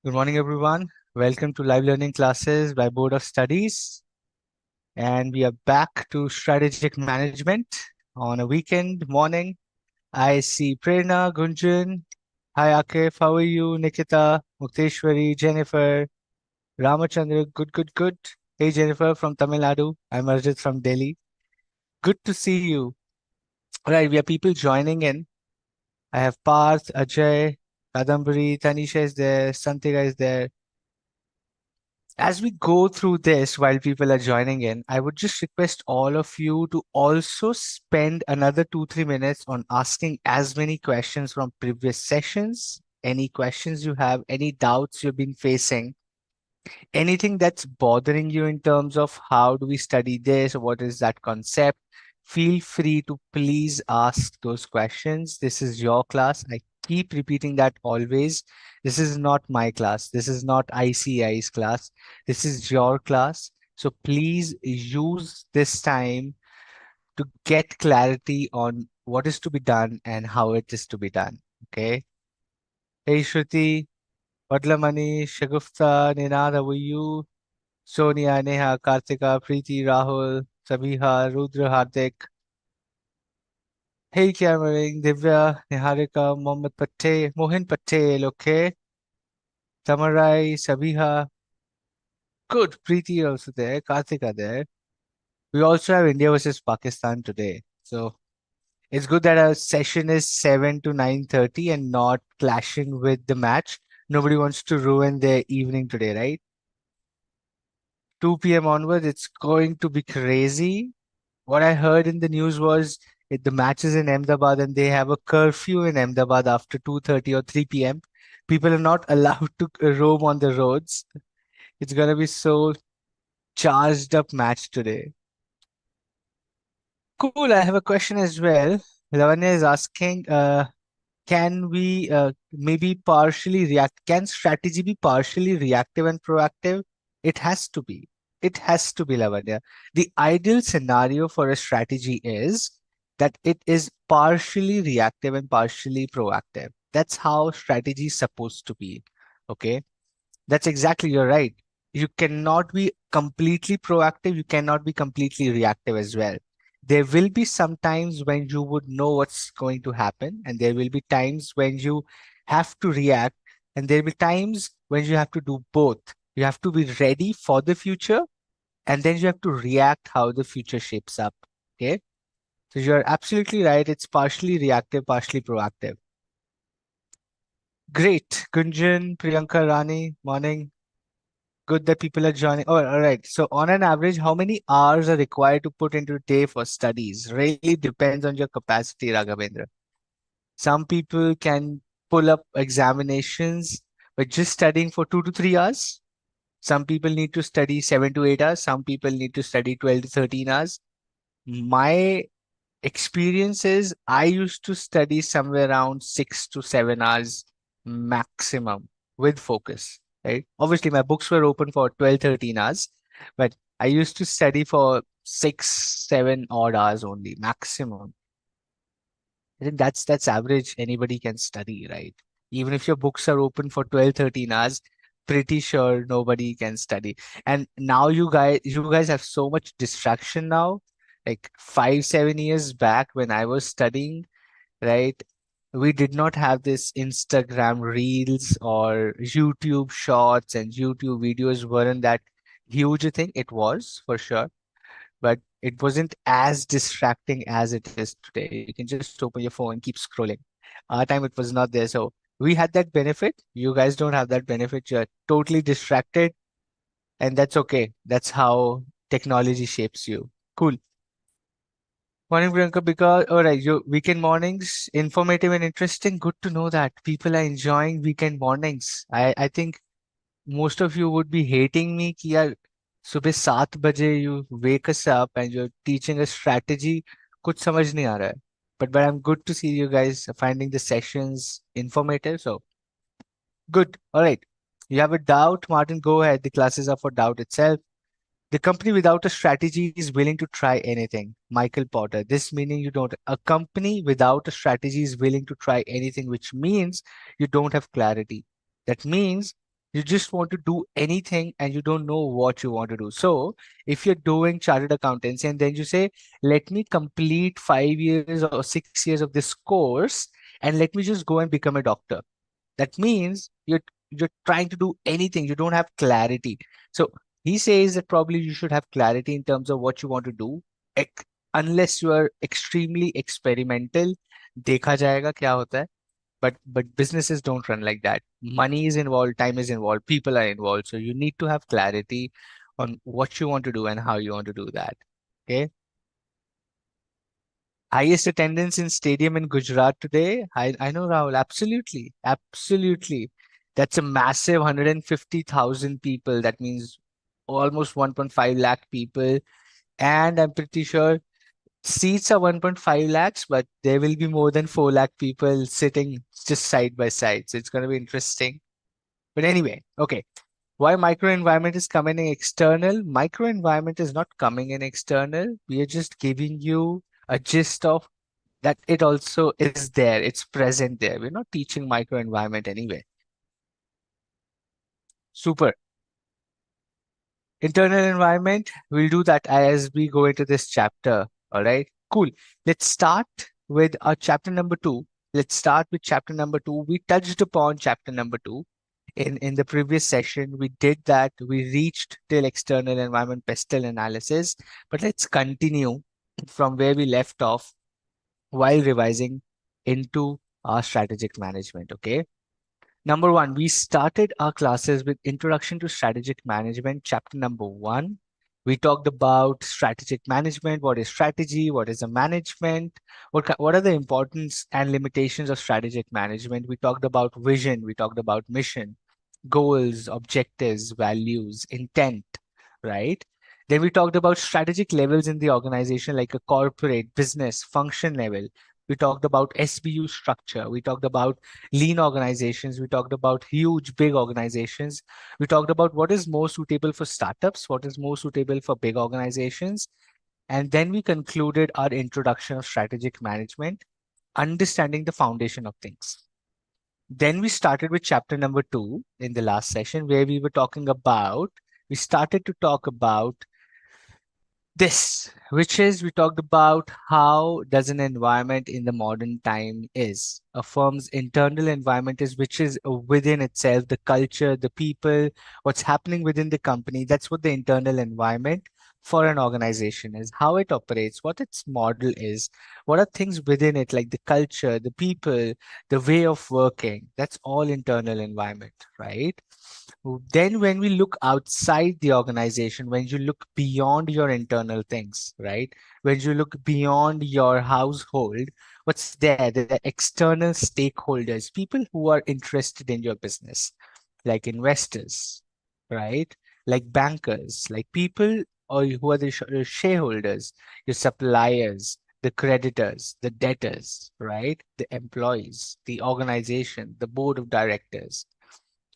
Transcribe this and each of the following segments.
Good morning, everyone. Welcome to live learning classes by Board of Studies. And we are back to strategic management on a weekend morning. I see Prerna, Gunjan. Hi, Akif. How are you? Nikita, Mukteshwari, Jennifer, Ramachandra. Good. Hey, Jennifer from Tamil Nadu. I'm Arjit from Delhi. Good to see you. All right, we have people joining in. I have Parth, Ajay, Kadambari, Tanisha is there, Santika is there. As we go through this while people are joining in, I would just request all of you to also spend another 2-3 minutes on asking as many questions from previous sessions. Any questions you have, any doubts you've been facing, anything that's bothering you in terms of how do we study this, or what is that concept, feel free to please ask those questions. This is your class. I keep repeating that always. This is not my class. This is not ICAI's class. This is your class. So please use this time to get clarity on what is to be done and how it is to be done. Okay. Hey Shruti, Vadlamani, Shagufta, Ninad, how are you? Sonia, Neha, Kartika, Preeti, Rahul, Sabiha, Rudra, Hardik. Hey, Cameron, Divya, Niharika, Mohammed Patel, Mohin Patel, okay? Tamarai, Sabiha. Good. Preeti also there. Kartika there. We also have India versus Pakistan today. So it's good that our session is 7 to 9:30 and not clashing with the match. Nobody wants to ruin their evening today, right? 2 p.m. onwards, it's going to be crazy. What I heard in the news was the match is in Ahmedabad and they have a curfew in Ahmedabad after 2:30 or 3 p.m. People are not allowed to roam on the roads. It's gonna be so charged up match today. Cool. I have a question as well. Lavanya is asking, can we maybe partially react? Can strategy be partially reactive and proactive? It has to be. It has to be, Lavanya. The ideal scenario for a strategy is that it is partially reactive and partially proactive. That's how strategy is supposed to be. Okay. That's exactly, you're right. You cannot be completely proactive. You cannot be completely reactive as well. There will be some times when you would know what's going to happen, and there will be times when you have to react, and there will be times when you have to do both. You have to be ready for the future, and then you have to react how the future shapes up. Okay. So you're absolutely right. It's partially reactive, partially proactive. Great. Gunjan, Priyanka, Rani, morning. Good that people are joining. Oh, all right. So, on an average, how many hours are required to put into a day for studies? Really depends on your capacity, Raghavendra. Some people can pull up examinations by just studying for 2 to 3 hours. Some people need to study 7 to 8 hours. Some people need to study 12 to 13 hours. My experience is I used to study somewhere around 6 to 7 hours maximum with focus, right? Obviously, my books were open for 12, 13 hours, but I used to study for 6, 7 odd hours only maximum. I think that's average. Anybody can study, right? Even if your books are open for 12, 13 hours, pretty sure nobody can study. And now you guys have so much distraction now. Like 5, 7 years back when I was studying, right? We did not have this Instagram reels or YouTube shorts, and YouTube videos weren't that huge a thing. It was for sure, but it wasn't as distracting as it is today. You can just open your phone and keep scrolling. Our time it was not there. So we had that benefit. You guys don't have that benefit. You're totally distracted, and that's okay. That's how technology shapes you. Cool. Morning, Priyanka. Because all right, your weekend mornings, informative and interesting. Good to know that people are enjoying weekend mornings. I think most of you would be hating me कि यार सुबह 7 बजे you wake us up and you're teaching a strategy. कुछ समझ नहीं आ रहा है. But I'm good to see you guys finding the sessions informative. So good. All right. You have a doubt, Martin? Go ahead. The classes are for doubt itself. The company without a strategy is willing to try anything. Michael Porter. This meaning you don't. A company without a strategy is willing to try anything, which means you don't have clarity. That means You just want to do anything and you don't know what you want to do. So if you're doing chartered accountancy and then you say, let me complete 5 years or 6 years of this course and let me just go and become a doctor, that means you're trying to do anything. You don't have clarity. So he says that probably you should have clarity in terms of what you want to do, unless you are extremely experimental. देखा जाएगा क्या होता है. But businesses don't run like that. Money is involved, time is involved, people are involved. So you need to have clarity on what you want to do and how you want to do that. Okay. Highest attendance in stadium in Gujarat today. I know, Rahul. Absolutely. Absolutely. That's a massive 150,000 people. That means almost 1.5 lakh people. And I'm pretty sure seats are 1.5 lakhs, but there will be more than 4 lakh people sitting just side by side. So it's going to be interesting. But anyway, okay. Why microenvironment is coming in external? Microenvironment is not coming in external. We are just giving you a gist of that it also is there. It's present there. We're not teaching microenvironment anyway. Super. Internal environment, we'll do that as we go into this chapter. All right. Cool. Let's start with our chapter number 2. Let's start with chapter number 2. We touched upon chapter number 2 in the previous session. We did that. We reached till external environment pestle analysis, but let's continue from where we left off while revising into our strategic management. Okay. Number one, we started our classes with Introduction to Strategic Management, chapter number 1. We talked about strategic management. What is strategy? What is a management? What are the importance and limitations of strategic management? We talked about vision. We talked about mission, goals, objectives, values, intent, right? Then we talked about strategic levels in the organization, like a corporate, business, function level. We talked about SBU structure. We talked about lean organizations. We talked about huge, big organizations. We talked about what is more suitable for startups, what is more suitable for big organizations. And then we concluded our introduction of strategic management, understanding the foundation of things. Then we started with chapter number 2 in the last session, where we started to talk about this, which is we talked about how does an environment in the modern time is. A firm's internal environment is which is within itself, the culture, the people, what's happening within the company. That's what the internal environment for an organization is, how it operates, what its model is, what are things within it, like the culture, the people, the way of working. That's all internal environment, right? Then when we look outside the organization, when you look beyond your internal things, right? When you look beyond your household, what's there? The external stakeholders, people who are interested in your business, like investors, right? Like bankers, like people or who are the shareholders, your suppliers, the creditors, the debtors, right? The employees, the organization, the board of directors.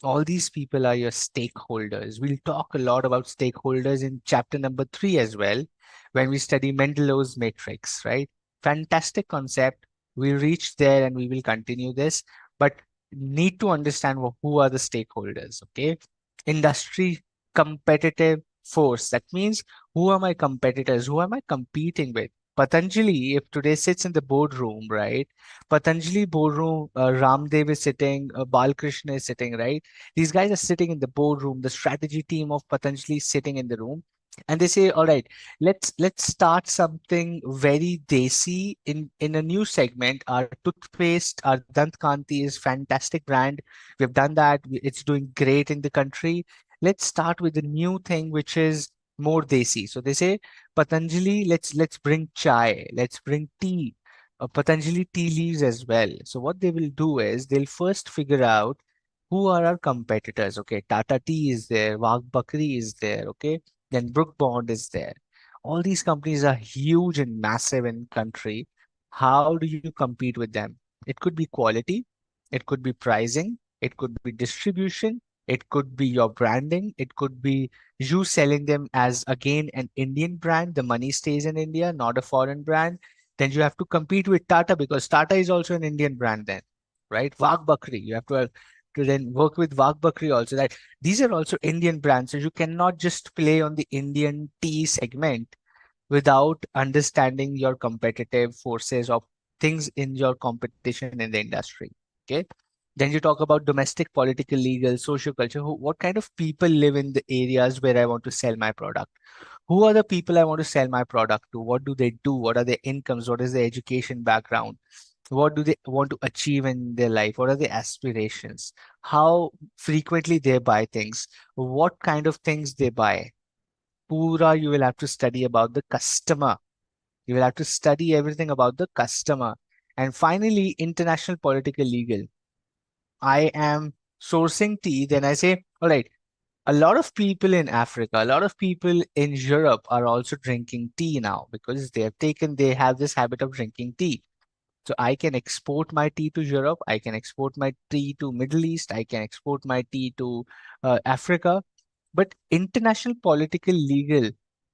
All these people are your stakeholders. We'll talk a lot about stakeholders in chapter number 3 as well, when we study Mendelow's matrix, right? Fantastic concept. We'll reach there and we will continue this, but need to understand who are the stakeholders, okay? Industry competitive force. That means who are my competitors? Who am I competing with? Patanjali, if today sits in the boardroom, right? Patanjali boardroom, Ramdev is sitting, Balkrishna is sitting, right? These guys are sitting in the boardroom. The strategy team of Patanjali is sitting in the room, and they say, "All right, let's start something very desi in a new segment. Our toothpaste, our Dant Kanti is fantastic brand. We've done that. It's doing great in the country. Let's start with a new thing which is more desi." So they say, "Patanjali, let's bring chai, let's bring tea." Patanjali tea leaves as well. So what they will do is they'll first figure out who are our competitors. Okay, Tata Tea is there, Wagh Bakri is there. Okay, then Brook Bond is there. All these companies are huge and massive in country. How do you compete with them? It could be quality, it could be pricing, it could be distribution, it could be your branding, it could be you selling them as again an Indian brand. The money stays in India, not a foreign brand. Then you have to compete with Tata because Tata is also an Indian brand then, right? Wagh Bakri, you have to to then work with Wagh Bakri also. That these are also Indian brands, so you cannot just play on the Indian tea segment without understanding your competitive forces of things in your competition in the industry. Okay. Then you talk about domestic, political, legal, social culture. What kind of people live in the areas where I want to sell my product? Who are the people I want to sell my product to? What do they do? What are their incomes? What is their education background? What do they want to achieve in their life? What are their aspirations? How frequently they buy things? What kind of things they buy? Pura, you will have to study about the customer. You will have to study everything about the customer. And finally, international, political, legal. I am sourcing tea, then I say, all right, a lot of people in Africa, a lot of people in Europe are also drinking tea now because they have this habit of drinking tea. So I can export my tea to Europe. I can export my tea to Middle East. I can export my tea to Africa. But international political legal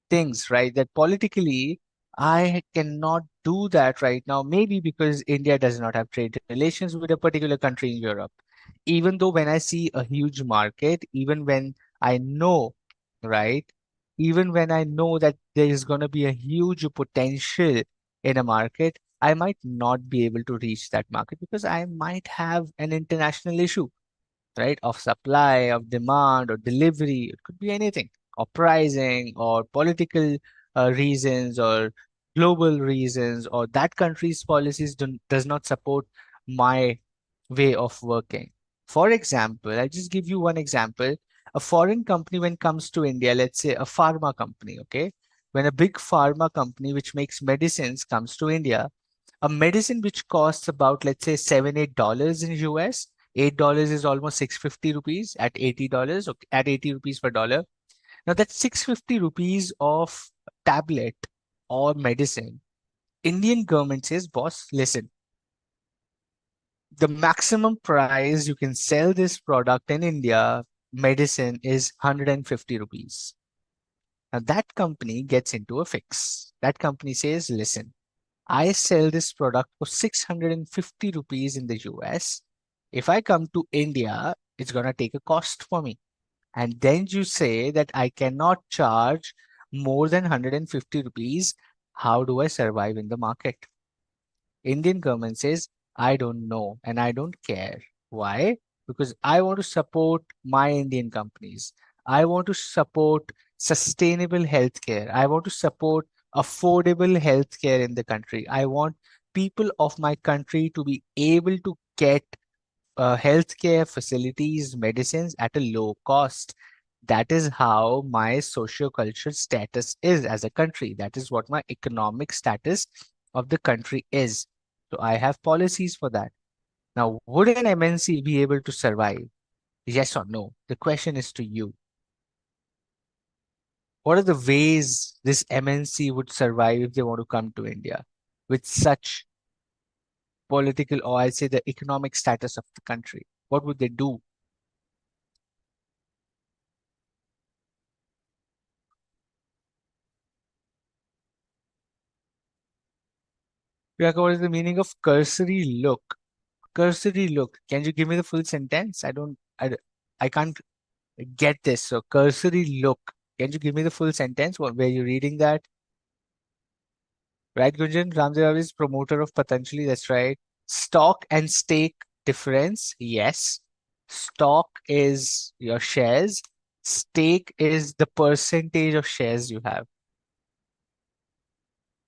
things, right? That politically I cannot do that right now. Maybe because India does not have trade relations with a particular country in Europe. Even though when I see a huge market, even when I know, right? Even when I know that there is going to be a huge potential in a market, I might not be able to reach that market because I might have an international issue, right? Of supply, of demand, or delivery. It could be anything, or pricing, or political reasons, or global reasons, or that country's policies does not support my way of working. For example, I'll just give you one example. A foreign company, when it comes to India, let's say a pharma company, okay? When a big pharma company which makes medicines comes to India, a medicine which costs about, let's say, $7, $8 in US, $8 is almost 650 rupees at $80, okay, at 80 rupees per dollar. Now that 650 rupees of tablet or medicine, Indian government says, boss, listen, the maximum price you can sell this product in India, medicine, is 150 rupees. Now that company gets into a fix. That company says, listen, I sell this product for 650 rupees in the US. If I come to India, it's going to take a cost for me. And then you say that I cannot charge more than 150 rupees. How do I survive in the market? Indian government says, I don't know and I don't care. Why? Because I want to support my Indian companies. I want to support sustainable healthcare. I want to support affordable healthcare in the country. I want people of my country to be able to get healthcare facilities, medicines at a low cost. That is how my socio-cultural status is as a country. That is what my economic status of the country is. So I have policies for that. Now, would an MNC be able to survive? Yes or no? The question is to you. What are the ways this MNC would survive if they want to come to India with such political, or I say the economic status of the country? What would they do? Priyanka, what is the meaning of cursory look? Cursory look. Can you give me the full sentence? I can't get this. So cursory look. Can you give me the full sentence? Where you reading that? Right, Gunjan? Ramdev is promoter of Patanjali. That's right. Stock and stake difference. Yes. Stock is your shares. Stake is the percentage of shares you have.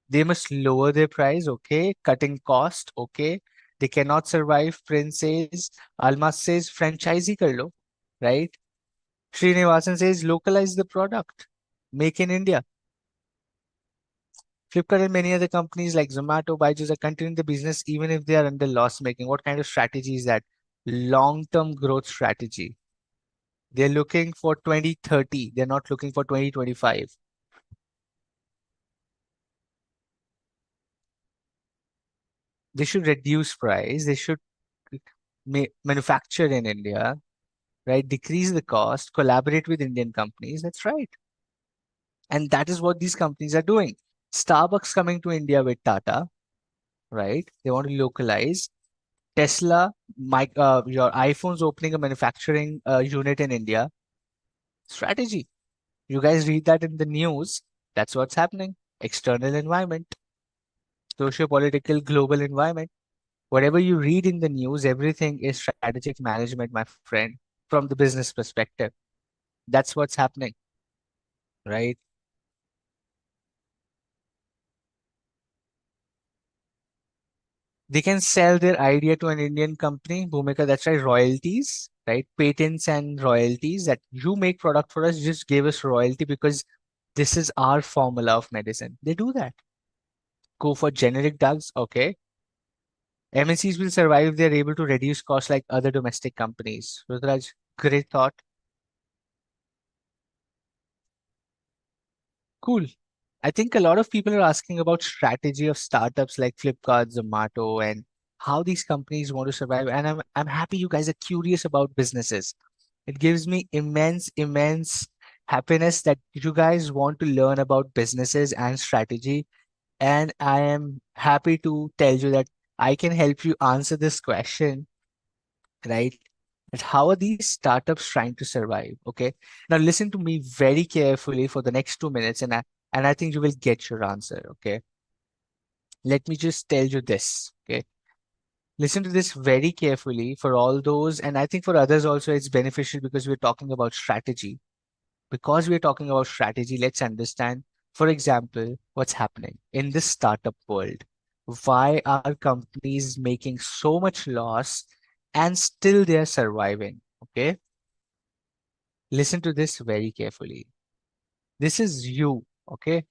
They must lower their price, okay? Cutting cost, okay? They cannot survive. Prince says, Almas says, franchisee kar lo, right? Srinivasan says, localize the product. Make in India. Flipkart and many other companies like Zomato, Byju's are continuing the business even if they are under loss making. What kind of strategy is that? Long-term growth strategy. They're looking for 2030. They're not looking for 2025. They should reduce price. They should manufacture in India, right? Decrease the cost, collaborate with Indian companies. That's right. And that is what these companies are doing. Starbucks coming to India with Tata, right? They want to localize. Tesla, your iPhone's opening a manufacturing unit in India. Strategy. You guys read that in the news. That's what's happening. External environment, socio-political, global environment. Whatever you read in the news, everything is strategic management, my friend, from the business perspective. That's what's happening, right? They can sell their idea to an Indian company, Bhumika, that's right, royalties, right? Patents and royalties that you make product for us, just give us royalty because this is our formula of medicine. They do that. Go for generic drugs, okay. MNCs will survive if they're able to reduce costs like other domestic companies. Rudraj, great thought. Cool. I think a lot of people are asking about strategy of startups like Flipkart, Zomato, and how these companies want to survive. And I'm happy you guys are curious about businesses. It gives me immense happiness that you guys want to learn about businesses and strategy. And I am happy to tell you that I can help you answer this question, right? That how are these startups trying to survive? Okay. Now listen to me very carefully for the next 2 minutes, and I think you will get your answer. Okay. Let me just tell you this. Okay. Listen to this very carefully for all those, and I think for others also it's beneficial because we're talking about strategy. Because we're talking about strategy, let's understand, for example, what's happening in this startup world. Why are companies making so much loss and still they're surviving? Okay. Listen to this very carefully. This is you. Okay.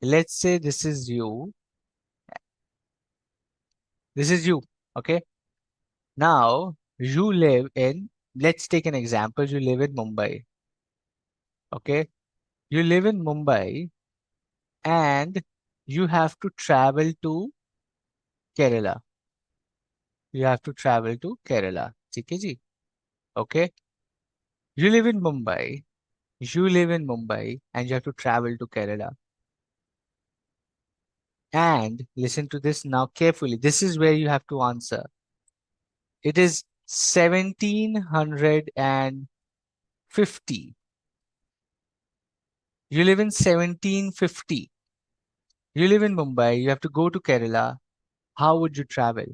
Let's say this is you. This is you. Okay. Now you live in, let's take an example. You live in Mumbai. Okay. You live in Mumbai and you have to travel to Kerala. You have to travel to Kerala. ठीक है जी? Okay. You live in Mumbai. You live in Mumbai and you have to travel to Kerala. And listen to this now carefully. This is where you have to answer. It is 1750. You live in 1750. You live in Mumbai. You have to go to Kerala. How would you travel?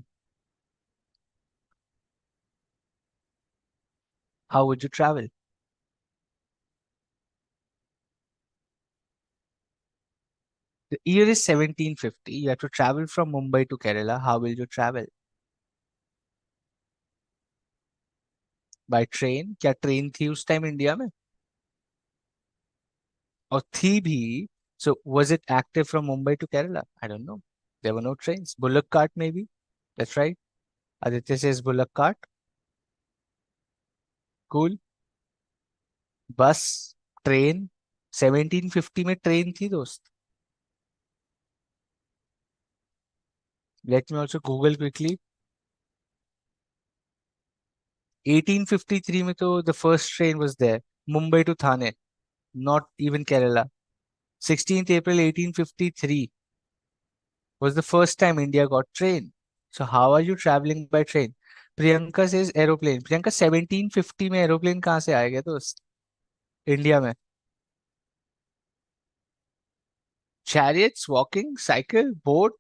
How would you travel? The year is 1750. You have to travel from Mumbai to Kerala. How will you travel? By train? क्या train थी उस time India में? और थी भी. So was it active from Mumbai to Kerala? I don't know. There were no trains. Bullock cart maybe. That's right. Aditya says bullock cart. Cool. बस. Train. 1750 में train थी दोस्त. Let me also Google quickly. 1853 में तो the first train was there. Mumbai to Thane. Not even Kerala. 16th April 1853 was the first time India got train. So how are you traveling by train? Priyanka says aeroplane. Priyanka 1750 में aeroplane कहाँ से आएगा दोस्त? India में. Chariots, walking, cycle, boat.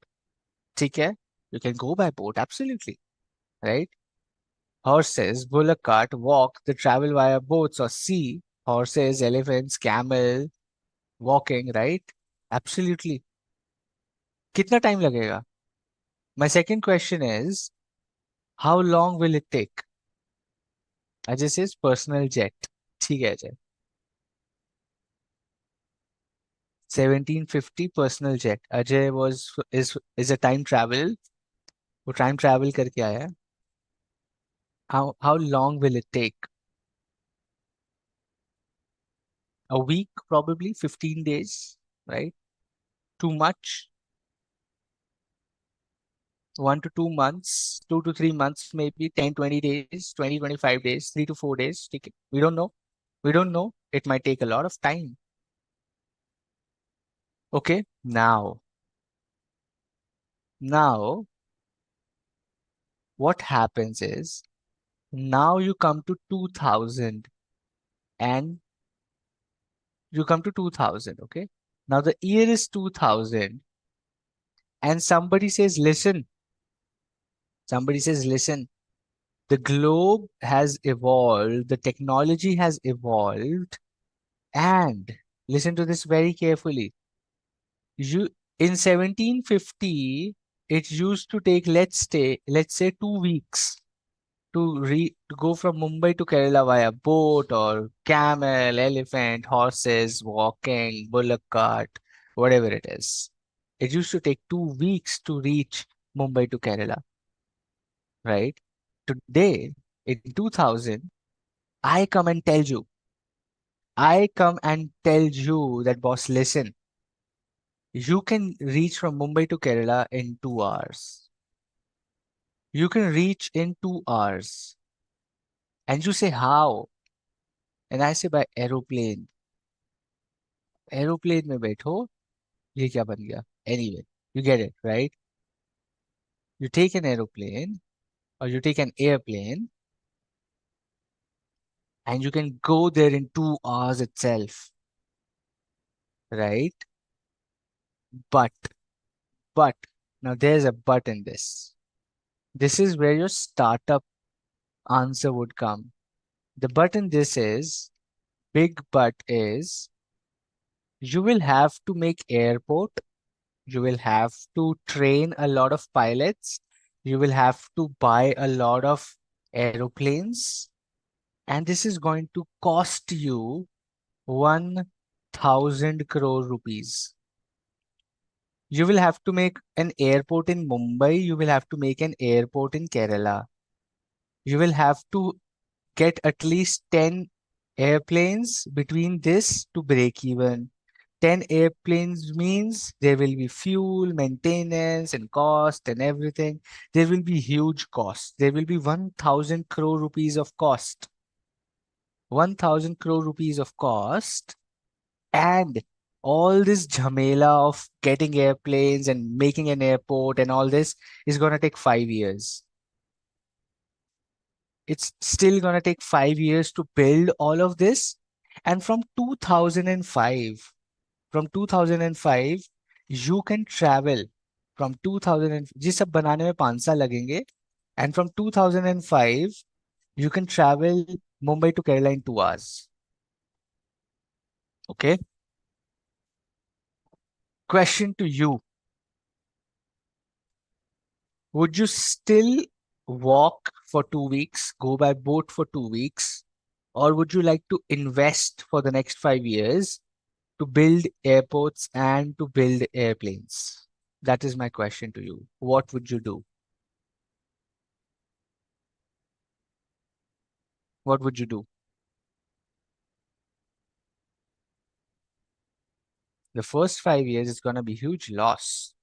ठीक है. You can go by boat, absolutely. Right? Horses, bullock cart, walk, they travel via boats or sea. Horses, elephants, camel, walking, right? Absolutely. कितना time लगेगा? My second question is, how long will it take? Ajay says personal jet. ठीक है Ajay. 1750 personal jet. Ajay is a time travel. वो time travel करके आया है. How long will it take? A week, probably 15 days, right? Too much. 1 to 2 months, 2 to 3 months, maybe 10, 20 days, 20, 25 days, 3 to 4 days. ठीक है. We don't know. We don't know. It might take a lot of time. Okay. Now, what happens is now you come to 2000 and you come to 2000, okay? Now the year is 2000 and somebody says, listen, the globe has evolved, the technology has evolved, and listen to this very carefully. You in 1750, it used to take, let's say 2 weeks to go from Mumbai to Kerala via boat or camel, elephant, horses, walking, bullock cart, whatever it is. It used to take 2 weeks to reach Mumbai to Kerala, right? Today, in 2000, I come and tell you that, boss, listen, you can reach from Mumbai to Kerala in 2 hours. You can reach in 2 hours. And you say, how? And I say, by aeroplane. Aeroplane में बैठो ये क्या बन गया anyway you get it right you take an aeroplane or you take an airplane and you can go there in 2 hours itself right but but now there's a but in this is where your startup answer would come the but in this is big but is you will have to make airport you will have to train a lot of pilots you will have to buy a lot of aeroplanes and this is going to cost you 1000 crore rupees. You will have to make an airport in Mumbai, you will have to make an airport in Kerala. You will have to get at least 10 airplanes between this to break even. 10 airplanes means there will be fuel, maintenance, and cost and everything. There will be huge costs. There will be 1000 crore rupees of cost. 1000 crore rupees of cost and all this jhamela of getting airplanes and making an airport and all this is going to take 5 years. It's still going to take 5 years to build all of this. And from 2005, you can travel from 2000 जी सब बनाने में 5 साल लगेंगे and from 2005 you can travel Mumbai to Kerala in 2 hours. Okay. Question to you. Would you still walk for 2 weeks, go by boat for 2 weeks, or would you like to invest for the next 5 years to build airports and to build airplanes? That is my question to you. What would you do? What would you do? The first 5 years is going to be huge loss.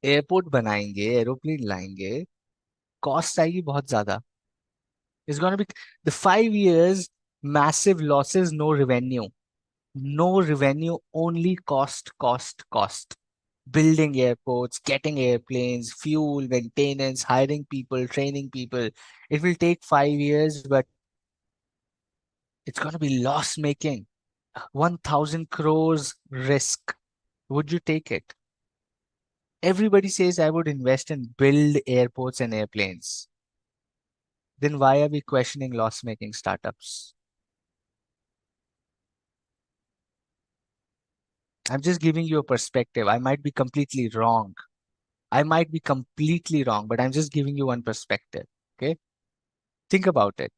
Airport बनाएंगे aeroplane लाएंगे cost आएगी बहुत ज्यादा it's going to be the 5 years massive losses no revenue only cost building airports getting airplanes fuel maintenance hiring people training people it will take 5 years but it's going to be loss making 1000 crores risk would you take it everybody says I would invest and build airports and airplanes then why are we questioning loss making startups I'm just giving you a perspective. I might be completely wrong. But I'm just giving you one perspective. Okay. Think about it.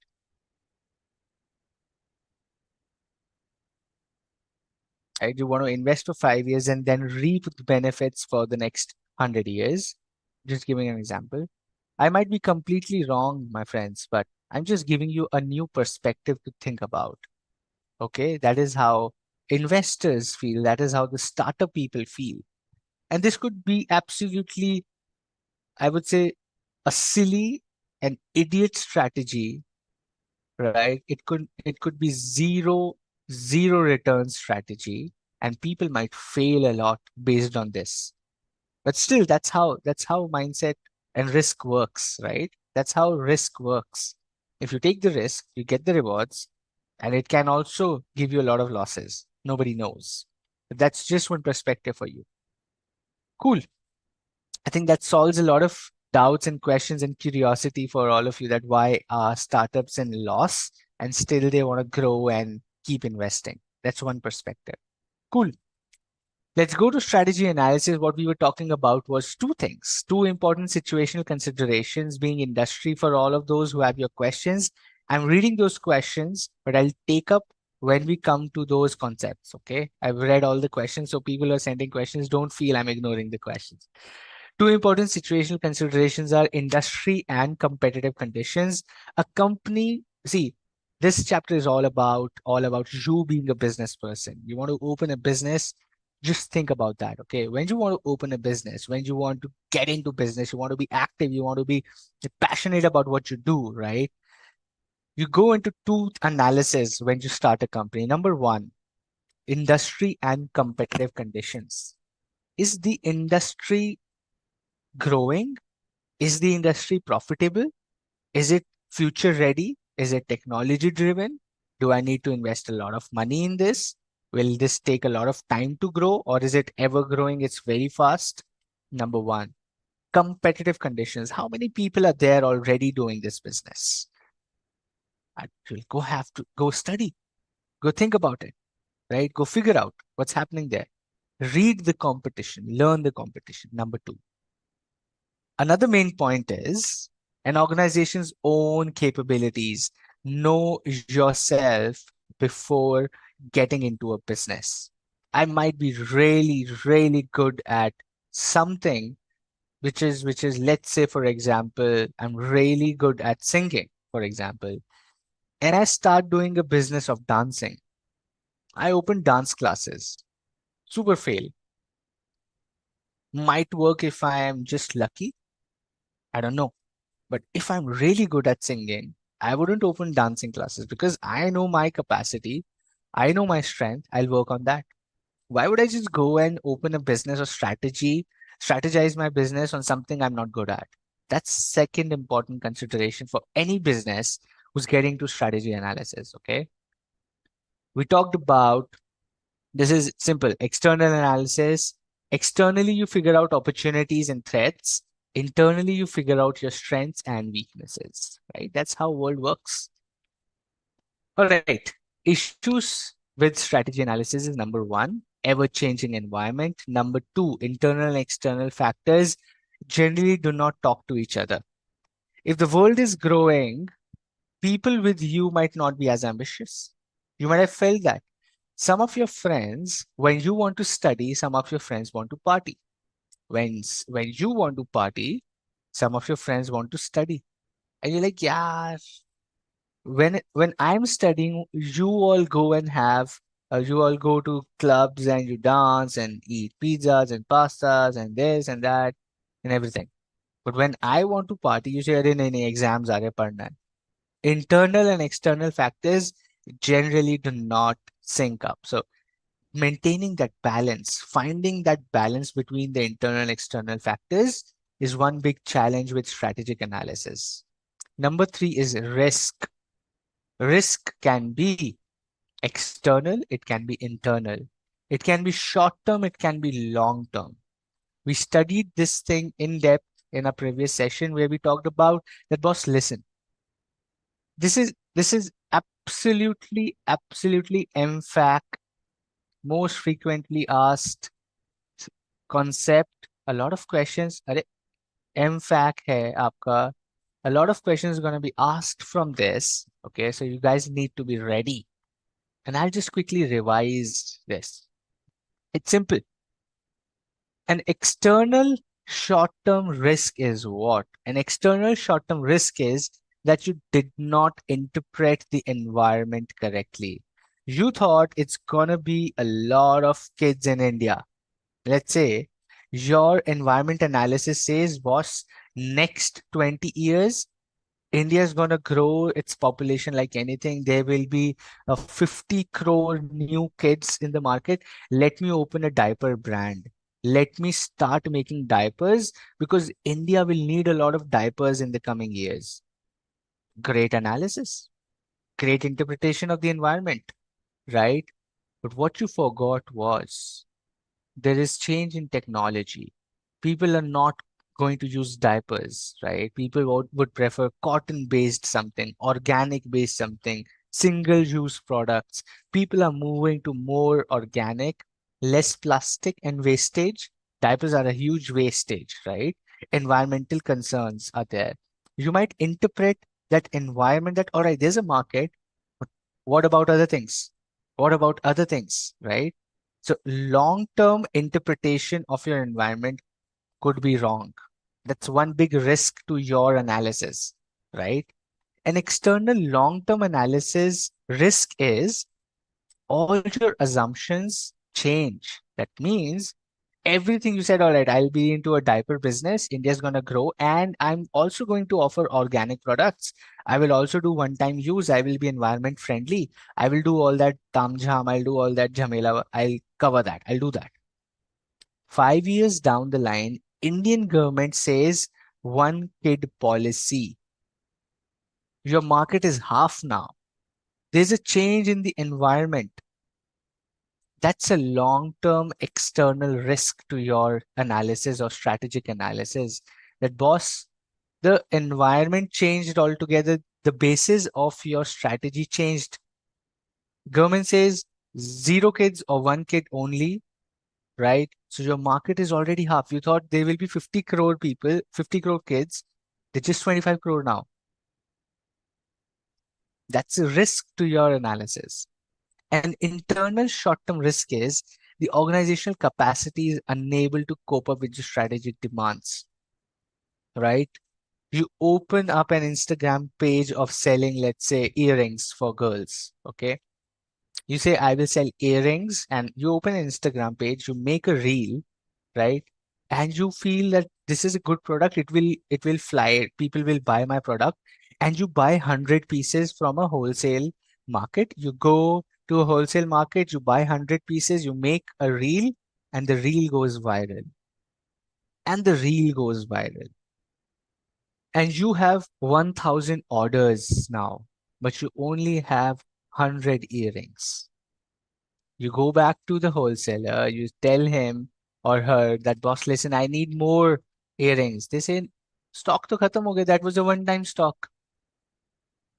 Right? You want to invest for 5 years and then reap the benefits for the next 100 years. Just giving an example. I might be completely wrong, my friends, but I'm just giving you a new perspective to think about. Okay. That is how investors feel. That is how the startup people feel. And this could be absolutely I would say a silly and idiot strategy, right? It could be zero return strategy, and people might fail a lot based on this. But still, that's how mindset And risk works, right? That's how risk works. If you take the risk, you get the rewards, and it can also give you a lot of losses. Nobody knows. But that's just one perspective for you. Cool. I think that solves a lot of doubts and questions and curiosity for all of you, that why are startups in loss and still they want to grow and keep investing. That's one perspective. Cool. Let's go to strategy analysis. What we were talking about was two things, two important situational considerations, being industry for all of those who have your questions. I'm reading those questions, but I'll take up when we come to those concepts. Okay. I've read all the questions. So people who are sending questions, don't feel I'm ignoring the questions. Two important situational considerations are industry and competitive conditions. A company, see, this chapter is all about you being a business person. You want to open a business, just think about that. Okay. When you want to open a business, when you want to get into business, you want to be active, you want to be passionate about what you do, right? You go into two analysis when you start a company. Number one, industry and competitive conditions. Is the industry growing? Is the industry profitable? Is it future ready? Is it technology driven? Do I need to invest a lot of money in this? Will this take a lot of time to grow, or is it ever growing? It's very fast. Number one, competitive conditions. How many people are there already doing this business? You'll go have to go study, go think about it, right? Go figure out what's happening there. Read the competition, learn the competition. Number two, another main point is an organization's own capabilities. Know yourself before getting into a business. I might be really, really good at something which is, let's say, for example, I'm really good at singing, for example, and I start doing a business of dancing. I open dance classes. Super fail. Might work if I am just lucky. I don't know. But if I'm really good at singing, I wouldn't open dancing classes because I know my capacity. I know my strength. I'll work on that. Why would I just go and open a business or strategize my business on something I'm not good at? That's second important consideration for any business who's getting to strategy analysis. Okay. We talked about this is simple external analysis. Externally, you figure out opportunities and threats. Internally, you figure out your strengths and weaknesses, right? That's how world works. All right. Issues with strategy analysis is number one, ever-changing environment. Number two, internal and external factors generally do not talk to each other. If the world is growing, people with you might not be as ambitious. You might have felt that. Some of your friends, when you want to study, some of your friends want to party. When you want to party, some of your friends want to study. And you're like, yeah, when I'm studying, you all go to clubs and you dance and eat pizzas and pastas and this and that and everything. But when I want to party, you say, "Arey nahi, nahi, exams are padna." Internal and external factors generally do not sync up. So maintaining that balance, finding that balance between the internal and external factors is one big challenge with strategic analysis. Number three is risk. Risk can be external, it can be internal. It can be short term, it can be long term. We studied this thing in depth in a previous session where we talked about that, boss, listen. This is absolutely MFAC, most frequently asked concept. A lot of questions. अरे MFAC है आपका. A lot of questions are going to be asked from this. Okay, so you guys need to be ready. And I'll just quickly revise this. It's simple. An external short-term risk is what? An external short-term risk is that you did not interpret the environment correctly. You thought it's gonna be a lot of kids in India. Let's say your environment analysis says, boss, next 20 years, India is going to grow its population like anything. There will be 50 crore new kids in the market. Let me open a diaper brand. Let me start making diapers because India will need a lot of diapers in the coming years. Great analysis, great interpretation of the environment, right? But what you forgot was there is change in technology. People are not going to use diapers, right? People would prefer cotton based something, organic based something, single use products. People are moving to more organic, less plastic and wastage. Diapers are a huge wastage, right? Environmental concerns are there. You might interpret that environment that, all right, there's a market, but what about other things? What about other things, right? So long-term interpretation of your environment could be wrong. That's one big risk to your analysis, right? An external long-term analysis risk is all your assumptions change. That means everything you said, all right, I'll be into a diaper business, India's going to grow, and I'm also going to offer organic products. I will also do one time use, I will be environment friendly, I will do all that tamjham, I'll do all that jhamela, I'll cover that, I'll do that. 5 years down the line, Indian government says one kid policy. Your market is half now. There's a change in the environment. That's a long term external risk to your analysis or strategic analysis. That boss, the environment changed altogether. The basis of your strategy changed. Government says zero kids or one kid only, right? So your market is already half. You thought there will be 50 crore people, 50 crore kids. They're just 25 crore now. That's a risk to your analysis. An internal short-term risk is the organizational capacity is unable to cope up with your strategic demands, right? You open up an Instagram page of selling, let's say, earrings for girls, okay? You say, I will sell earrings, and you open an Instagram page, you make a reel, right? And you feel that this is a good product, it will fly, people will buy my product, and you buy 100 pieces from a wholesale market. You go to a wholesale market, you buy 100 pieces, you make a reel, and the reel goes viral. And the reel goes viral. And you have 1,000 orders now, but you only have 100 earrings. You go back to the wholesaler, you tell him or her that, boss, listen, I need more earrings. They say, stock to khatam ho gaya. That was a one-time stock.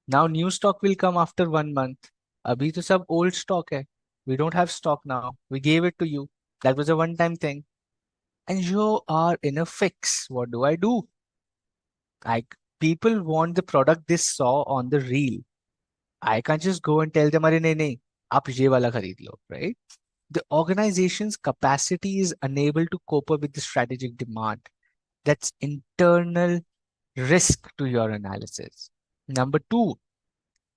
Now new stock will come after 1 month. Abhi to sab old stock hai. We don't have stock now. We gave it to you. That was a one-time thing. And you are in a fix. What do I do? Like, people want the product they saw on the reel. I can't just go and tell them, अरे नहीं नहीं, आप ये वाला खरीद लो, right? The organization's capacity is unable to cope up with the strategic demand. That's internal risk to your analysis. Number two,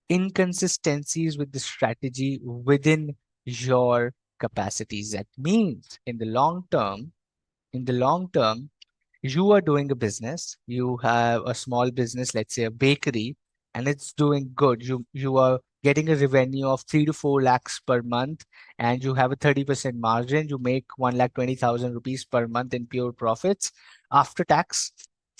inconsistencies with the strategy within your capacities. That means in the long term, you are doing a business, you have a small business, let's say a bakery, and it's doing good. You are getting a revenue of 3 to 4 lakhs per month, and you have a 30% margin. You make 1,20,000 rupees per month in pure profits after tax,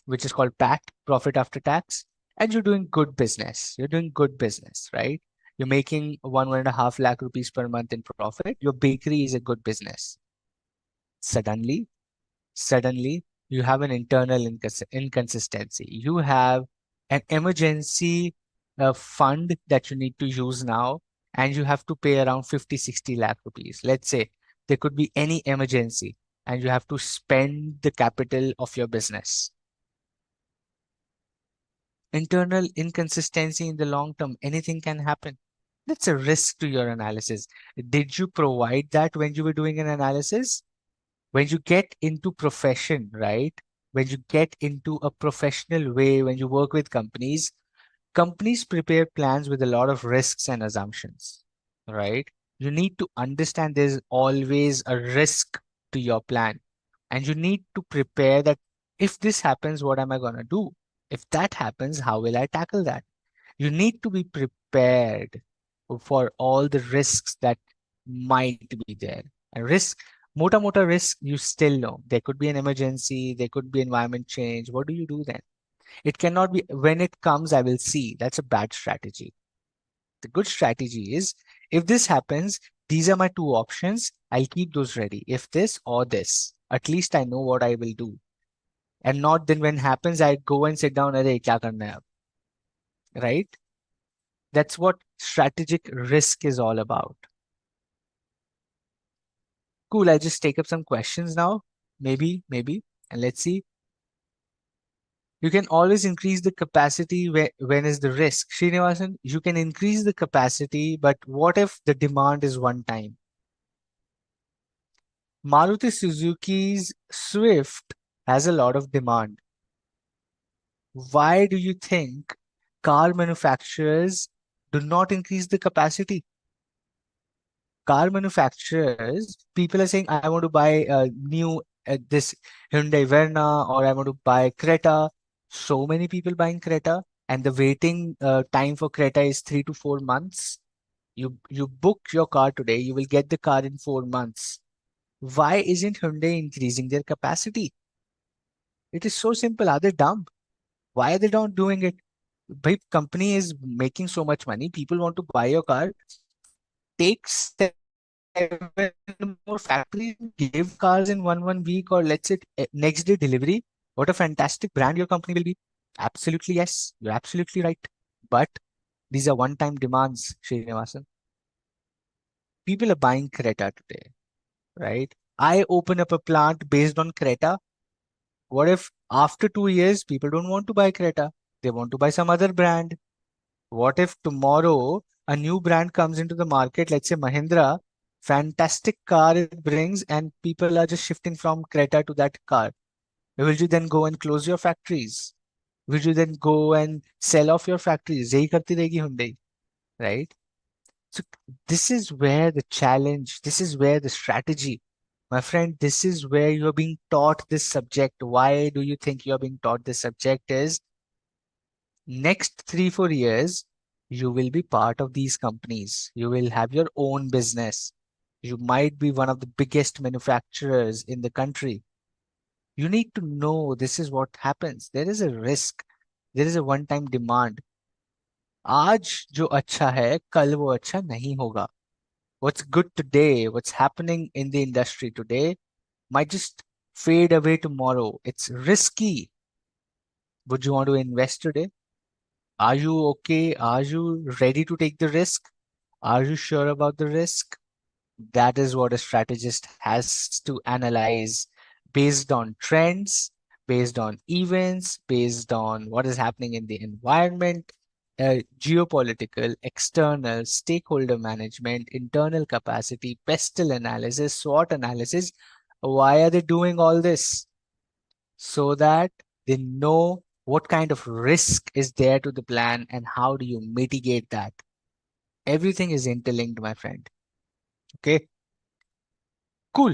which is called PAT, profit after tax. And you're doing good business. You're doing good business, right? You're making 1.5 lakh rupees per month in profit. Your bakery is a good business. Suddenly, suddenly you have an internal inconsistency. You have an emergency fund that you need to use now, and you have to pay around 50, 60 lakh rupees. Let's say there could be any emergency, and you have to spend the capital of your business. Internal inconsistency in the long term, anything can happen. That's a risk to your analysis. Did you provide that when you were doing an analysis? When you get into profession, right? When you get into a professional way, when you work with companies, companies prepare plans with a lot of risks and assumptions, right? You need to understand there's always a risk to your plan, and you need to prepare that if this happens, what am I going to do? If that happens, how will I tackle that? You need to be prepared for all the risks that might be there. And risk, Mota mota risk, you still know. There could be an emergency, there could be environment change. What do you do then? It cannot be when it comes, I will see. That's a bad strategy. The good strategy is if this happens, these are my two options. I'll keep those ready. If this or this, at least I know what I will do. And not then when happens, I go and sit down, "Arey, kya karna hai ab?" Right? That's what strategic risk is all about. Cool. I'll just take up some questions now. Maybe. And let's see. You can always increase the capacity when is the risk. Srinivasan, you can increase the capacity, but what if the demand is one time? Maruti Suzuki's Swift has a lot of demand. Why do you think car manufacturers do not increase the capacity? Car manufacturers, people are saying, I want to buy a new this Hyundai Verna or I want to buy Creta. So many people buying Creta, and the waiting time for Creta is 3 to 4 months. You book your car today, you will get the car in 4 months. Why isn't Hyundai increasing their capacity? It is so simple. Are they dumb? Why are they not doing it? Big company is making so much money. People want to buy your car. Take 7 more factories, give cars in one week, or let's say next day delivery. What a fantastic brand your company will be. Absolutely yes. You're absolutely right. But these are one-time demands, Srinivasan. People are buying Creta today, right? I open up a plant based on Creta. What if after 2 years people don't want to buy Creta? They want to buy some other brand. What if tomorrow a new brand comes into the market, let's say Mahindra, fantastic car it brings, and people are just shifting from Creta to that car? Will you then go and close your factories? Will you then go and sell off your factories? यही करती रहेगी Hyundai, right? So this is where the challenge, this is where the strategy, my friend, this is where you're being taught this subject. Why do you think you're being taught this subject? Is next 3 4 years, you will be part of these companies. You will have your own business. You might be one of the biggest manufacturers in the country. You need to know this is what happens. There is a risk. There is a one-time demand. आज जो अच्छा है कल वो अच्छा नहीं होगा. What's good today, what's happening in the industry today might just fade away tomorrow. It's risky. Would you want to invest today? Are you okay? Are you ready to take the risk? Are you sure about the risk? That is what a strategist has to analyze based on trends, based on events, based on what is happening in the environment, geopolitical, external, stakeholder management, internal capacity, pestle analysis, SWOT analysis. Why are they doing all this? So that they know what kind of risk is there to the plan and how do you mitigate that. Everything is interlinked, my friend. Okay, cool.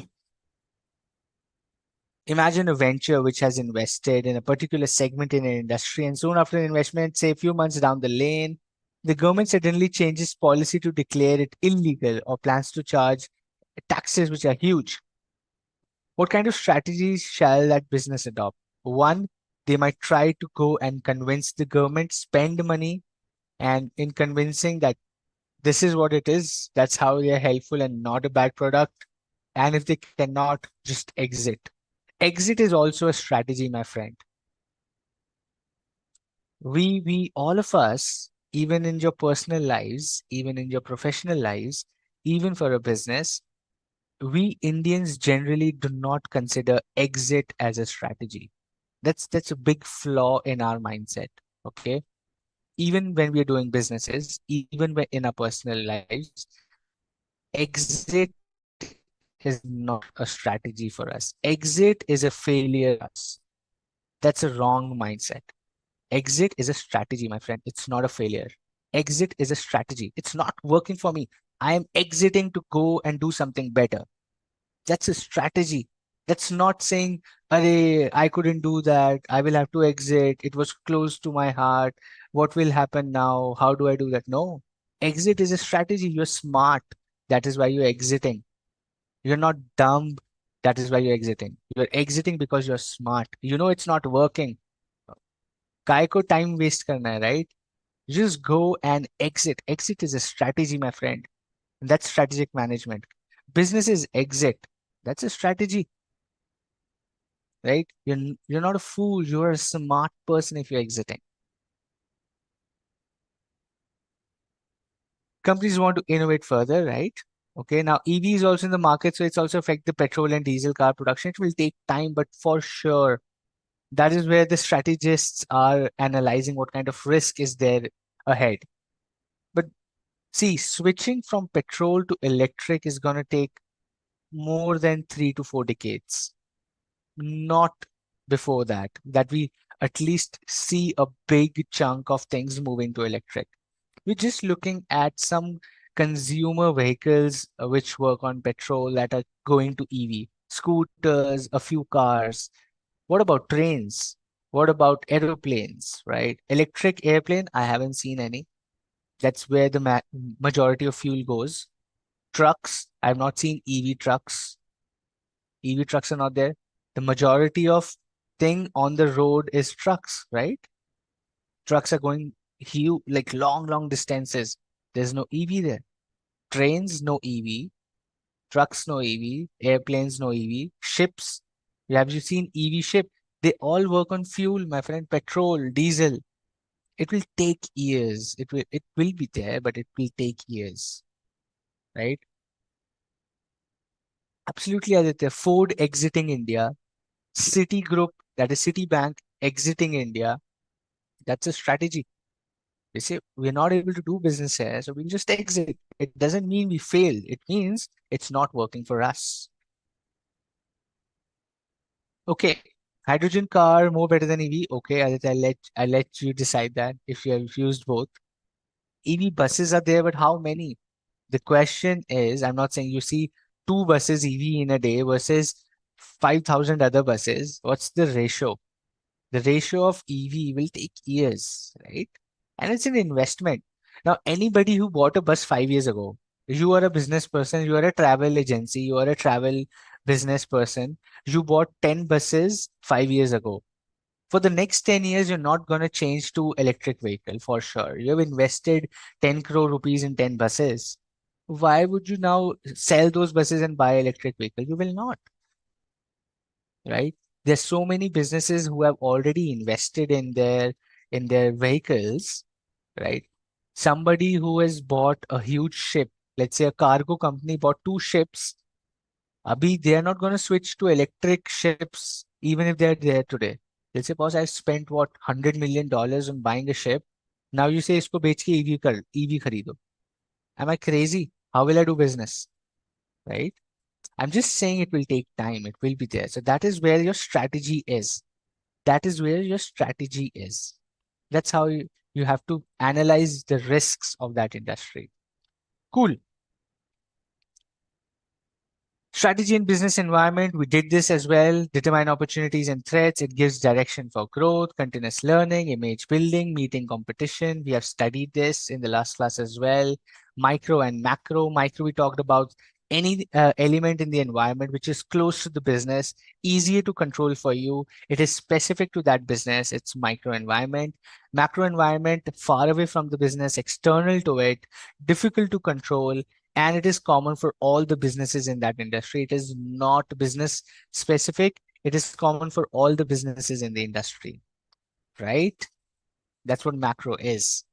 Imagine a venture which has invested in a particular segment in an industry, and soon after investment, say a few months down the lane, the government suddenly changes policy to declare it illegal or plans to charge taxes which are huge. What kind of strategies shall that business adopt? One, they might try to go and convince the government, spend money, and in convincing that this is what it is, that's how they are helpful and not a bad product. And if they cannot, just exit. Exit is also a strategy, my friend. We all of us, even in your personal lives, even in your professional lives, even for a business, we Indians generally do not consider exit as a strategy. That's a big flaw in our mindset. Okay. Even when we are doing businesses, even in our personal lives, exit is not a strategy for us. Exit is a failure for us. That's a wrong mindset. Exit is a strategy, my friend. It's not a failure. Exit is a strategy. It's not working for me. I am exiting to go and do something better. That's a strategy. That's not saying, Arey, I couldn't do that. I will have to exit. It was close to my heart. What will happen now? How do I do that? No. Exit is a strategy. You're smart. That is why you're exiting. You're not dumb That is why you're exiting. You're exiting because you're smart. You know it's not working. काय को time waste करना है, right? Just go and exit. Exit is a strategy, my friend. That's strategic management. Business is exit. That's a strategy, right? You're not a fool. You're a smart person if you're exiting. Companies want to innovate further, right? Okay, now EV is also in the market, so it's also affect the petrol and diesel car production. It will take time, but for sure, that is where the strategists are analyzing what kind of risk is there ahead. But see, switching from petrol to electric is going to take more than 3 to 4 decades, not before that, that we at least see a big chunk of things moving to electric. We're just looking at some consumer vehicles which work on petrol that are going to EV, scooters, a few cars. What about trains? What about aeroplanes, right? Electric airplane, I haven't seen any. That's where the majority of fuel goes. Trucks, I've not seen EV trucks. EV trucks are not there. The majority of thing on the road is trucks, right? Trucks are going huge, like long, long distances. There's no EV there. Trains, no EV. Trucks, no EV. Airplanes, no EV. Ships, have you seen EV ship? They all work on fuel, my friend. Petrol, diesel. It will take years. It will be there, but it will take years, right? Absolutely, Aditya. Ford exiting India. Citigroup, that is Citibank, exiting India. That's a strategy. They say we're not able to do business here, so we'll just exit. It doesn't mean we failed. It means it's not working for us. Okay. Hydrogen car more better than EV. Okay, Aditya, I'll let you decide that if you have used both. EV buses are there, but how many? The question is, I'm not saying you see two buses EV in a day versus 5,000 other buses. What's the ratio? The ratio of EV will take years, right? And it's an investment. Now, anybody who bought a bus 5 years ago, you are a business person, you are a travel agency, you are a travel business person, you bought 10 buses 5 years ago. For the next 10 years, you're not going to change to electric vehicle for sure. You have invested 10 crore rupees in 10 buses. Why would you now sell those buses and buy electric vehicle? You will not, right? There's so many businesses who have already invested in their vehicles, right? Somebody who has bought a huge ship, let's say a cargo company bought two ships, abhi they are not going to switch to electric ships even if they're there today. They'll say, boss, I spent what $100 million on buying a ship. Now you say isko bech ke EV kharido. Am I crazy? How will I do business? Right? I'm just saying it will take time. It will be there. So that is where your strategy is. That is where your strategy is. That's how you have to analyze the risks of that industry. Cool. Strategy and business environment, we did this as well. Determine opportunities and threats. It gives direction for growth, continuous learning, image building, meeting competition. We have studied this in the last class as well. Micro and macro. Micro, we talked about any element in the environment which is close to the business, easier to control for you. It is specific to that business. It's micro environment. Macro environment, far away from the business, external to it, difficult to control, and it is common for all the businesses in that industry. It is not business specific. It is common for all the businesses in the industry, right? That's what macro is.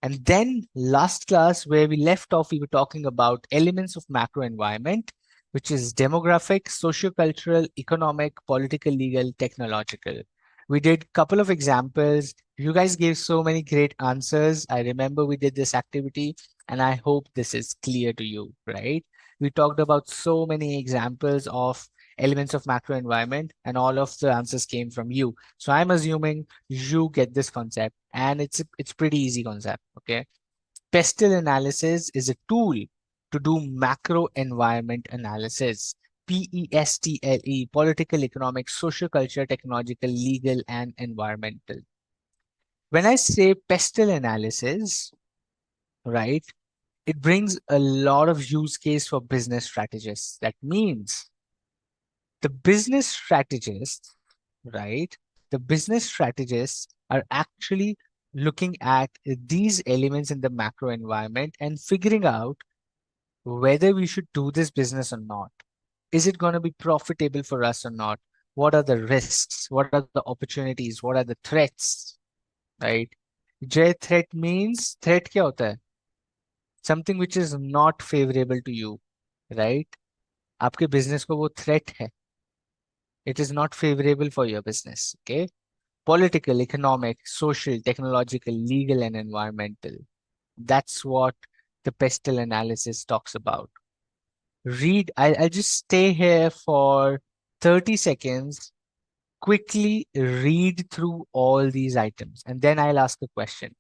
And then last class where we left off, we were talking about elements of macro environment, which is demographic, sociocultural, economic, political, legal, technological. We did couple of examples. You guys gave so many great answers. I remember we did this activity and I hope this is clear to you, right? We talked about so many examples of elements of macro environment and all of the answers came from you. So I'm assuming you get this concept and it's pretty easy concept. Okay. Pestle analysis is a tool to do macro environment analysis. PESTLE, political, economic, social, culture, technological, legal, and environmental. When I say pestle analysis, right, it brings a lot of use case for business strategists. That means The business strategists, right? The business strategists are actually looking at these elements in the macro environment and figuring out whether we should do this business or not. Is it going to be profitable for us or not? What are the risks? What are the opportunities? What are the threats? Right? J threat means threat क्या होता है? Something which is not favorable to you, right? आपके business को वो threat है. It is not favorable for your business. Okay. Political, economic, social, technological, legal, and environmental. That's what the pestle analysis talks about. I'll just stay here for 30 seconds, quickly read through all these items, and then I'll ask a question.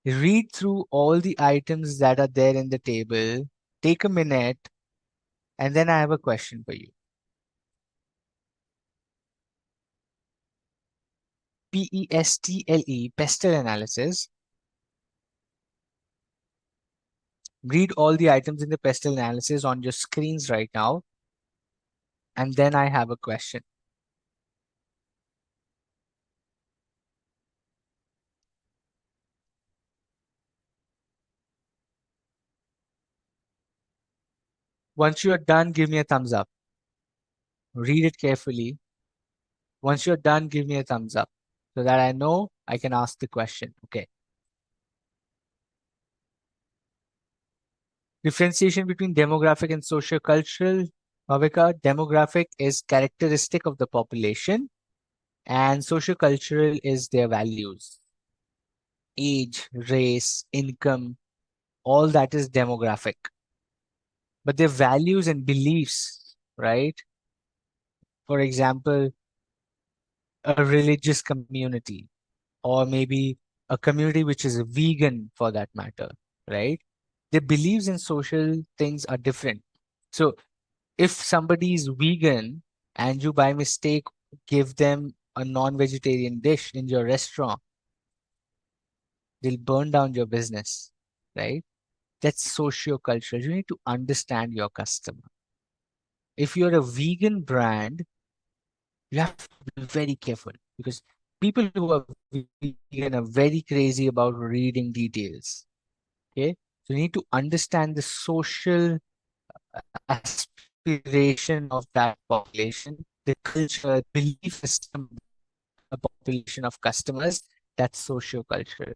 Read through all the items that are there in the table, take a minute, and then I have a question for you. PESTLE, pestle analysis. Read all the items in the pestle analysis on your screens right now, and then I have a question. Once you are done, give me a thumbs up. Read it carefully. Once you're done, give me a thumbs up so that I know I can ask the question. Okay. Differentiation between demographic and socio-cultural. Bhavika, demographic is characteristic of the population and socio-cultural is their values. Age, race, income, all that is demographic. But their values and beliefs, right? For example, a religious community, or maybe a community which is vegan for that matter, right? Their beliefs in social things are different. So if somebody is vegan and you by mistake give them a non-vegetarian dish in your restaurant, they'll burn down your business, right? That's socio-cultural. You need to understand your customer. If you're a vegan brand, you have to be very careful because people who are vegan are very crazy about reading details. Okay. So you need to understand the social aspiration of that population, the culture, belief system, a population of customers. That's socio-cultural.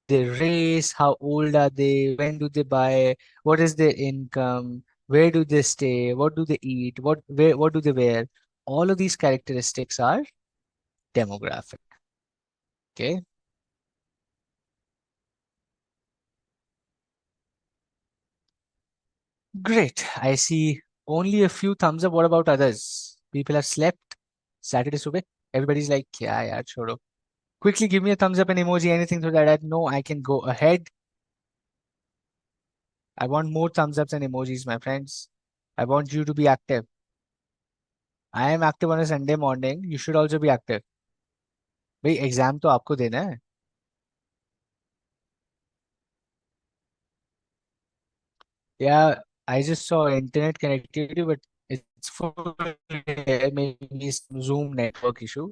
Their race, how old are they, when do they buy, what is their income, where do they stay, what do they eat, what do they wear. All of these characteristics are demographic. Okay. Great. I see only a few thumbs up. What about others? People have slept. Saturday subah. Everybody's like, yeah, yeah, chodo. Quickly give me a thumbs up and emoji, anything so that I know I can go ahead. I want more thumbs ups and emojis, my friends. I want you to be active. I am active on a Sunday morning. You should also be active. भाई exam तो आपको देना है. Yeah, I just saw internet connectivity, but it's full here. Maybe some Zoom network issue.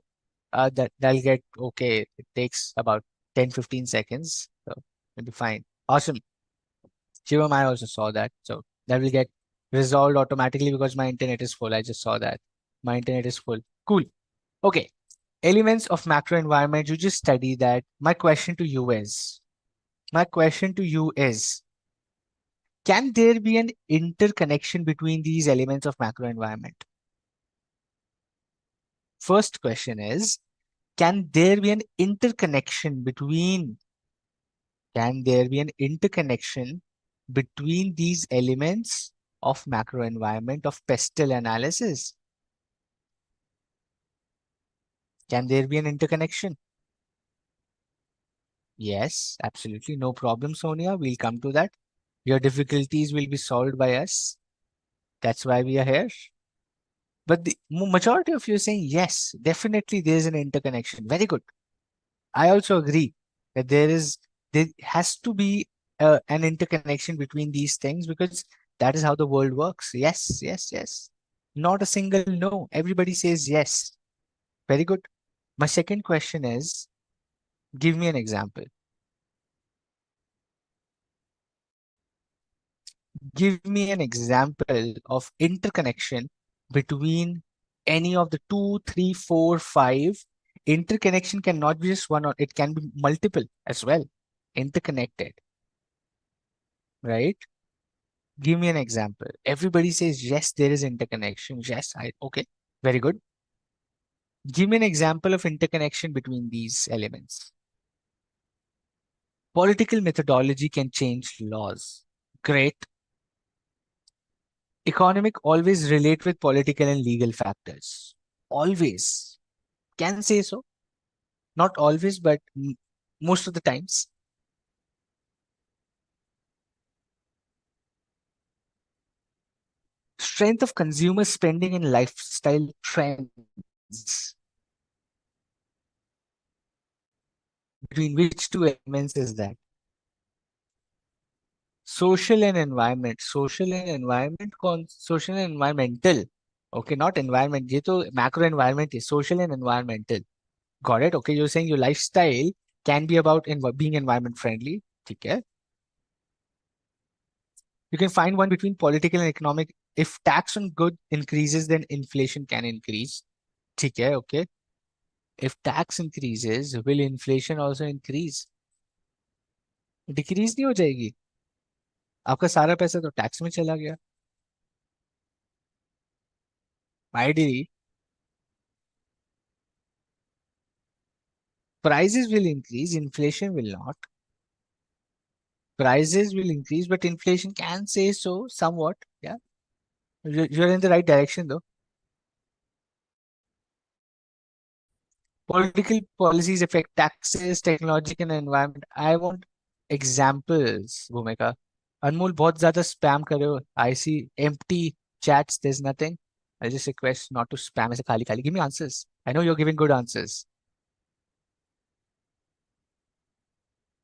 That'll get okay. It takes about 10-15 seconds. So it'll be fine. Awesome. Shivam, I also saw that. So that will get resolved automatically because my internet is full. I just saw that. My internet is full. Cool. Okay. Elements of macro environment. You just study that. My question to you is, can there be an interconnection between these elements of macro environment? First question is, can there be an interconnection between can there be an interconnection between these elements of macro environment of pestle analysis? Can there be an interconnection? Yes, absolutely. No problem, Sonia. We'll come to that. Your difficulties will be solved by us. That's why we are here. But the majority of you are saying yes, definitely there is an interconnection. Very good. I also agree that there has to be an interconnection between these things because that is how the world works. Yes, yes, yes. Not a single no. Everybody says yes. Very good. My second question is, give me an example. Give me an example of interconnection between any of the two, three, four, five. Interconnection cannot be just one, or it can be multiple as well. Interconnected, right? Give me an example. Everybody says yes, there is interconnection. Yes, I okay. Very good. Give me an example of interconnection between these elements. Political methodology can change laws. Great. Economic always relate with political and legal factors. Always. Can say so. Not always, but most of the times. Strength of consumer spending and lifestyle trends. Between which two elements is that? Social and environment. Social and environment. Social and environmental. Okay, not environment. ये तो macro environment is social and environmental. Got it? Okay, you're saying your lifestyle can be about being environment friendly. ठीक है? You can find one between political and economic. If tax on good increases, then inflation can increase. ठीक है? Okay. If tax increases, will inflation also increase? Decrease नहीं हो जाएगी. आपका सारा पैसा तो टैक्स में चला गया. Ideally, prices will increase, inflation will not. Prices will increase, but inflation can say so somewhat. Yeah, you're in the right direction though. Political policies affect taxes, technology and environment. I want examples, Bhumika. Anmol बहुत ज़्यादा spam कर रहे हो. I see empty chats. There's nothing. I just request not to spam ऐसे खाली खाली. Give me answers. I know you're giving good answers.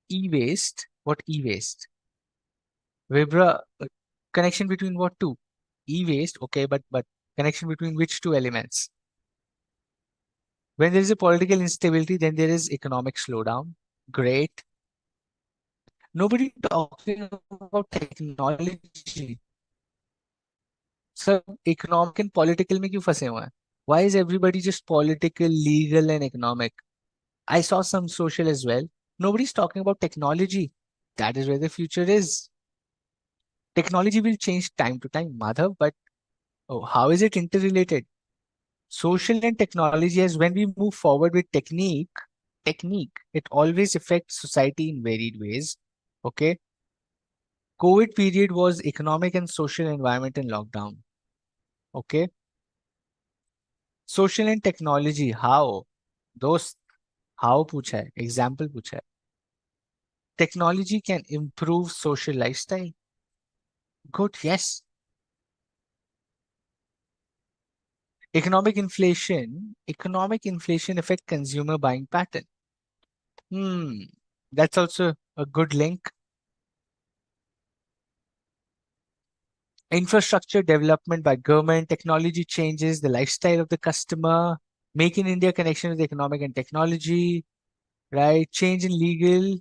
E-waste. What e-waste? Vibra, connection between what two? E-waste. Okay, but connection between which two elements? When there is a political instability, then there is economic slowdown. Great. Nobody talking about technology. सब economic and political में क्यों फंसे हुए हैं? Why is everybody just political, legal, and economic? I saw some social as well. Nobody's talking about technology. That is where the future is. Technology will change time to time, Madhav, but oh, how is it interrelated? Social and technology, as when we move forward with technique, it always affects society in varied ways. Okay. COVID period was economic and social environment in lockdown. Okay. Social and technology, how? Those how पूछा है, example पूछा है. Technology can improve social lifestyle. Good, yes. Economic inflation affect consumer buying pattern. Hmm, that's also a good link. Infrastructure development by government, technology changes the lifestyle of the customer, make in India connection with economic and technology, right? Change in legal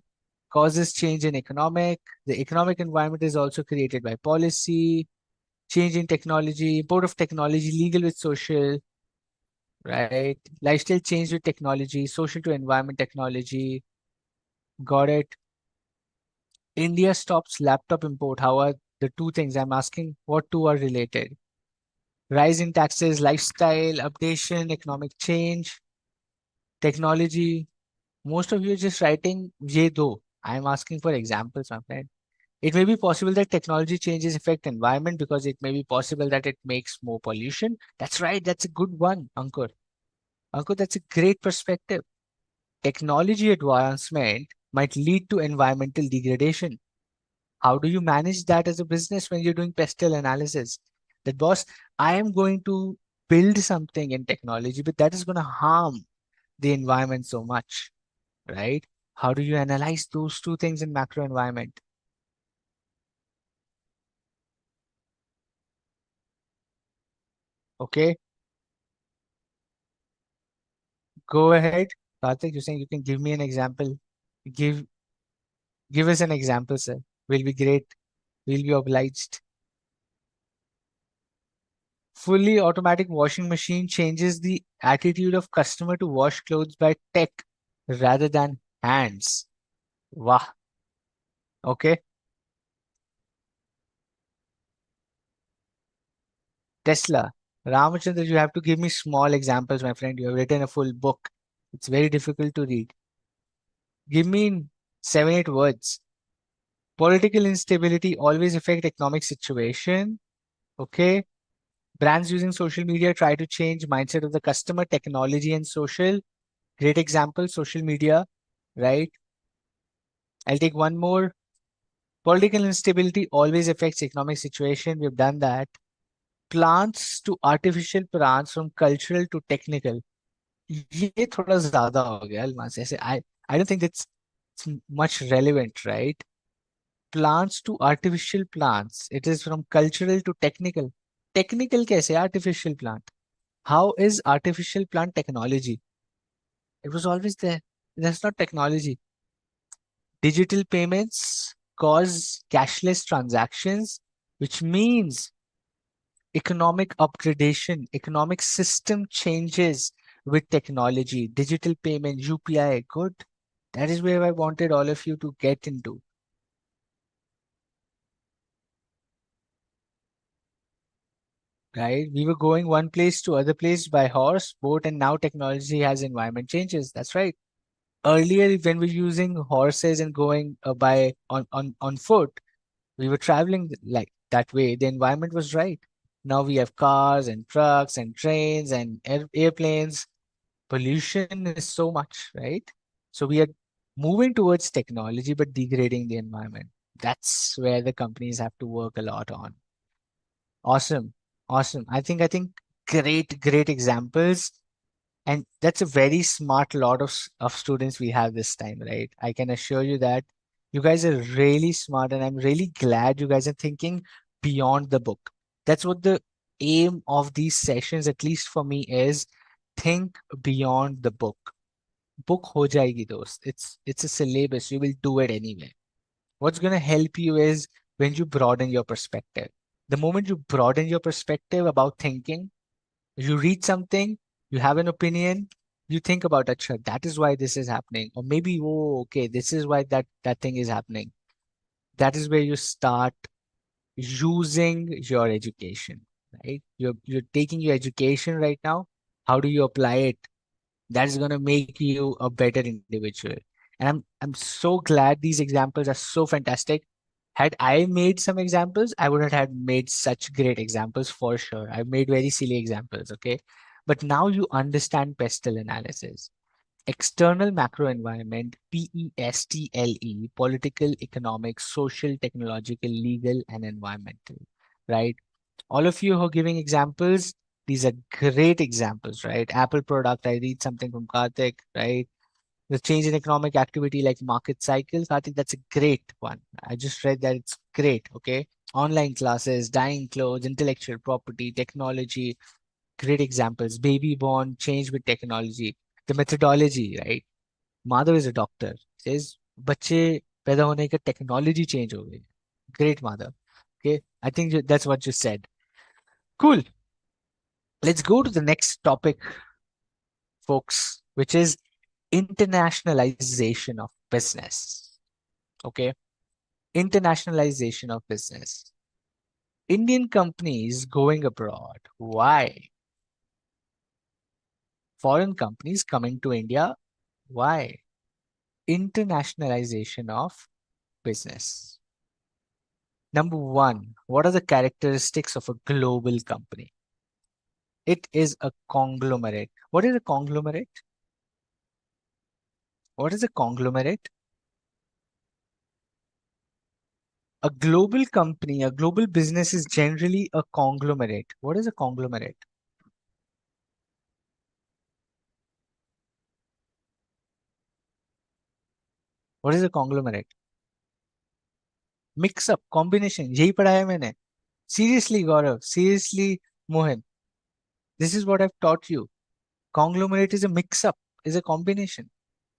causes change in economic. The economic environment is also created by policy, change in technology, import of technology, legal with social, right? Lifestyle change with technology, social to environment technology. Got it. India stops laptop import. How are the two things? I'm asking what two are related. Rise in taxes, lifestyle, updation, economic change, technology. Most of you are just writing ye do. I'm asking for examples, my friend. It may be possible that technology changes affect environment because it may be possible that it makes more pollution. That's right. That's a good one, Ankur. Ankur, that's a great perspective. Technology advancement might lead to environmental degradation. How do you manage that as a business when you're doing pestle analysis? That boss, I am going to build something in technology, but that is going to harm the environment so much, right? How do you analyze those two things in macro environment? Okay, go ahead. Karthik, you're saying you can give me an example. Give give us an example, sir. Will be great. We'll be obliged. Fully automatic washing machine changes the attitude of customer to wash clothes by tech rather than hands. Wow. Okay. Tesla. Ramachandra, you have to give me small examples, my friend. You have written a full book. It's very difficult to read. Give me in 7, 8 words. Political instability always affect economic situation. Okay. Brands using social media try to change mindset of the customer, technology and social. Great example, social media, right? I'll take one more. Political instability always affects economic situation. We've done that. Plants to artificial plants from cultural to technical. ये थोड़ा ज्यादा हो गया अलमास ऐसे I don't think it's much relevant, right? Plants to artificial plants. It is from cultural to technical. Technical कैसे artificial plant? How is artificial plant technology? It was always there. That's not technology. Digital payments cause cashless transactions, which means economic upgradation, economic system changes with technology, digital payment, UPI. Good. That is where I wanted all of you to get into, right? We were going one place to other place by horse, boat, and now technology has environment changes. That's right. Earlier, when we were using horses and going by on foot, we were traveling like that way. The environment was right. Now we have cars and trucks and trains and airplanes. Pollution is so much, right? So we are moving towards technology but degrading the environment. That's where the companies have to work a lot on. Awesome. Awesome. I think great examples. And that's a very smart lot of students we have this time, right? I can assure you that you guys are really smart, and I'm really glad you guys are thinking beyond the book. That's what the aim of these sessions, at least for me, is think beyond the book. Book ho jayegi, dost. It's a syllabus. You will do it anyway. What's going to help you is when you broaden your perspective. The moment you broaden your perspective about thinking, you read something, you have an opinion, you think about Acha, that is why this is happening. Or maybe, oh, okay, this is why that thing is happening. That is where you start using your education, right? You're taking your education right now. How do you apply it? That is gonna make you a better individual. And I'm so glad these examples are so fantastic. Had I made some examples, I wouldn't have made such great examples for sure. I've made very silly examples, okay? But now you understand pestle analysis. External macro environment, PESTLE, political, economic, social, technological, legal, and environmental, right? All of you who are giving examples, these are great examples, right? Apple product, I read something from Karthik, right? The change in economic activity like market cycles, I think that's a great one. I just read that it's great, okay? Online classes, dyeing clothes, intellectual property, technology, great examples. Baby born, change with technology. The methodology, right? Madhav is a doctor. Says बच्चे पैदा होने का technology change हो गई. Great Madhav. Okay, I think that's what you said. Cool. Let's go to the next topic, folks, which is internationalization of business. Okay, internationalization of business. Indian companies going abroad. Why? Foreign companies coming to India. Why? Internationalization of business. Number one, what are the characteristics of a global company? It is a conglomerate. What is a conglomerate? What is a conglomerate? A global company, a global business is generally a conglomerate. What is a conglomerate? What is a conglomerate? Mix up, combination. यही पढ़ा है मैंने. Seriously, Gaurav. Seriously, Mohan. This is what I've taught you. Conglomerate is a mix-up, is a combination.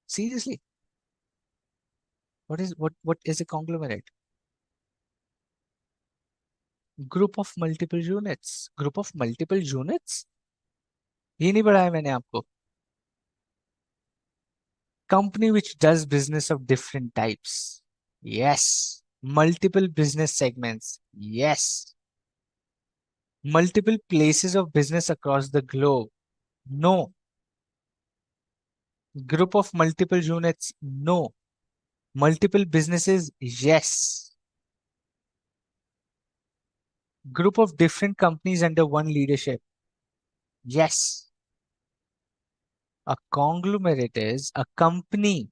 Seriously, what is a conglomerate? Group of multiple units. Group of multiple units? ये नहीं पढ़ाया मैंने आपको. Company which does business of different types. Yes. Multiple business segments. Yes. Multiple places of business across the globe. No. Group of multiple units. No. Multiple businesses. Yes. Group of different companies under one leadership. Yes. A conglomerate is a company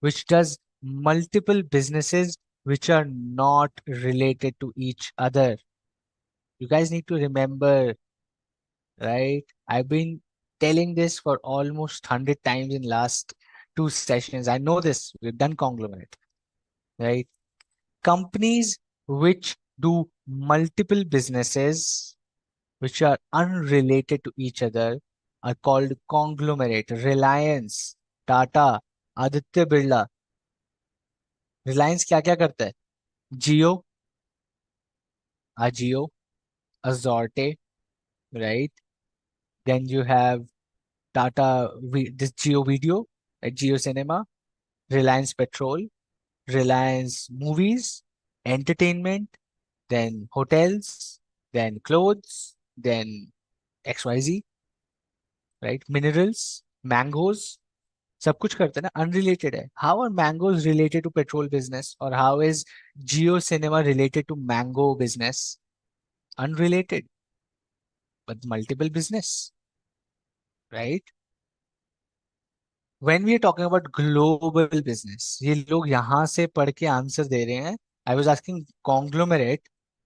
which does multiple businesses which are not related to each other. You guys need to remember, right? I've been telling this for almost 100 times in last two sessions. I know this. We've done conglomerate, right? Companies which do multiple businesses which are unrelated to each other are called conglomerate. Reliance, Tata, Aditya Birla. Reliance क्या क्या करता है? Jio, Ajio, Azorte, right? Then you have this Jio Video, at Jio Cinema, Reliance Petrol, Reliance Movies, Entertainment, then hotels, then clothes, then XYZ, right? Minerals, mangoes, सब कुछ करते हैं ना, unrelated है. How are mangoes related to petrol business, or how is Jio Cinema related to mango business? Unrelated, but multiple business, right? When we are talking about global business, ये लोग यहाँ से पढ़ के आंसर दे रहे हैं. I was asking conglomerate.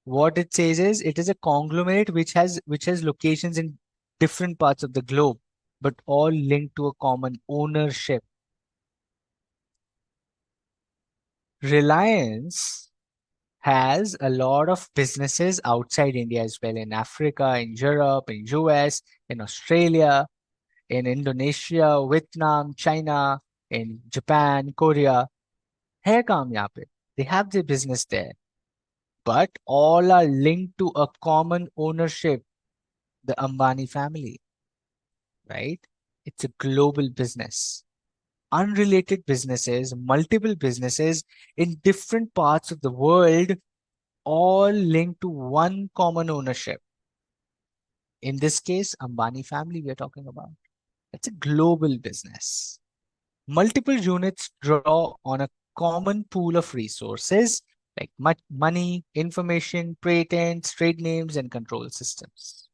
What it says is it is a conglomerate which has locations in different parts of the globe, but all linked to a common ownership. Reliance has a lot of businesses outside India as well, in Africa, in Europe, in US, in Australia, in Indonesia, Vietnam, China, in Japan, Korea. है काम यहाँ पे. They have their business there, but all are linked to a common ownership, the Ambani family, right? It's a global business. Unrelated businesses, multiple businesses in different parts of the world, all linked to one common ownership. In this case, Ambani family we are talking about. It's a global business. Multiple units draw on a common pool of resources like money, information, patents, trade names, and control systems.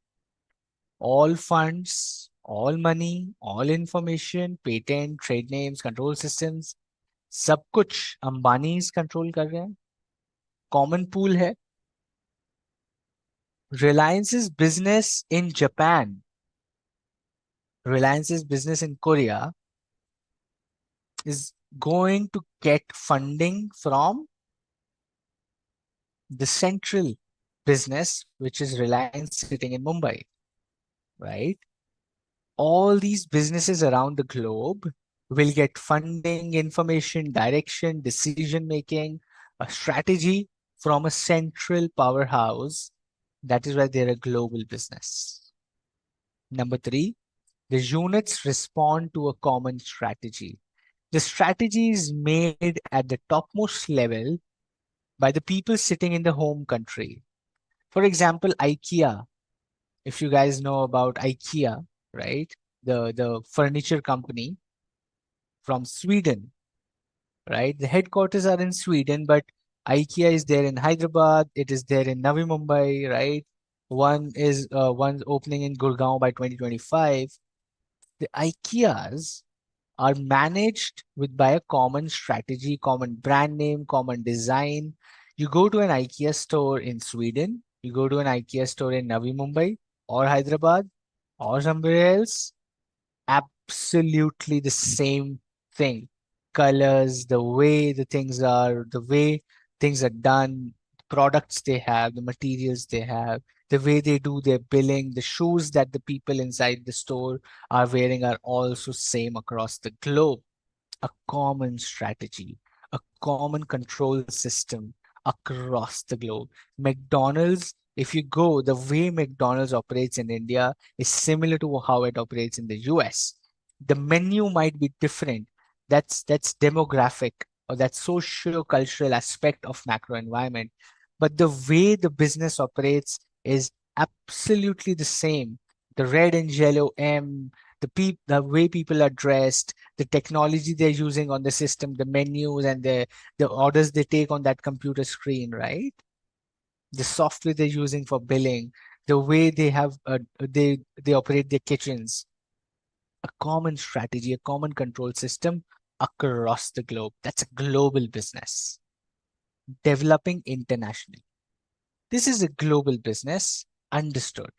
All funds, all money, all information, patent, trade names, control systems, सब कुछ Ambanis control कर रहे हैं. Common pool है. Reliance's business in Japan, Reliance's business in Korea is going to get funding from the central business, which is Reliance sitting in Mumbai, right? All these businesses around the globe will get funding, information, direction, decision making, a strategy from a central powerhouse. That is why they're a global business. Number three, the units respond to a common strategy. The strategy is made at the topmost level by the people sitting in the home country. For example, IKEA. If you guys know about IKEA, right? The furniture company from Sweden, right? The headquarters are in Sweden, but IKEA is there in Hyderabad. It is there in Navi Mumbai, right? One's opening in Gurgaon by 2025. The IKEAs are managed by a common strategy, common brand name, common design. You go to an IKEA store in Sweden, you go to an IKEA store in Navi Mumbai or Hyderabad or somewhere else, absolutely the same thing. Colors, the way the things are, the way things are done, products they have, the materials they have, the way they do their billing, the shoes that the people inside the store are wearing are also same across the globe. A common strategy, a common control system across the globe. McDonald's, if you go, the way McDonald's operates in India is similar to how it operates in the US. The menu might be different. That's demographic or that socio-cultural aspect of macro environment. But the way the business operates is absolutely the same. The red and yellow M, the way people are dressed, the technology they're using on the system, the menus and the orders they take on that computer screen, right? The software they're using for billing, the way they operate their kitchens, a common strategy, a common control system across the globe. That's a global business. Developing internationally. This is a global business. Understood.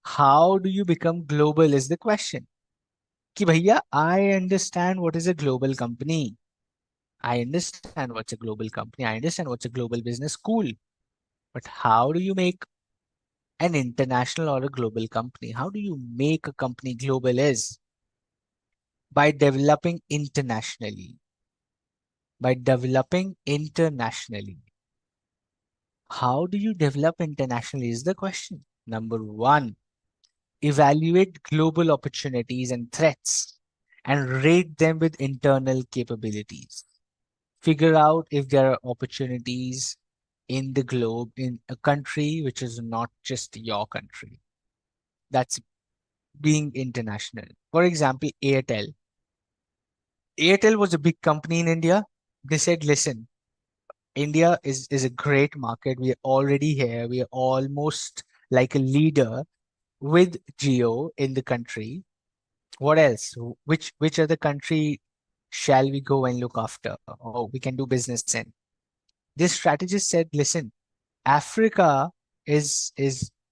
How do you become global is the question. कि भैया, I understand what is a global company. I understand what's a global company. I understand what's a global business. Cool. But how do you make an international or a global company? How do you make a company global is by developing internationally. By developing internationally. How do you develop internationally is the question. Number one, evaluate global opportunities and threats and rate them with internal capabilities. Figure out if there are opportunities in the globe, in a country which is not just your country. That's being international. For example, Airtel. Airtel was a big company in India. They said, listen, India is a great market. We are already here. We are almost like a leader with Geo in the country. What else? Which other country shall we go and look after or we can do business in? This strategist said, listen, Africa is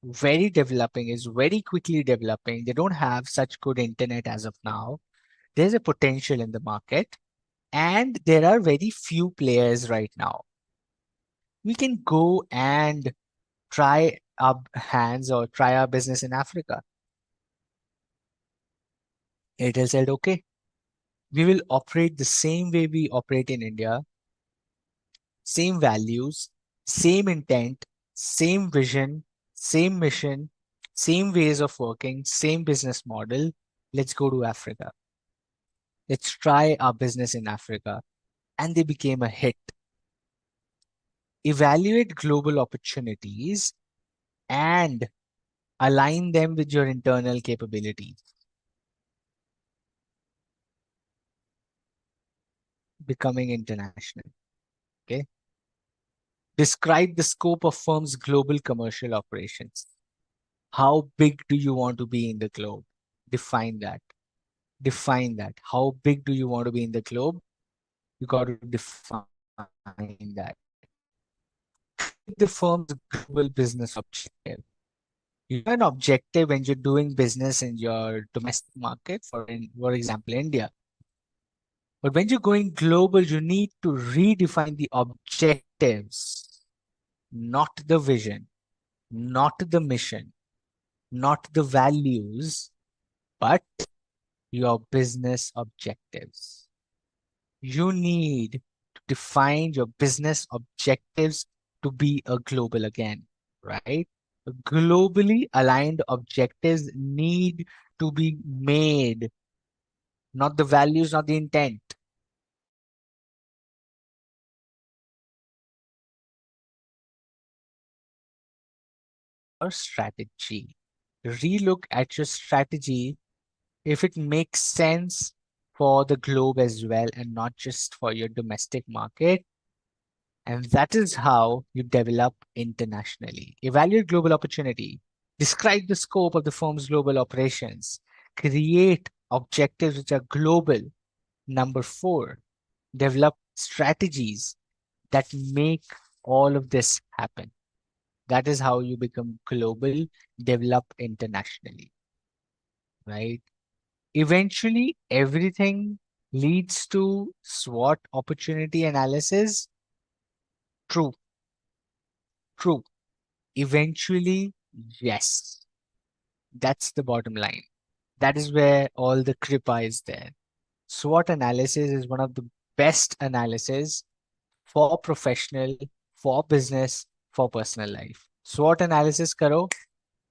very developing, is very quickly developing. They don't have such good internet as of now. There's a potential in the market, and there are very few players right now. We can go and try our hands or try our business in Africa. Airtel said, okay, we will operate the same way we operate in India, same values, same intent, same vision, same mission, same ways of working, same business model. Let's go to Africa. Let's try our business in Africa. And they became a hit. Evaluate global opportunities and align them with your internal capabilities. Becoming international. Okay. Describe the scope of firm's global commercial operations. How big do you want to be in the globe? Define that. Define that. How big do you want to be in the globe? You got to define that. The firm's global business objective. You have an objective when you're doing business in your domestic market, for example, India. But when you're going global, you need to redefine the objectives, not the vision, not the mission, not the values, but your business objectives. You need to define your business objectives to be a global again, right? Globally aligned objectives need to be made, not the values, not the intent. Or strategy. Relook at your strategy if it makes sense for the globe as well and not just for your domestic market. And that is how you develop internationally. Evaluate global opportunity. Describe the scope of the firm's global operations. Create objectives which are global. Number four, develop strategies that make all of this happen. That is how you become global, develop internationally, right? Eventually, everything leads to SWOT opportunity analysis. True, true. Eventually, yes. That's the bottom line. That is where all the kripa is there. SWOT analysis is one of the best analysis for professional, for business, for personal life. SWOT analysis karo,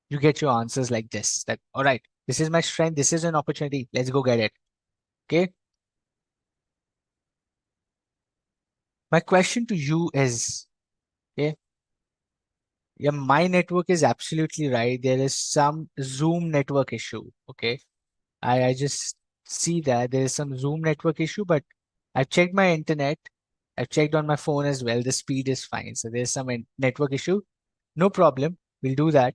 you get your answers like this. That all right, this is my strength, this is an opportunity. Let's go get it. Okay. My question to you is, okay, yeah, my network is absolutely right. There is some Zoom network issue. Okay. I just see that there is some Zoom network issue, but I've checked my internet. I've checked on my phone as well. The speed is fine. So there's some network issue. No problem. We'll do that.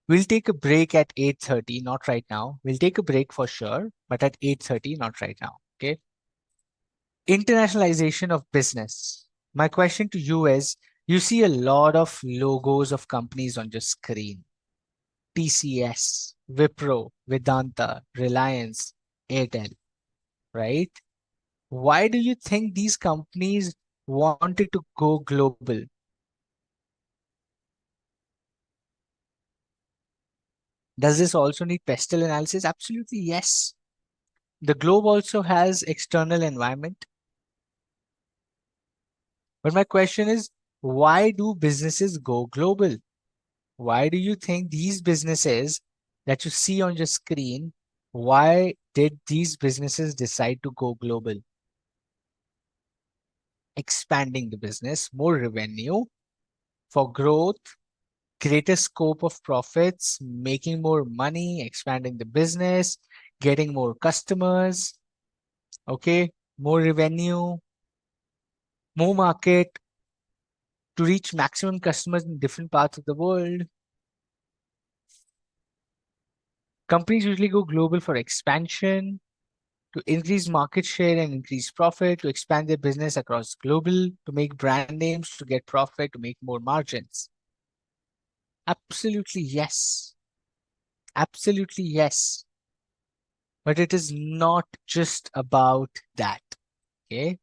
We'll take a break at 8:30, not right now. We'll take a break for sure, but at 8:30, not right now. Okay. Internationalization of business. My question to you is, you see a lot of logos of companies on your screen. TCS, Wipro, Vedanta, Reliance, Airtel, right? Why do you think these companies wanted to go global? Does this also need pestle analysis? Absolutely, yes. The globe also has external environment. But my question is, why do businesses go global? Why do you think these businesses that you see on your screen, why did these businesses decide to go global? Expanding the business, more revenue for growth, greater scope of profits, making more money, expanding the business, getting more customers, okay, more revenue, more market to reach maximum customers in different parts of the world. Companies usually go global for expansion, to increase market share and increase profit, to expand their business across global, to make brand names, to get profit, to make more margins. Absolutely yes. Absolutely yes. But it is not just about that. Okay.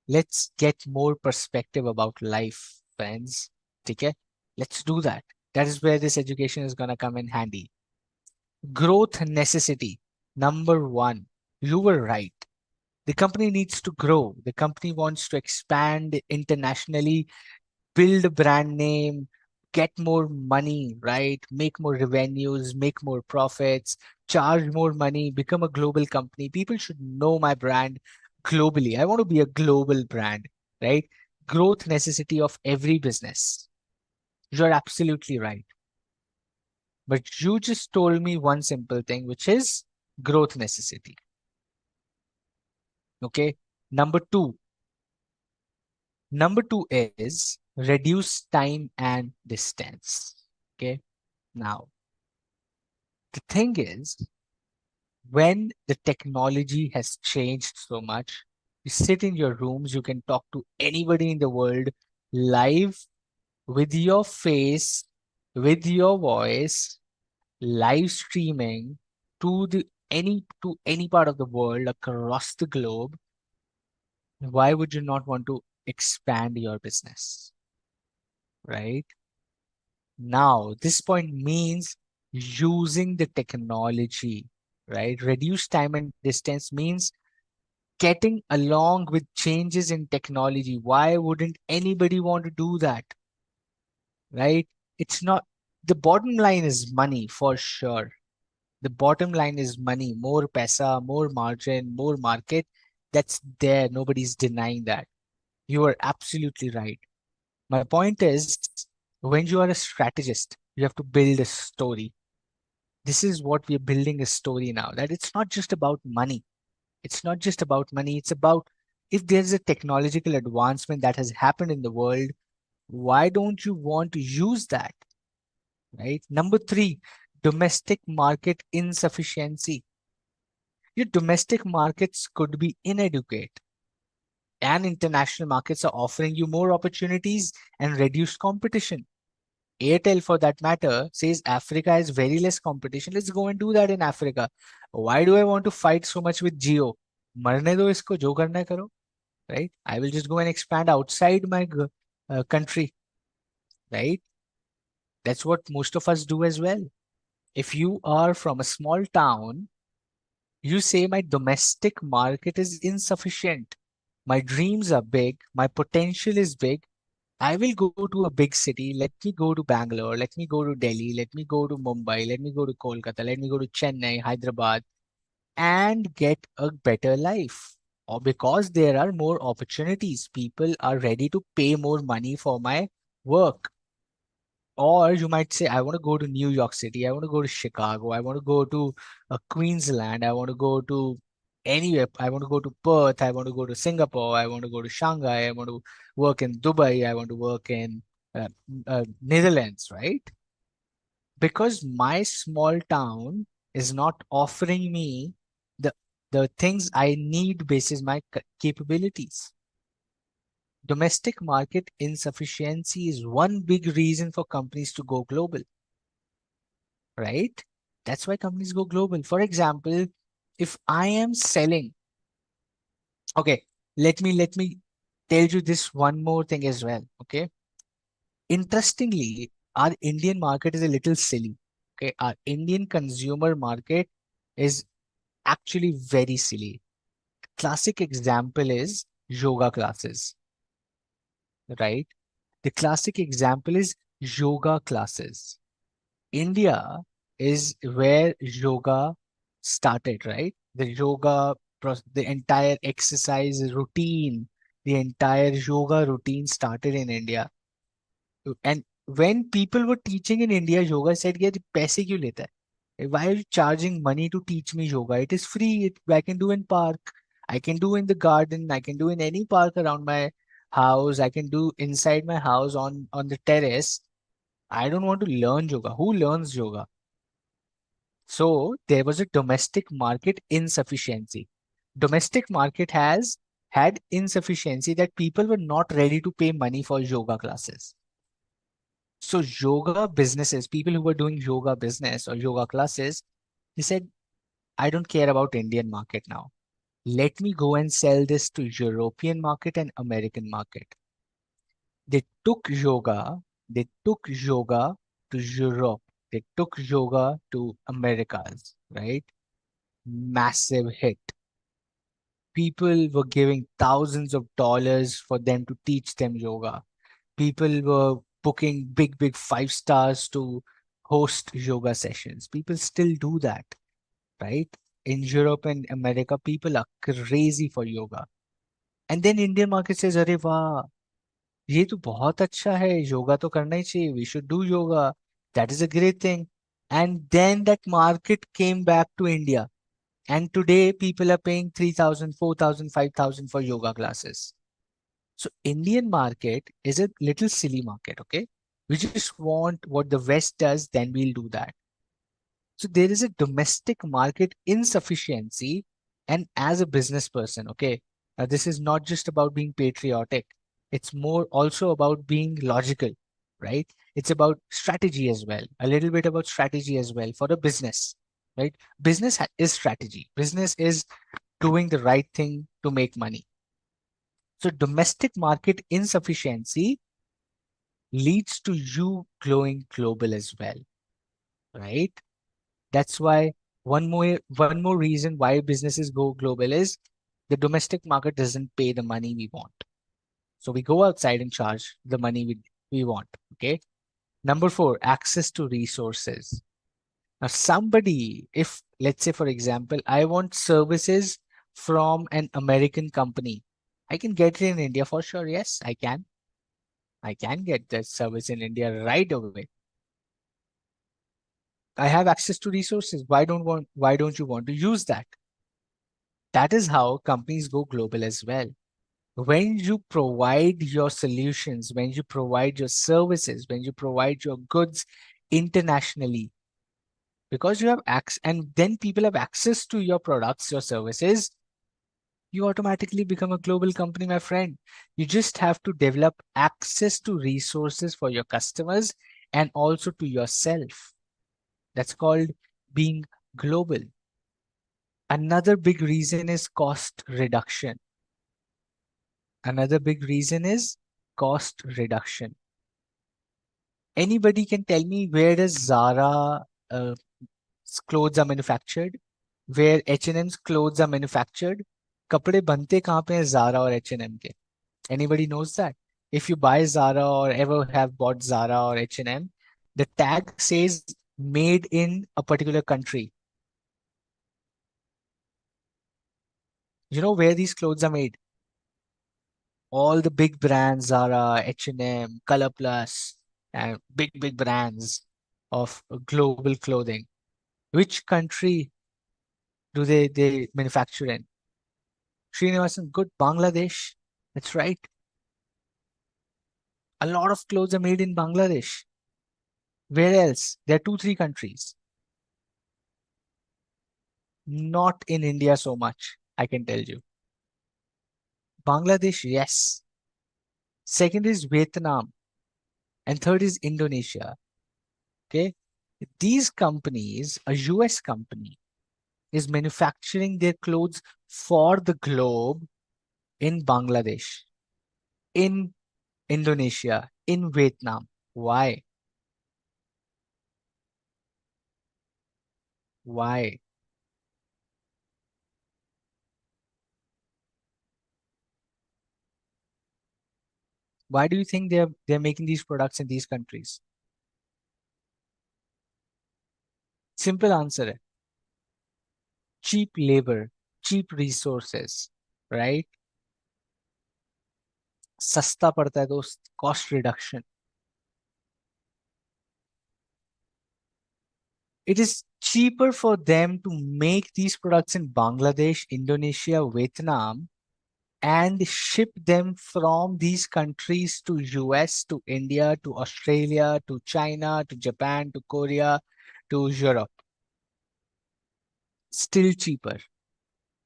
Let's get more perspective about life, friends. Okay. Let's do that. That is where this education is going to come in handy. Growth necessity. Number one, you were right. The company needs to grow. The company wants to expand internationally, build a brand name, get more money, right? Make more revenues, make more profits, charge more money, become a global company. People should know my brand globally. I want to be a global brand, right? Growth necessity of every business. You're absolutely right. But you just told me one simple thing, which is growth necessity. Okay. Number two. Number two is reduce time and distance. Okay. Now, the thing is, when the technology has changed so much, you sit in your rooms, you can talk to anybody in the world live with your face, with your voice, live streaming to any part of the world across the globe. Why would you not want to expand your business? Right? Now, this point means using the technology, right? Reduce time and distance means getting along with changes in technology. Why wouldn't anybody want to do that? Right? It's not, the bottom line is money for sure. The bottom line is money, more pesa, more margin, more market. That's there. Nobody's denying that. You are absolutely right. My point is, when you are a strategist, you have to build a story. This is what we're building a story now, that it's not just about money. It's not just about money. It's about, if there's a technological advancement that has happened in the world, why don't you want to use that? Right. Number three, domestic market insufficiency. Your domestic markets could be inadequate, and international markets are offering you more opportunities and reduced competition. Airtel, for that matter, says Africa has very less competition. Let's go and do that in Africa. Why do I want to fight so much with Geo? मरने दो इसको, जो करना है करो, right? I will just go and expand outside my country, right? That's what most of us do as well. If you are from a small town, you say my domestic market is insufficient. My dreams are big, my potential is big. I will go to a big city. Let me go to Bangalore. Let me go to Delhi. Let me go to Mumbai. Let me go to Kolkata. Let me go to Chennai, Hyderabad, and get a better life. Or because there are more opportunities, people are ready to pay more money for my work. Or you might say, I want to go to New York City, I want to go to Chicago, I want to go to Queensland, I want to go to anywhere, I want to go to Perth, I want to go to Singapore, I want to go to Shanghai, I want to work in Dubai, I want to work in uh, Netherlands, right? Because my small town is not offering me the the things I need basis my capabilities. Domestic market insufficiency is one big reason for companies to go global, right? That's why companies go global. For example, if I am selling, okay, let me tell you this one more thing as well. Okay. Interestingly, our Indian market is a little silly. Okay. Our Indian consumer market is actually very silly. Classic example is yoga classes, right? The classic example is yoga classes. India is where yoga started, right? The entire exercise routine, the entire yoga routine started in India. And when people were teaching in India, yoga said, "यार पैसे क्यों लेता है? Why are you charging money to teach me yoga? It is free. I can do in park. I can do in the garden. I can do in any park around my house. I can do inside my house on the terrace. I don't want to learn yoga. Who learns yoga?" So there was a domestic market insufficiency. Domestic market has had insufficiency that people were not ready to pay money for yoga classes. So yoga businesses, people who were doing yoga business or yoga classes, they said, I don't care about Indian market now. Let me go and sell this to European market and American market. They took yoga to Europe. They took yoga to Americas, right? Massive hit. People were giving thousands of dollars for them to teach them yoga. People were booking big 5 stars to host yoga sessions. People still do that, right? In Europe and America, people are crazy for yoga. And then Indian market says, अरे वाह, ये तो बहुत अच्छा है, योगा तो करना ही चाहिए, we should do yoga. That is a great thing. And then that market came back to India. And today people are paying 3,000, 4,000, 5,000 for yoga classes. So Indian market is a little silly market, okay? We just want what the West does, then we'll do that. So there is a domestic market insufficiency. And as a business person, okay, this is not just about being patriotic. It's more also about being logical, right? It's about strategy as well, a little bit about strategy as well for a business, right? Is strategy. Business is doing the right thing to make money. So domestic market insufficiency leads to you going global as well, right? That's why one more reason why businesses go global is the domestic market doesn't pay the money we want. So we go outside and charge the money we want. Okay. Number four, access to resources. Now, somebody, if let's say, for example, I want services from an American company, I can get it in India for sure. Yes, I can. I can get that service in India right away. I have access to resources. Why don't you want to use that? That is how companies go global as well. When you provide your solutions, when you provide your services, when you provide your goods internationally, because you have access, and then people have access to your products, your services, you automatically become a global company, my friend. You just have to develop access to resources for your customers and also to yourself. That's called being global. Another big reason is cost reduction. Another big reason is cost reduction. Anybody can tell me where does Zara uh, clothes are manufactured? Where H&M's clothes are manufactured? कपड़े बनते कहाँ पे हैं Zara और H&M के? Anybody knows that? If you buy Zara or ever have bought Zara or H&M, the tag says made in a particular country. You know where these clothes are made? All the big brands, Zara, H&M, Color Plus, and big brands of global clothing. Which country do they manufacture in? Srinivasan, good. Bangladesh. That's right. A lot of clothes are made in Bangladesh. Where else? There are two, three countries. Not in India so much, I can tell you. Bangladesh, yes. Second is Vietnam. And third is Indonesia. Okay. These companies, a US company, is manufacturing their clothes for the globe in Bangladesh, in Indonesia, in Vietnam. Why? Why? Why do you think they're making these products in these countries? Simple answer है cheap labor, cheap resources, right? सस्ता पड़ता है दोस्त, cost reduction. It is cheaper for them to make these products in Bangladesh, Indonesia, Vietnam, and ship them from these countries to US, to India, to Australia, to China, to Japan, to Korea, to Europe. Still cheaper.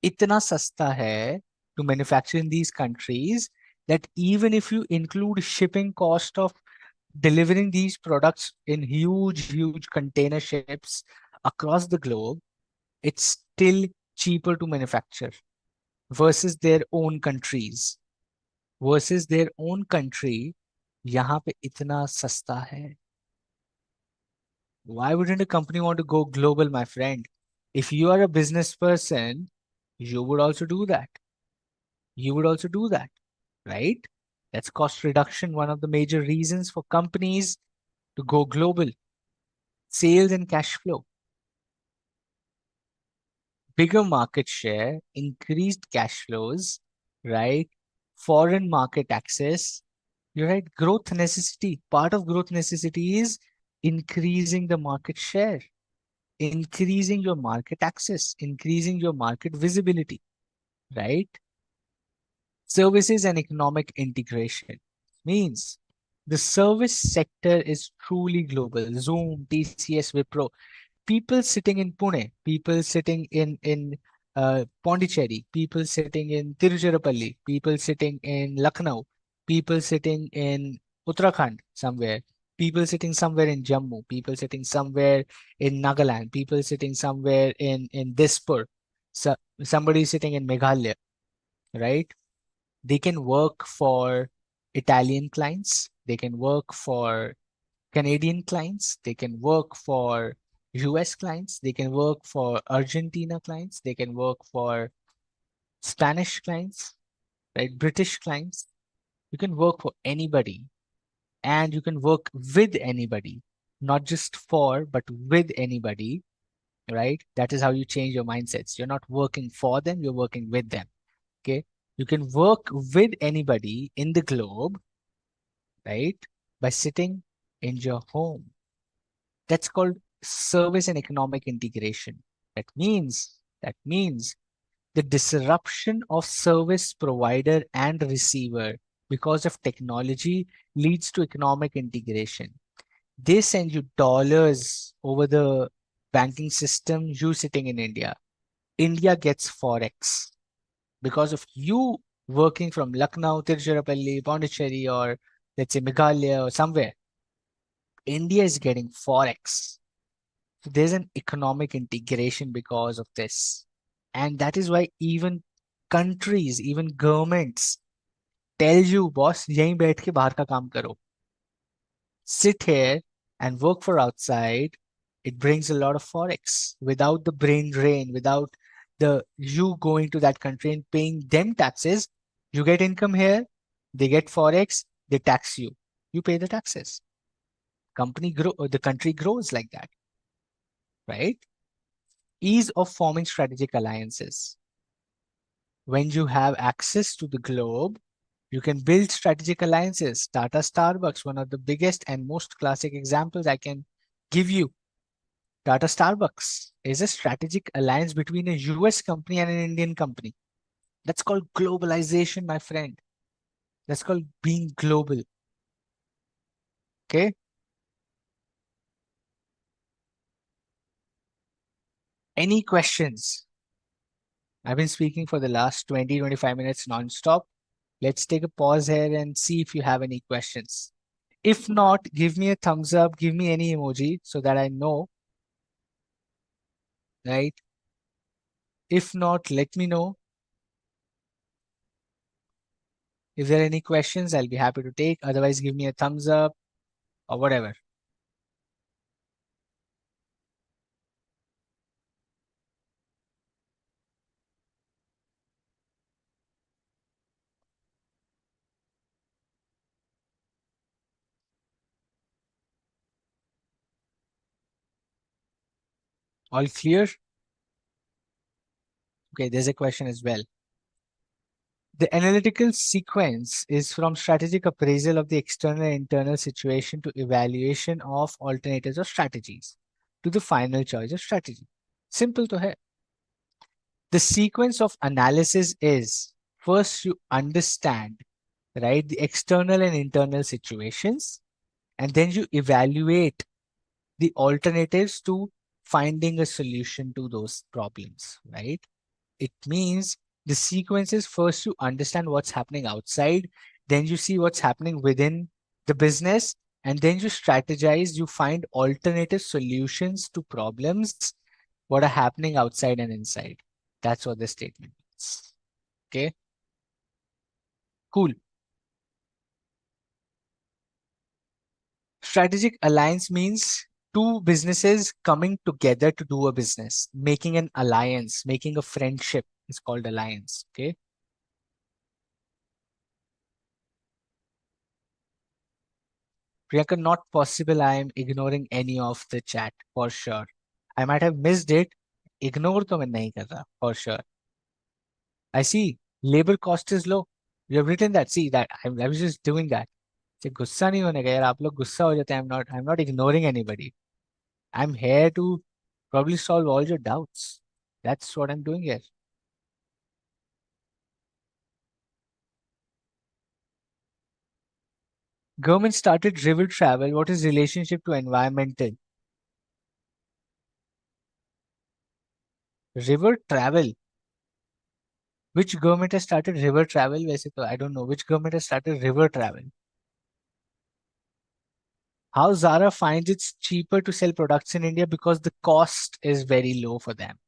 इतना सस्ता है to manufacture in these countries that even if you include shipping cost of delivering these products in huge container ships across the globe, it's still cheaper to manufacture versus their own countries. Versus their own country, यहाँ पे इतना सस्ता है. Why wouldn't a company want to go global, my friend? If you are a business person, you would also do that. You would also do that, right? That's cost reduction, one of the major reasons for companies to go global. Sales and cash flow, bigger market share, increased cash flows, right? Foreign market access, you're right. Growth necessity. Part of growth necessity is increasing the market share, increasing your market access, increasing your market visibility, right? Services and economic integration means the service sector is truly global. Zoom, TCS, Wipro, people sitting in Pune, people sitting in Pondicherry, people sitting in Tiruchirappalli, people sitting in Lucknow, people sitting in Uttarakhand somewhere, people sitting somewhere in Jammu, people sitting somewhere in Nagaland, people sitting somewhere in Dispur, so, somebody sitting in Meghalaya, right? They can work for Italian clients, they can work for Canadian clients, they can work for US clients, they can work for Argentina clients, they can work for Spanish clients, right? British clients. You can work for anybody and you can work with anybody, not just for, but with anybody, right? That is how you change your mindsets. You're not working for them, you're working with them. Okay. You can work with anybody in the globe, right? By sitting in your home. That's called service and economic integration. That means the disruption of service provider and receiver because of technology leads to economic integration. They send you dollars over the banking system, you sitting in India. India gets Forex because of you working from Lucknow, Tiruchirappalli, Pondicherry, or let's say Meghalaya or somewhere. India is getting Forex. So there's an economic integration because of this. And that is why even countries, even governments tell you, boss, यहीं बैठ के बाहर का काम करो. sit here and work for outside, it brings a lot of forex. Without the brain drain, without the you going to that country and paying them taxes, you get income here, they get forex, they tax you. You pay the taxes. The country grows like that, right? Ease of forming strategic alliances. When you have access to the globe, you can build strategic alliances. Tata Starbucks, one of the biggest and most classic examples I can give you. Tata Starbucks is a strategic alliance between a US company and an Indian company. That's called globalization, my friend. That's called being global. Okay. Any questions? I've been speaking for the last 20-25 minutes non-stop. Let's take a pause here and see if you have any questions. If not, give me a thumbs up, give me any emoji so that I know, right? If not, let me know. If there are any questions, I'll be happy to take. Otherwise, give me a thumbs up or whatever. All clear? Okay, there's a question as well. The analytical sequence is from strategic appraisal of the external and internal situation to evaluation of alternatives or strategies to the final choice of strategy. Simple to hear. The sequence of analysis is first you understand, right, the external and internal situations, and then you evaluate the alternatives to finding a solution to those problems, right? It means the sequence is first you understand what's happening outside, then you see what's happening within the business, and then you strategize, you find alternative solutions to problems what are happening outside and inside. That's what the statement means. Okay, cool. Strategic alliance means two businesses coming together to do a business, making an alliance, making a friendship is called alliance. Okay. Priyanka, not possible. I am ignoring any of the chat for sure. I might have missed it. Ignore तो मैं नहीं कर रहा for sure. I see labor cost is low. You have written that. See that I was just doing that. से गुस्सा नहीं होने का यार आप लोग गुस्सा हो जाते हैं. I'm not ignoring anybody. I'm here to probably solve all your doubts. That's what I'm doing here. Government started river travel. What is relationship to environmental? River travel. Which government has started river travel? वैसे तो I don't know which government has started river travel. How Zara finds it's cheaper to sell products in India because the cost is very low for them.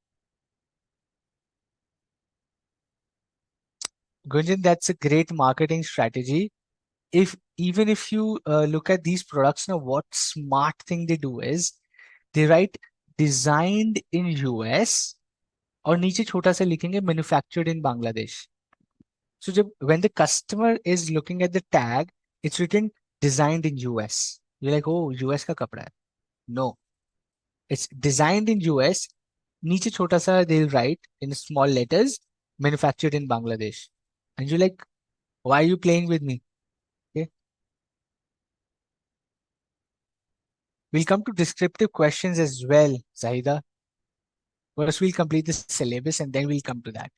Gunjan, that's a great marketing strategy. If even if you look at these products now, what smart thing they do is they write designed in US और नीचे छोटा सा लिखेंगे manufactured in Bangladesh. So when the customer is looking at the tag, it's written designed in US. You're like, oh, US का कपड़ा है. No, it's designed in US. नीचे छोटा सा they'll write in small letters, manufactured in Bangladesh. And you're like, why are you playing with me? Okay. We'll come to descriptive questions as well, Zahida. First, we'll complete the syllabus and then we'll come to that.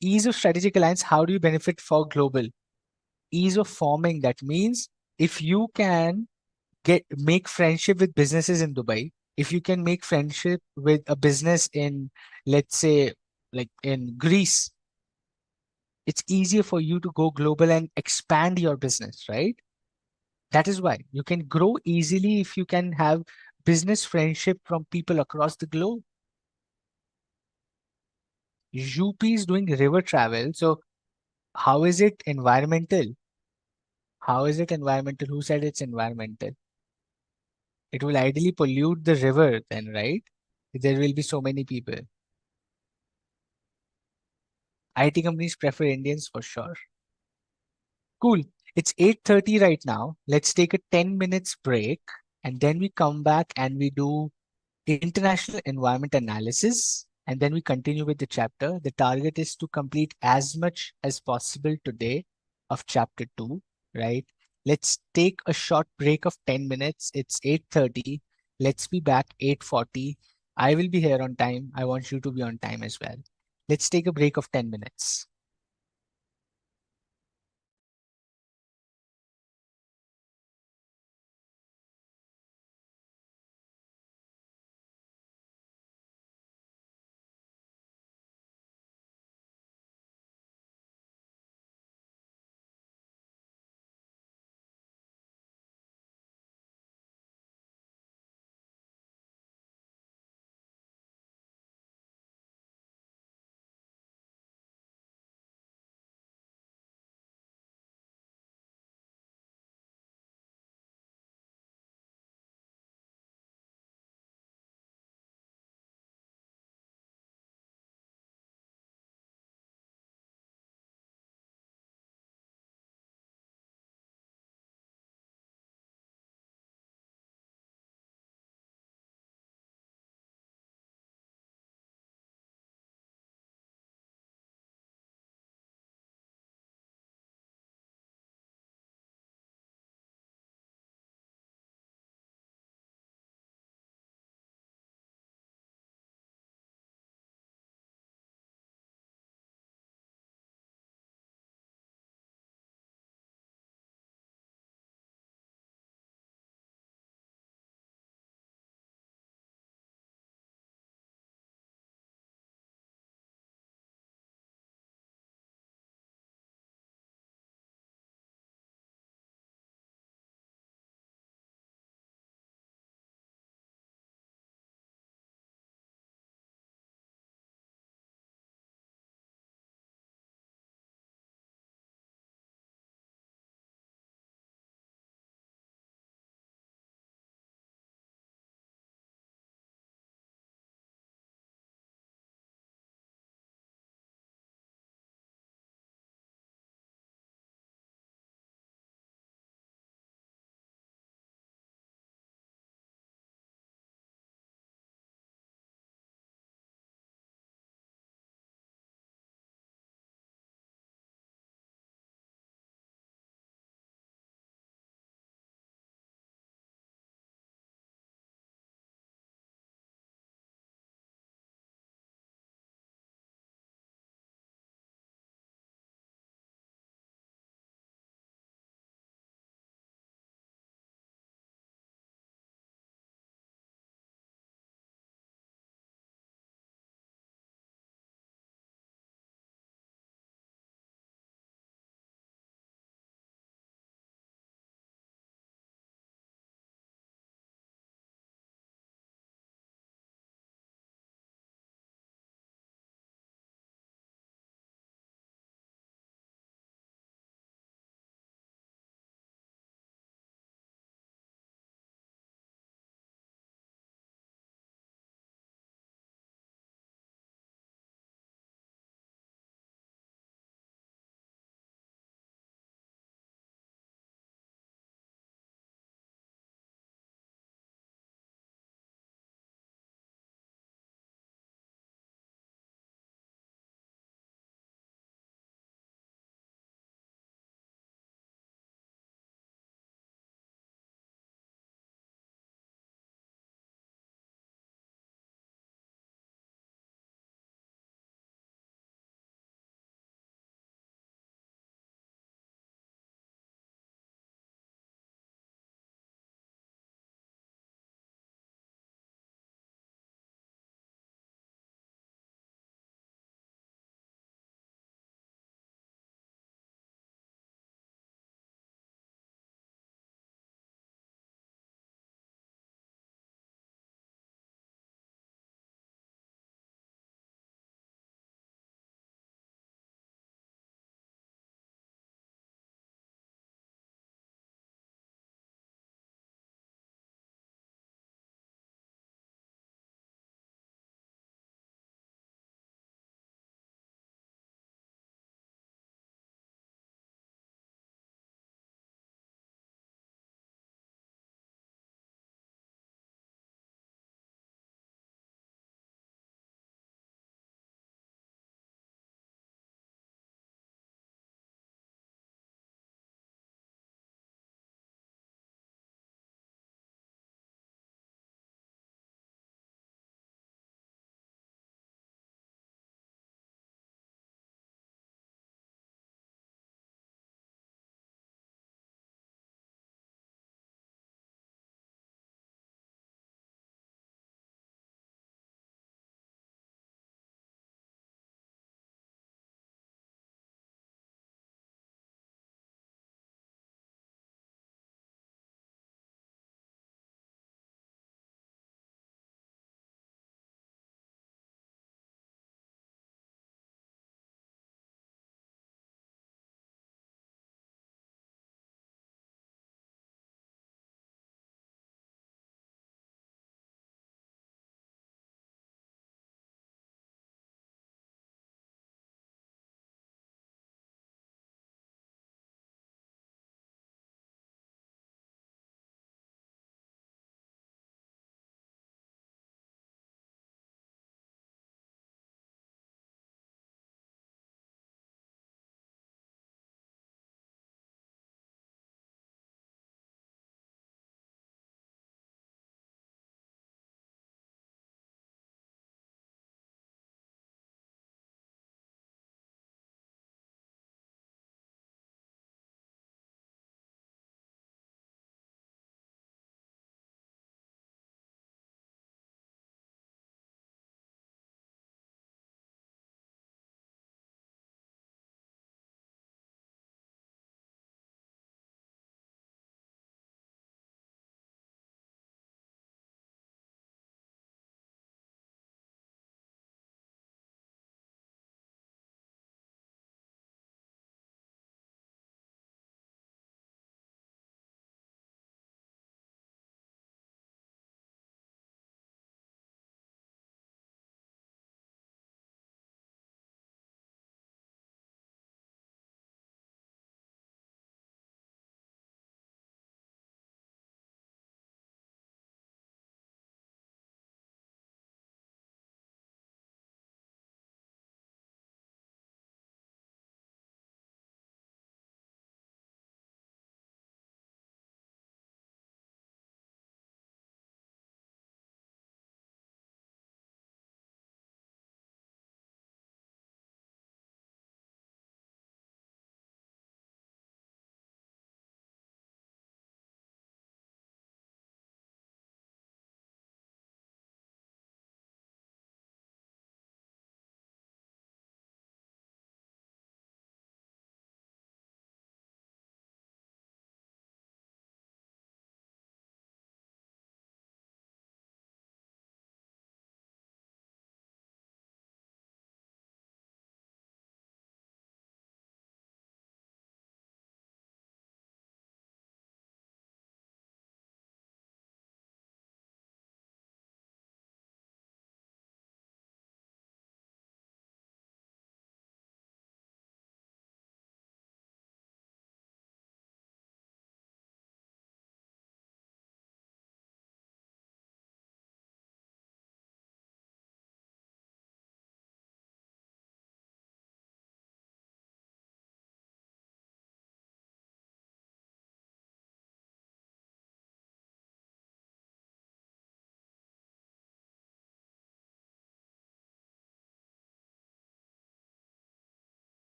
Ease of strategic alliance. How do you benefit for global? Ease of forming. That means if you can make friendship with businesses in Dubai, if you can make friendship with a business in, let's say, like in Greece, it's easier for you to go global and expand your business, right? That is why you can grow easily if you can have business friendship from people across the globe. UP is doing river travel. So how is it environmental? How is it environmental? Who said it's environmental? It will ideally pollute the river then, right? There will be so many people. IT companies prefer Indians for sure. Cool. It's 8:30 right now. Let's take a 10 minutes break and then we come back and we do international environment analysis and then we continue with the chapter. The target is to complete as much as possible today of chapter 2, right? Let's take a short break of 10 minutes. It's 8:30. Let's be back 8:40. I will be here on time. I want you to be on time as well. Let's take a break of 10 minutes.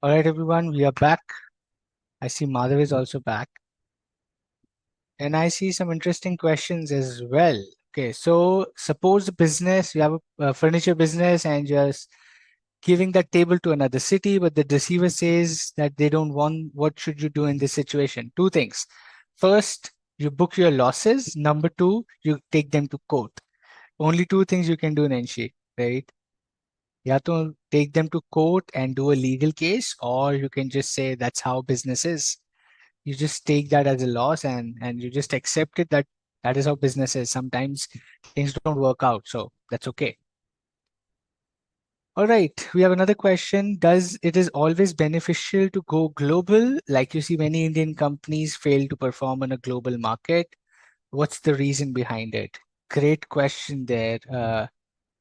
All right, everyone, we are back. I see Madhav is also back, and I see some interesting questions as well. Okay, so suppose a business, you have a furniture business, and you're giving that table to another city, but the receiver says that they don't want. What should you do in this situation? Two things. First, you book your losses. Number two, you take them to court. Only two things you can do, Nancy, right? You have to take them to court and do a legal case, or you can just say that's how business is. You just take that as a loss, and you just accept it that that is how business is. Sometimes things don't work out, so that's okay. All right, we have another question. Does it is always beneficial to go global? Like you see, many Indian companies fail to perform on a global market. What's the reason behind it? Great question there,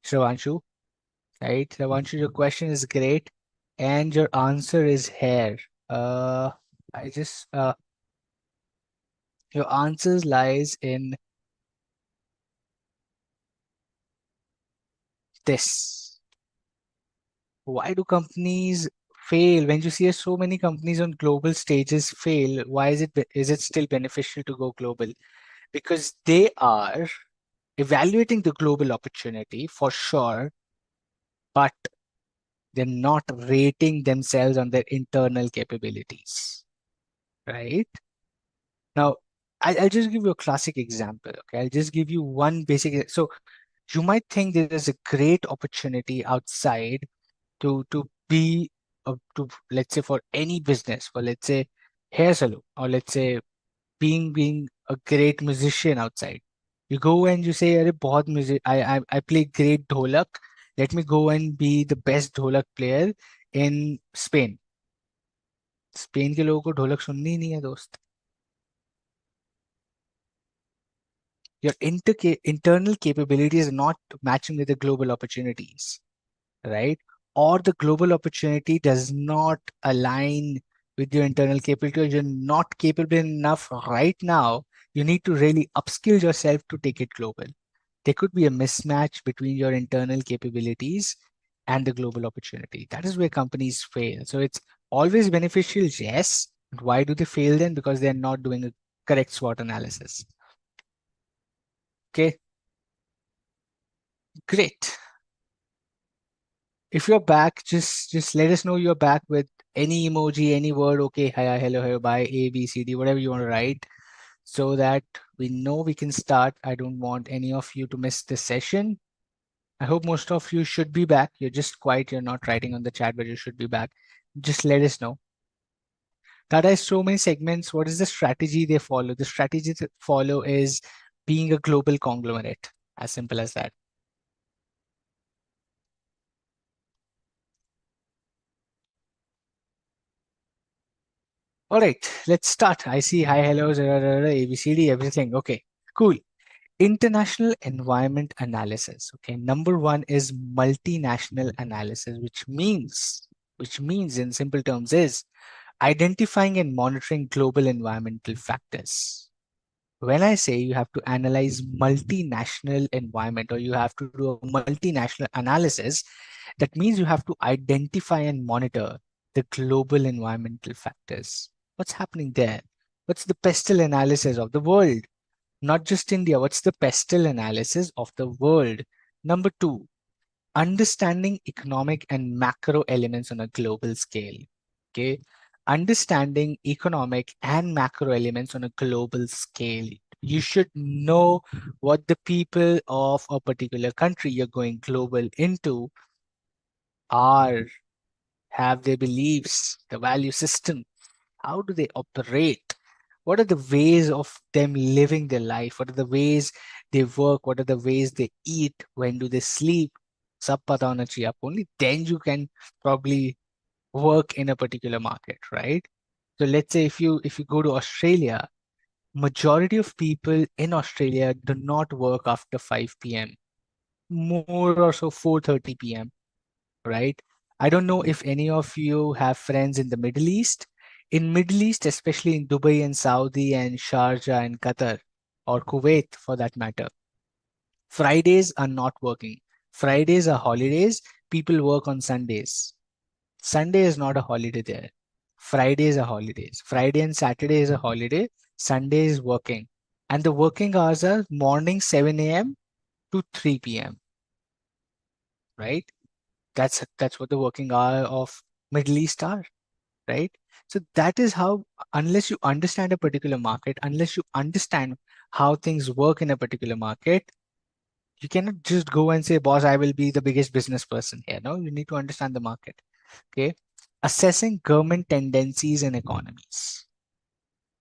Shravanshu. Right, Shravanshu, your question is great, and your answer is here. Uh, I just Your answers lies in this. Why do companies fail? When you see so many companies on global stages fail, why is it still beneficial to go global? Because they are evaluating the global opportunity for sure, but they're not rating themselves on their internal capabilities, right? Now, I'll just give you a classic example. Okay, I'll just give you one basic. So you might think there is a great opportunity outside to be to, let's say, for any business, for let's say hair salon, or let's say being a great musician outside. You go and you say, "Arey, बहुत music. I play great dholak. Let me go and be the best dholak player in Spain." Spain के लोगों को ढोलक सुननी ही नहीं है दोस्त. Your internal capabilities are not matching with the global opportunities, right? Or the global opportunity does not align with your internal capability, or you're not capable enough right now. You need to really upskill yourself to take it global. There could be a mismatch between your internal capabilities and the global opportunity. That is where companies fail. So it's always beneficial, yes. But why do they fail then? Because they're not doing a correct SWOT analysis. Okay, great. If you're back, just let us know you're back with any emoji, any word. Okay, hi, hello, hello, bye, A, B, C, D, whatever you want to write, so that we know we can start. I don't want any of you to miss this session. I hope most of you should be back. You're just quiet. You're not writing on the chat, but you should be back. Just let us know. Tata has so many segments. What is the strategy they follow? The strategy they follow is being a global conglomerate. As simple as that. All right, let's start. I see hi, hello, ABCD, everything. Okay, cool. International environment analysis. Okay, number one is multinational analysis, which means in simple terms is identifying and monitoring global environmental factors. When I say you have to analyze multinational environment, or you have to do a multinational analysis, that means you have to identify and monitor the global environmental factors. What's happening there? What's the pestle analysis of the world? Not just India, what's the pestle analysis of the world? Number two, understanding economic and macro elements on a global scale. Okay, understanding economic and macro elements on a global scale. You should know what the people of a particular country you're going global into are, have their beliefs, the value system, how do they operate, what are the ways of them living their life, what are the ways they work, what are the ways they eat, when do they sleep. Sab pata hona chahiye aapko. Only then you can probably work in a particular market, right? So let's say if you go to Australia, majority of people in Australia do not work after 5 p.m. More or so 4:30 p.m., right? I don't know if any of you have friends in the Middle East. In Middle East, especially in Dubai and Saudi and Sharjah and Qatar, or Kuwait for that matter, Fridays are not working. Fridays are holidays. People work on Sundays. Sunday is not a holiday there. Friday is a holiday. Friday and Saturday is a holiday. Sunday is working. And the working hours are morning 7 a.m. to 3 p.m. Right? That's what the working hour of Middle East are, right? So that is how, unless you understand a particular market, unless you understand how things work in a particular market, you cannot just go and say, boss, I will be the biggest business person here. No, you need to understand the market. Okay. Assessing government tendencies and economies.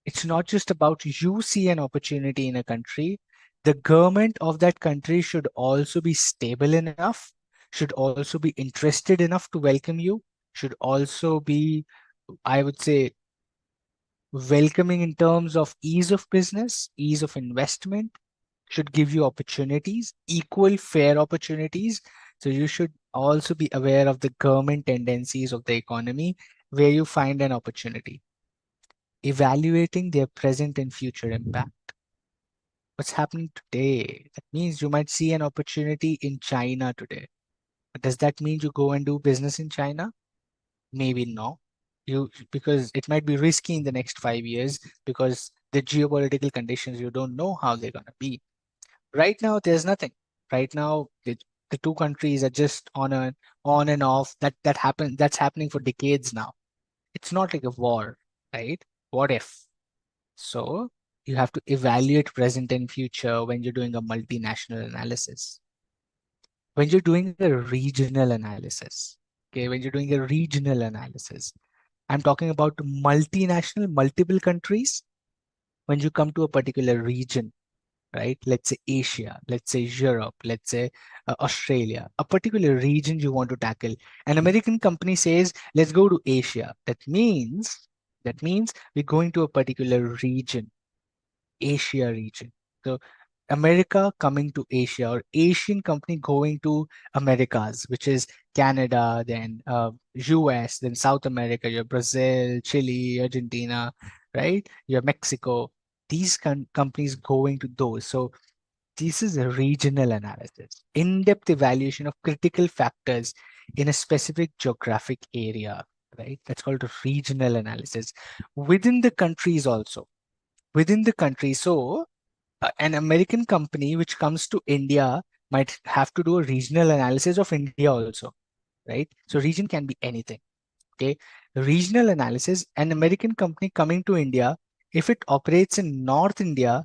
It's not just about you see an opportunity in a country. The government of that country should also be stable enough, should also be interested enough to welcome you, should also be, I would say, welcoming in terms of ease of business, ease of investment, should give you opportunities, equal fair opportunities. So you should also be aware of the government tendencies of the economy where you find an opportunity, evaluating their present and future impact. What's happening today? That means you might see an opportunity in China today. But does that mean you go and do business in China? Maybe no. You, because it might be risky in the next 5 years, because the geopolitical conditions, you don't know how they're gonna be. Right now, there's nothing. Right now, the two countries are just on and off. That's happening for decades now. It's not like a war, right? What if? So you have to evaluate present and future when you're doing a multinational analysis. When you're doing a regional analysis, okay, when you're doing a regional analysis, I'm talking about multinational, multiple countries. When you come to a particular region, right? Let's say Asia, let's say Europe, let's say Australia, a particular region you want to tackle. An American company says, let's go to Asia. That means we're going to a particular region, Asia region. So America coming to Asia, or Asian company going to Americas, which is Canada, then US, then South America, you have Brazil, Chile, Argentina, right? You have Mexico. These companies going to those. So this is a regional analysis, in-depth evaluation of critical factors in a specific geographic area, right? That's called a regional analysis. Within the countries also, within the country. So an American company which comes to India might have to do a regional analysis of India also, right? So region can be anything. Okay. Regional analysis, an American company coming to India, if it operates in North India,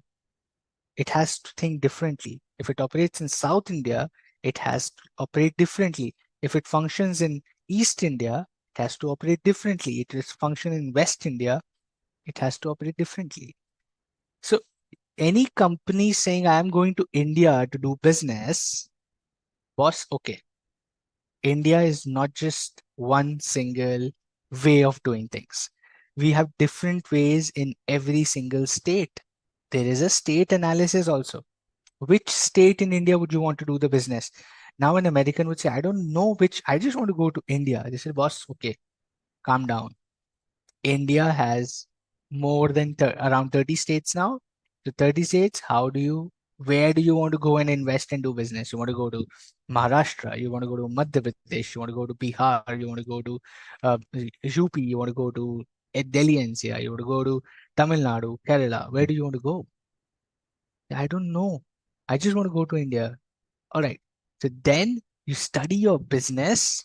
it has to think differently. If it operates in South India, it has to operate differently. If it functions in East India, it has to operate differently. It is function in West India, it has to operate differently. So any company saying I'm going to India to do business, boss, okay. India is not just one single way of doing things. We have different ways in every single state. There is a state analysis also. Which state in India would you want to do the business? Now, an American would say, I don't know which, I just want to go to India. They said, boss, okay, calm down. India has more than around 30 states now. So 30 states, where do you want to go and invest and do business? You want to go to Maharashtra, you want to go to Madhya Pradesh, you want to go to Bihar, you want to go to UP, you want to go to Delhi NCR, you want to go to Tamil Nadu, Kerala. Where do you want to go? I don't know. I just want to go to India. All right. So then you study your business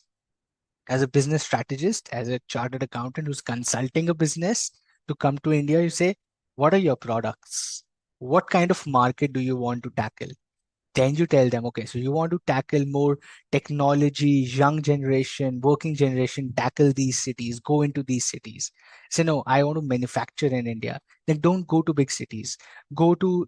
as a business strategist, as a chartered accountant who's consulting a business to come to India. You say, what are your products? What kind of market do you want to tackle? Then you tell them, okay, so you want to tackle more technology, young generation, working generation, tackle these cities, go into these cities. Say, no, I want to manufacture in India. Then don't go to big cities. Go to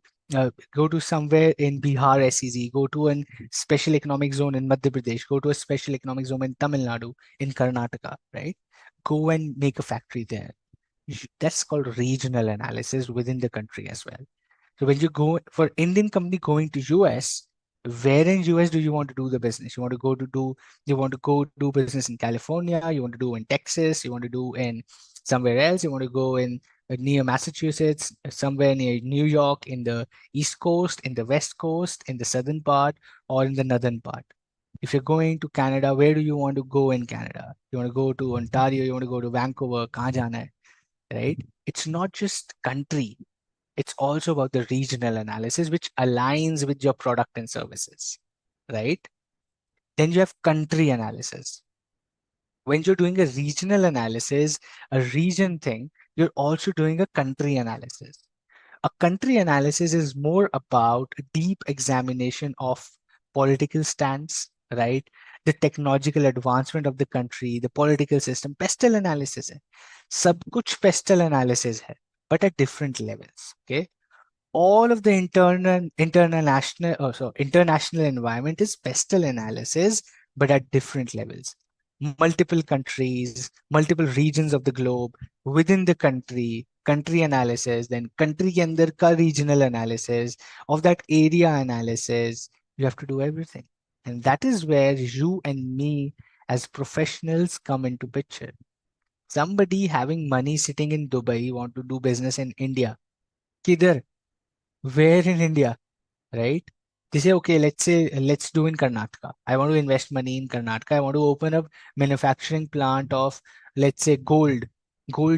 go to somewhere in Bihar SEZ, go to a special economic zone in Madhya Pradesh, go to a special economic zone in Tamil Nadu, in Karnataka, right? Go and make a factory there. That's called regional analysis within the country as well. So when you go for Indian company going to US, where in US do you want to do the business? You want to go do business in California, you want to do in Texas, you want to do in somewhere else, you want to go in near Massachusetts, somewhere near New York, in the East Coast, in the West Coast, in the southern part, or in the northern part. If you're going to Canada, where do you want to go in Canada? You want to go to Ontario, you want to go to Vancouver, kahan jana hai, right? It's not just country. It's also about the regional analysis, which aligns with your product and services, right? Then you have country analysis. When you're doing a regional analysis, a region thing, you're also doing a country analysis. A country analysis is more about a deep examination of political stance, right? The technological advancement of the country, the political system, pestle analysis है. सब कुछ pestle analysis है, but at different levels. Okay, all of the international environment is pestle analysis, but at different levels. Multiple countries, multiple regions of the globe, within the country analysis, then country ke andar ka regional analysis, of that area analysis. You have to do everything. And that is where you and me as professionals come into picture. Somebody having money sitting in Dubai want to do business in India. Kidhar? Where in India, right? They say, okay, let's do in Karnataka. I want to invest money in Karnataka. I want to open a manufacturing plant of, let's say, gold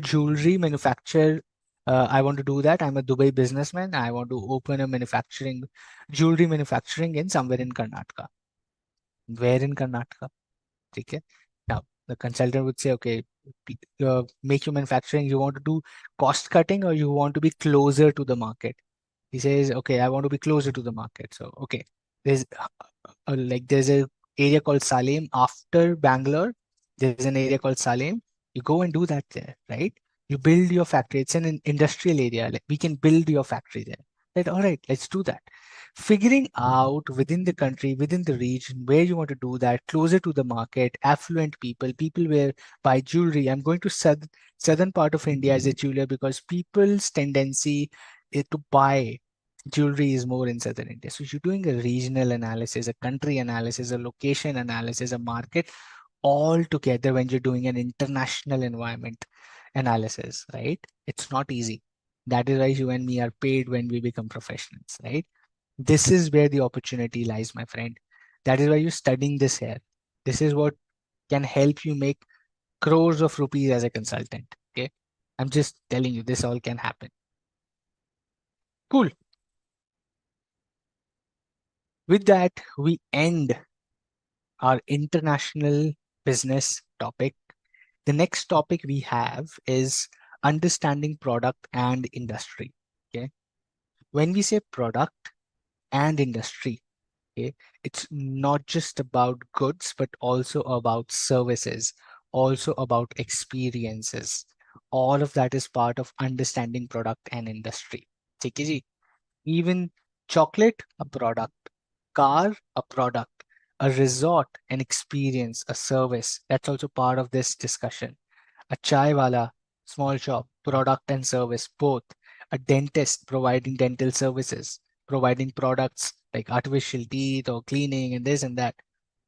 jewelry manufacture. I want to do that. I'm a Dubai businessman. I want to open a jewelry manufacturing in somewhere in Karnataka. Where in Karnataka? Okay. Now, the consultant would say, okay, make your manufacturing. You want to do cost cutting or you want to be closer to the market? He says, okay, I want to be closer to the market. So, okay, there's there's a area called Salim after Bangalore. There's an area called Salim. You go and do that there, right? You build your factory. It's an industrial area. Like we can build your factory there. Right? All right, let's do that. Figuring out within the country, within the region, where you want to do that, closer to the market, affluent people where buy jewelry. I'm going to southern part of India as a jeweler because people's tendency to buy jewelry is more in southern India. So you're doing a regional analysis, a country analysis, a location analysis, a market all together when you're doing an international environment analysis, right? It's not easy. That is why you and me are paid when we become professionals, right? This is where the opportunity lies, my friend. That is why you're studying this here. This is what can help you make crores of rupees as a consultant. Okay. I'm just telling you, this all can happen. Cool. With that, we end our international business topic. The next topic we have is understanding product and industry. Okay. When we say product and industry, okay, it's not just about goods, but also about services, also about experiences. All of that is part of understanding product and industry. ठीक है जी? Even chocolate, a product, car, a product, a resort, an experience, a service. That's also part of this discussion. A chai wala, small shop, product and service, both. A dentist providing dental services, providing products like artificial teeth or cleaning and this and that.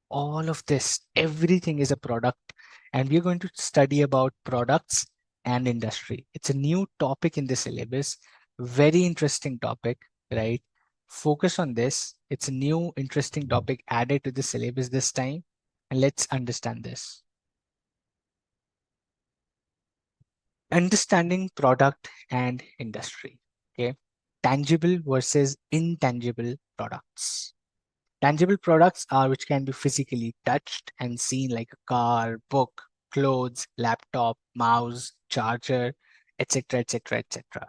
All of this, everything is a product. And we're going to study about products and industry. It's a new topic in the syllabus, very interesting topic, right? Focus on this. It's a new interesting topic added to the syllabus this time. And let's understand this. Understanding product and industry. Okay. Tangible versus intangible products. Tangible products are which can be physically touched and seen, like a car, book, clothes, laptop, mouse, charger, etc., etc., etc.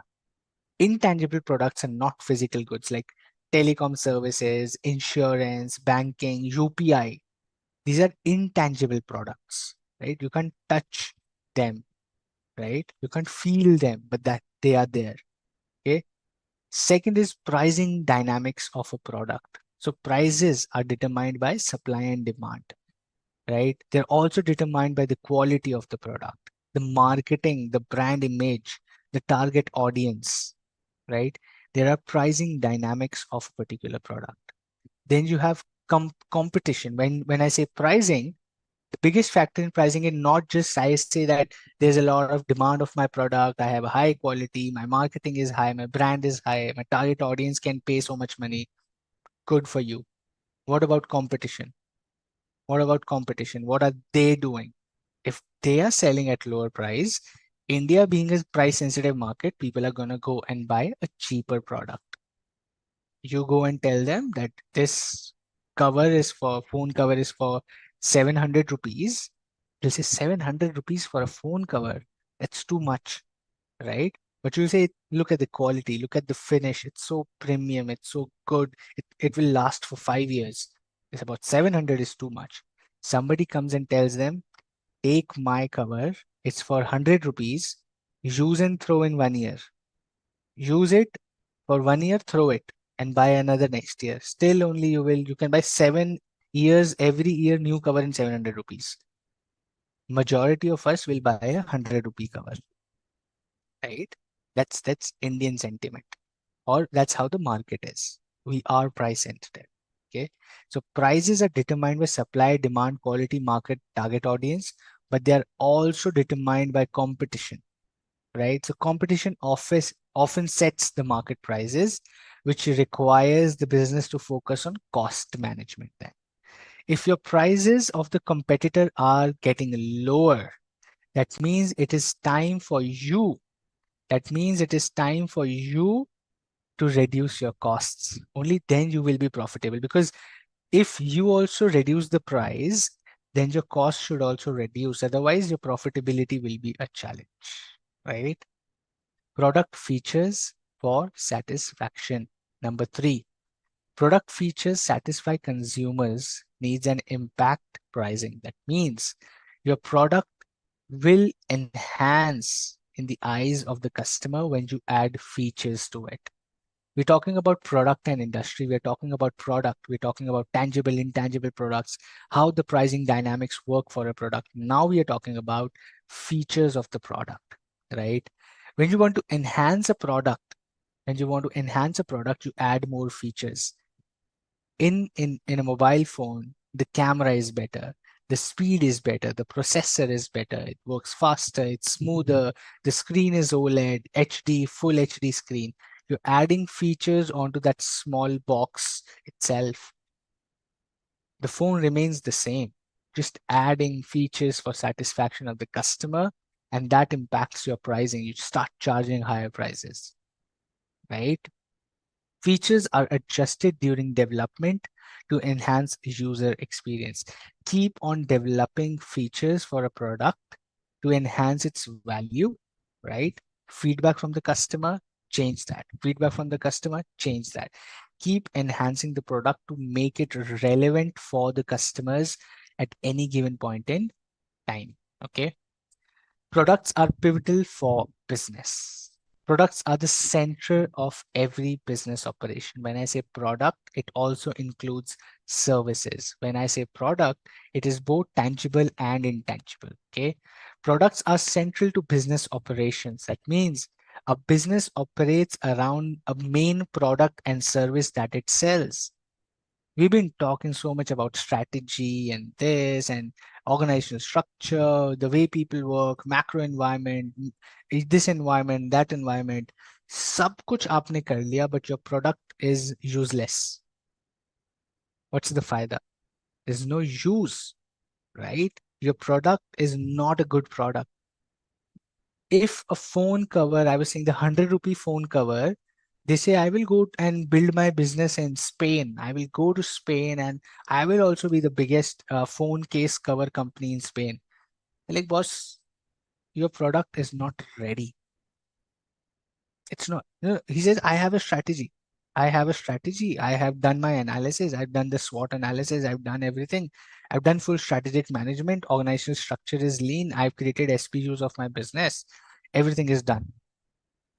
Intangible products are not physical goods like telecom services, insurance, banking, UPI. These are intangible products, right? You can't touch them, right? You can't feel them, but that they are there. Okay. Second is pricing dynamics of a product. So prices are determined by supply and demand, right? They're also determined by the quality of the product, the marketing, the brand image, the target audience, right? There are pricing dynamics of a particular product. Then you have competition. When I say pricing, the biggest factor in pricing is not just I say that there's a lot of demand of my product, I have a high quality, my marketing is high, my brand is high, my target audience can pay so much money. Good for you. What about competition? What about competition? What are they doing? If they are selling at lower price, India being a price sensitive market, people are going to go and buy a cheaper product. You go and tell them that this phone cover is for 700 rupees. They'll say 700 rupees for a phone cover. That's too much, right? But you say, look at the quality, look at the finish. It's so premium, it's so good. It will last for 5 years. It's about 700 is too much. Somebody comes and tells them, take my cover. It's for 100 rupees. Use and throw in 1 year. Use it for 1 year, throw it and buy another next year. Still only you can buy 7 years every year new cover in 700 rupees. Majority of us will buy a 100 rupee cover, right? That's Indian sentiment, or that's how the market is. We are price sensitive. Okay. So prices are determined by supply, demand, quality, market, target audience, but they are also determined by competition, right? So competition often sets the market prices, which requires the business to focus on cost management then. If your prices of the competitor are getting lower, that means it is time for you. That means it is time for you to reduce your costs. Only then you will be profitable, because if you also reduce the price, then your cost should also reduce. Otherwise, your profitability will be a challenge, right? Product features for satisfaction. Number three, product features satisfy consumers' needs and impact pricing. That means your product will enhance in the eyes of the customer when you add features to it. We're talking about product and industry. We're talking about product. We're talking about tangible, intangible products, how the pricing dynamics work for a product. Now we are talking about features of the product, right? When you want to enhance a product, you add more features. In a mobile phone, the camera is better, the speed is better, the processor is better, it works faster, it's smoother, the screen is OLED, HD, full HD screen. You're adding features onto that small box itself. The phone remains the same, just adding features for satisfaction of the customer, and that impacts your pricing. You start charging higher prices, right? Features are adjusted during development to enhance user experience. Keep on developing features for a product to enhance its value, right? Feedback from the customer, change that. Feedback from the customer, change that. Keep enhancing the product to make it relevant for the customers at any given point in time. Okay. Products are pivotal for business. Products are the center of every business operation. When I say product, it also includes services. When I say product, it is both tangible and intangible. Okay. Products are central to business operations. That means a business operates around a main product and service that it sells. We've been talking so much about strategy and this and organizational structure, the way people work, macro environment, this environment, that environment. सब कुछ आपने कर लिया, but your product is useless. What's the फायदा? There's no use, right? Your product is not a good product. If a phone cover, I was saying the 100 rupee phone cover, they say, I will go and build my business in Spain. I will go to Spain and I will also be the biggest phone case cover company in Spain. Like, boss, your product is not ready. It's not. He says, I have a strategy. I have a strategy. I have done my analysis. I've done the SWOT analysis. I've done everything. I've done full strategic management. Organizational structure is lean. I've created SPUs of my business. Everything is done.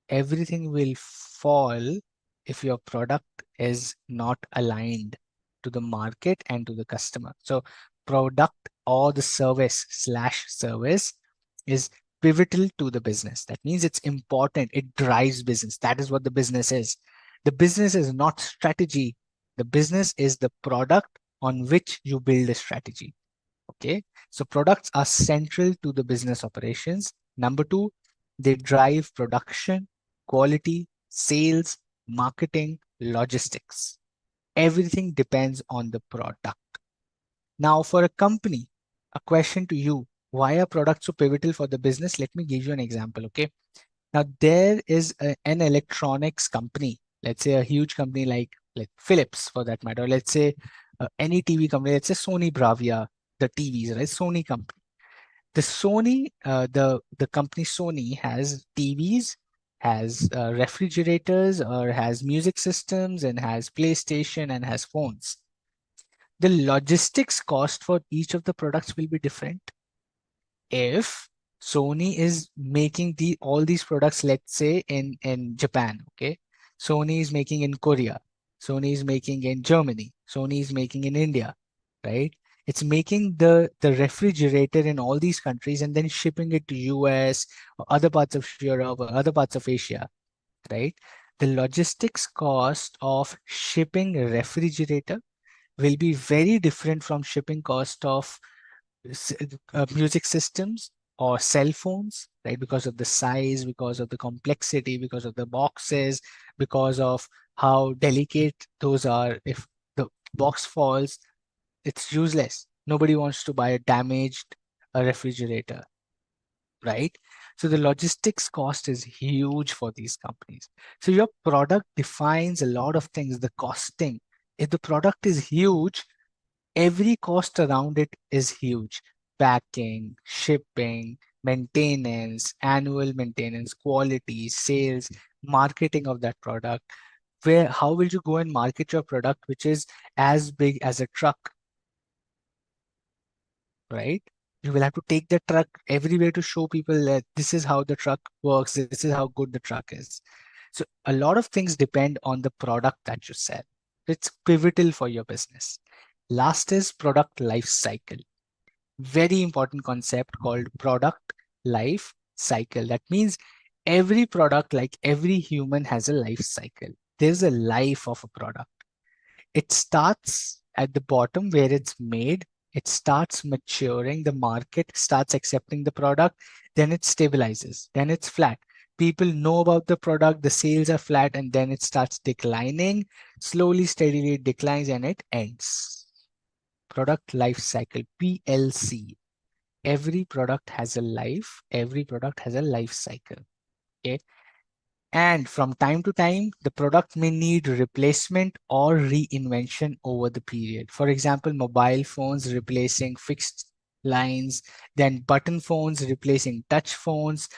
Everything will fall if your product is not aligned to the market and to the customer. So product or the service is pivotal to the business. That means it's important. It drives business. That is what the business is. The business is not strategy. The business is the product on which you build a strategy. Okay. So products are central to the business operations. Number two, they drive production, quality, sales, marketing, logistics. Everything depends on the product. Now, for a company, a question to you, Why are products so pivotal for the business? Let me give you an example. Okay. Now there is an electronics company, let's say a huge company like Philips for that matter. Let's say any TV company, let's say Sony Bravia, the TVs, right? Sony company. The company Sony has TVs, has refrigerators, or has music systems, and has PlayStation, and has phones. The logistics cost for each of the products will be different. If Sony is making all these products, let's say in Japan, okay, Sony is making in Korea, Sony is making in Germany, Sony is making in India, right? It's making the refrigerator in all these countries and then shipping it to US or other parts of Europe or other parts of Asia, right? The logistics cost of shipping a refrigerator will be very different from shipping cost of s- music systems or cell phones, right? Because of the size, because of the complexity, because of the boxes, because of how delicate those are. If the box falls, it's useless. Nobody wants to buy a damaged refrigerator, right? So the logistics cost is huge for these companies. So your product defines a lot of things, the costing. If the product is huge, every cost around it is huge. Packing, shipping, maintenance, annual maintenance, quality, sales, marketing of that product. How will you go and market your product which is as big as a truck, right? You will have to take the truck everywhere to show people that this is how the truck works, this is how good the truck is. So a lot of things depend on the product that you sell. It's pivotal for your business. Last is product life cycle. Very important concept called product life cycle. That means every product, like every human, has a life cycle. There's a life of a product. It starts at the bottom where it's made. It starts maturing. The market starts accepting the product. Then it stabilizes. Then it's flat. People know about the product. The sales are flat, and then it starts declining. Slowly, steadily, it declines and it ends. Product life cycle, PLC. Every product has a life. Every product has a life cycle. Okay. And from time to time, the product may need replacement or reinvention over the period. For example, mobile phones replacing fixed lines, then button phones replacing touch phones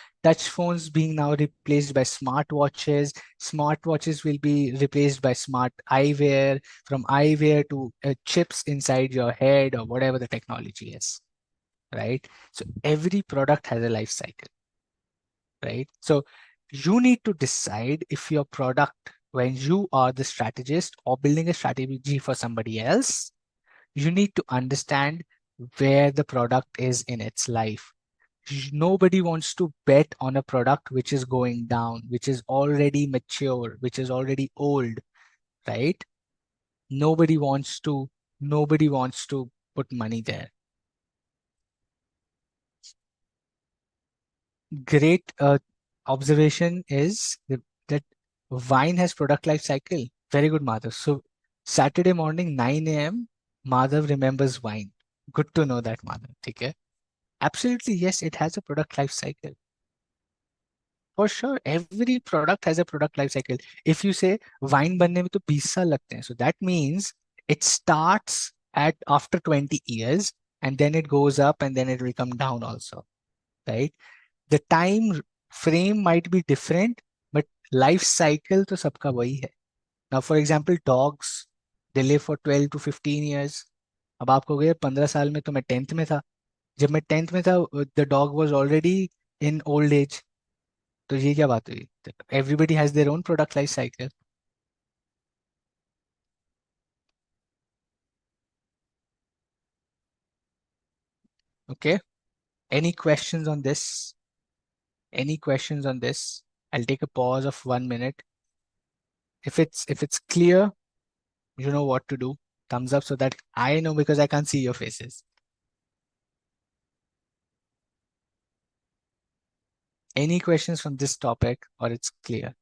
being now replaced by smartwatches. Smartwatches will be replaced by smart eyewear, from eyewear to chips inside your head or whatever the technology is, right? So every product has a life cycle, right? So you need to decide if your product, when you are the strategist or building a strategy for somebody else, you need to understand where the product is in its life. Nobody wants to bet on a product which is going down, which is already mature, which is already old, right? Nobody wants to, nobody wants to put money there. Great observation is that wine has product life cycle. Very good, Madhav. So Saturday morning 9 a.m. Madhav remembers wine. Good to know that, Madhav. Okay. Absolutely, yes, it has a product life cycle. For sure, every product has a product life cycle. If you say wine बनने में तो 20 साल लगते हैं, so that means it starts at after 20 years and then it goes up and then it will come down also, right? The time frame might be different, but life cycle तो सबका वही है. Now, for example, dogs, they live for 12 to 15 years. अब आपको गए 15 साल में तो मैं 10th में था. जब मैं 10th में था, the dog was already in old age. तो ये क्या बात हुई? Everybody has their own product life cycle. Okay. Any questions on this? Any questions on this? I'll take a pause of 1 minute. If it's clear, you know what to do. Thumbs up so that I know, because I can't see your faces. Any questions from this topic, or it's clear?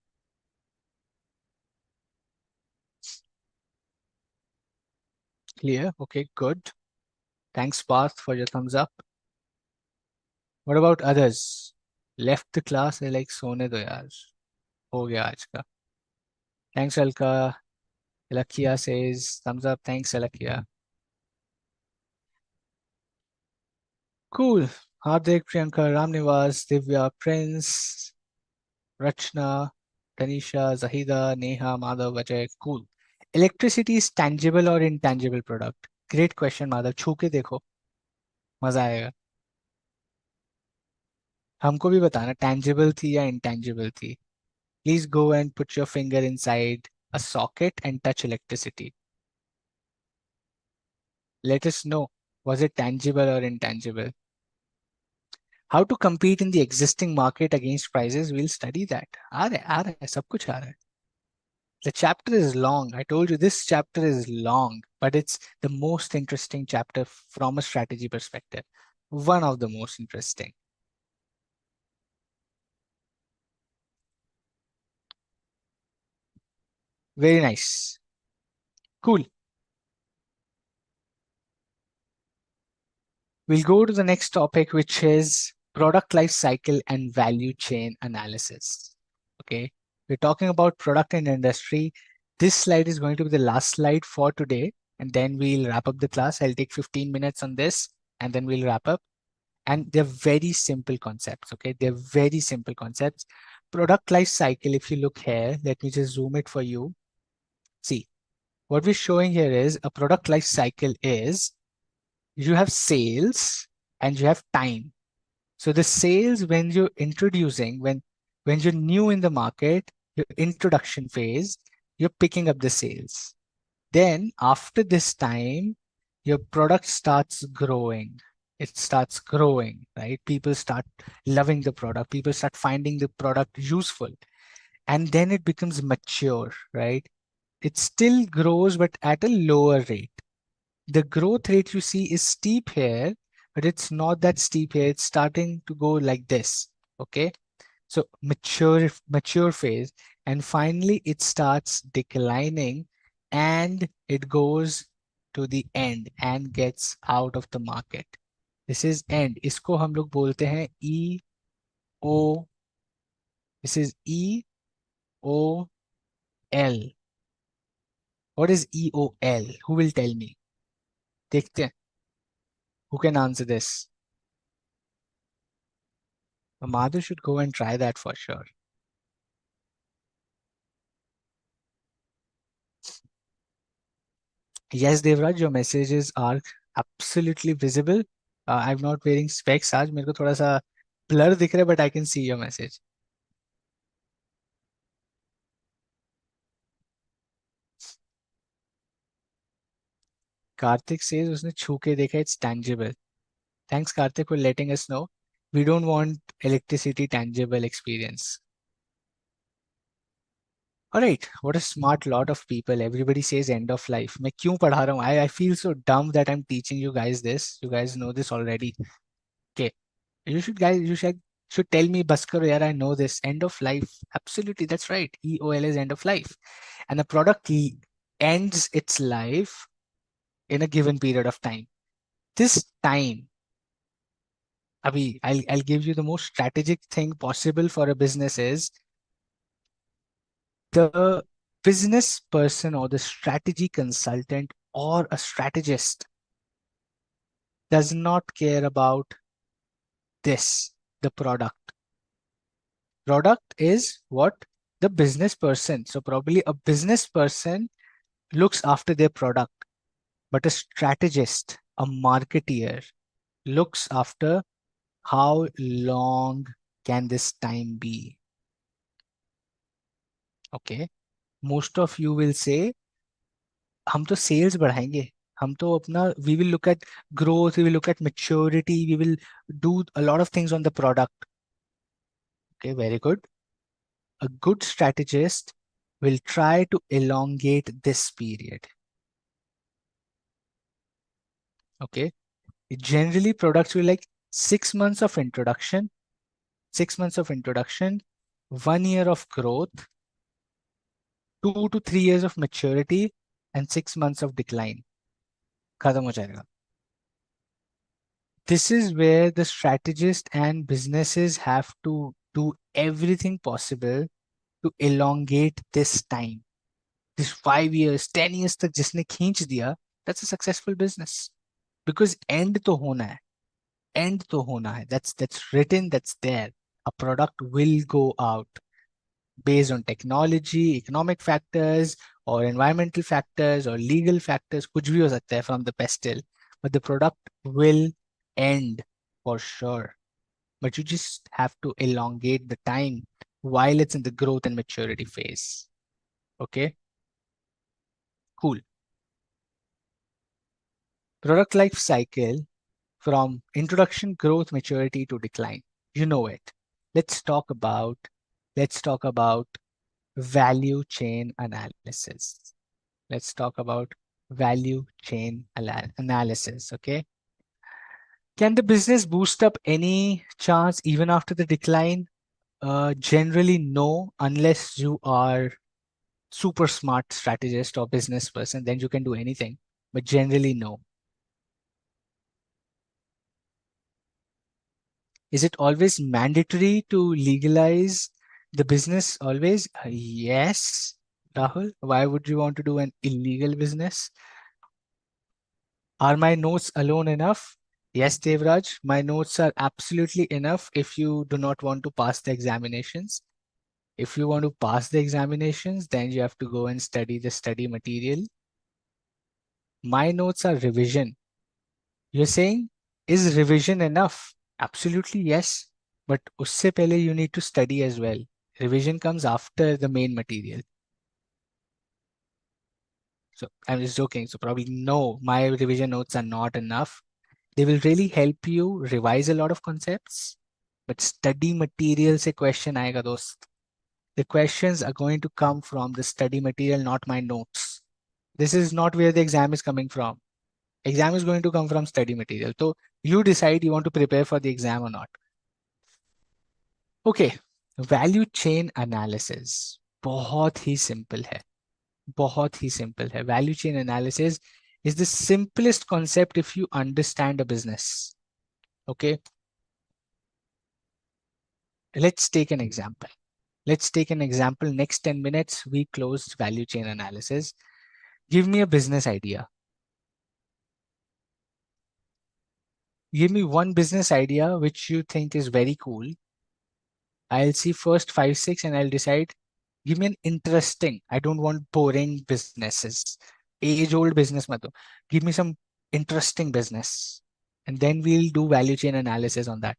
Clear? Okay, good. Thanks, Parth, for your thumbs up. What about others? Left the class, they like सोने दो यार, हो गया आज का. Thanks Alka. Lakia says thumbs up. Thanks Lakia. Cool. Hardik, Priyanka, Ramnivas, Divya, Prince, Rachna, Tanisha, Zahida, Neha, Madhav, Vijay. Cool. Electricity is tangible or intangible product? Great question, Madhav. छू के देखो, मजा आएगा. हमको भी बताना tangible थी या intangible थी. Please go and put your finger inside a socket and touch electricity. Let us know, was it tangible or intangible? How to compete in the existing market against prices, we'll study that. आ रहा है, सब कुछ आ रहा है. The chapter is long. I told you this chapter is long, but it's the most interesting chapter from a strategy perspective. One of the most interesting. Very nice. Cool. We'll go to the next topic, which is product life cycle and value chain analysis. Okay. We're talking about product and industry. This slide is going to be the last slide for today, and then we'll wrap up the class. I'll take 15 minutes on this, and then we'll wrap up. And they're very simple concepts. Okay. They're very simple concepts. Product life cycle, if you look here, let me just zoom it for you. See, what we're showing here is a product life cycle is you have sales and you have time. So the sales, when you're introducing, when you're new in the market, your introduction phase, you're picking up the sales. Then after this time, your product starts growing. It starts growing, right? People start loving the product. People start finding the product useful. And then it becomes mature, right? It still grows, but at a lower rate. The growth rate you see is steep here, but it's not that steep here. It's starting to go like this. Okay. So mature phase, and finally it starts declining and it goes to the end and gets out of the market. This is end. इसको हम लोग बोलते हैं EO. This is EOL. What is EOL? Who will tell me? देखते हैं. Who can answer this? Madhu should go and try that for sure. Yes, Devraj, your messages are absolutely visible. I'm not wearing specs आज मेरे को थोड़ा सा blur दिख रहा है, but I can see your message. Karthik says उसने छू के देखा, it's tangible. Thanks Karthik for letting us know. We don't want electricity tangible experience. All right, what a smart lot of people. Everybody says end of life. मैं क्यों पढ़ा रहा हूँ? I feel so dumb that I'm teaching you guys this. You guys know this already. Okay. You should tell me, Bhaskar, yeah, I know this. End of life. Absolutely, that's right. EOL is end of life. And the product ends its life in a given period of time. This time, Abhi, I'll give you the most strategic thing possible for a business is the business person or the strategy consultant or a strategist does not care about this, the product. Product is what the business person. So probably a business person looks after their product, but a strategist, a marketeer looks after how long can this time be. Okay. Most of you will say, हम तो sales बढ़ाएंगे. हम तो अपना, we will look at growth, we will look at maturity, we will do a lot of things on the product. Okay, very good. A good strategist will try to elongate this period. Okay. Generally, products will like 6 months of introduction, 6 months of introduction, 1 year of growth, 2 to 3 years of maturity, and 6 months of decline. खत्म हो जाएगा. This is where the strategists and businesses have to do everything possible to elongate this time. This 5 years, 10 years तक जिसने खींच दिया, that's a successful business. Because end तो होना है. End तो होना है. That's written, that's there. A product will go out based on technology, economic factors, or environmental factors, or legal factors. कुछ भी हो सकता है from the pestle. But the product will end for sure. But you just have to elongate the time while it's in the growth and maturity phase. Okay, cool. Product life cycle from introduction, growth, maturity to decline. You know it. Let's talk about let's talk about value chain analysis. Let's talk about value chain analysis. Okay. Can the business boost up any chance even after the decline? Generally, no, unless you are super smart strategist or business person, then you can do anything. But generally, no. Is it always mandatory to legalize the business? Always? Yes, Rahul. Why would you want to do an illegal business? Are my notes alone enough? Yes, Devraj, my notes are absolutely enough if you do not want to pass the examinations. If you want to pass the examinations, then you have to go and study the study material. My notes are revision. You're saying, is revision enough? Absolutely yes. But usse pehle you need to study as well. Revision comes after the main material. So I'm just joking. So probably no, my revision notes are not enough. They will really help you revise a lot of concepts. But study material se question aayega dost. The questions are going to come from the study material, not my notes. This is not where the exam is coming from. Exam is going to come from study material. So you decide you want to prepare for the exam or not. Okay, value chain analysis बहुत ही simple है. बहुत ही simple है. Value chain analysis is the simplest concept if you understand a business. Okay, let's take an example. Let's take an example. Next 10 minutes, we closed value chain analysis. Give me a business idea. Give me one business idea which you think is very cool. I'll see first 5, 6, and I'll decide. Give me an interesting. I don't want boring businesses. Age-old business mato. Give me some interesting business. And then we'll do value chain analysis on that.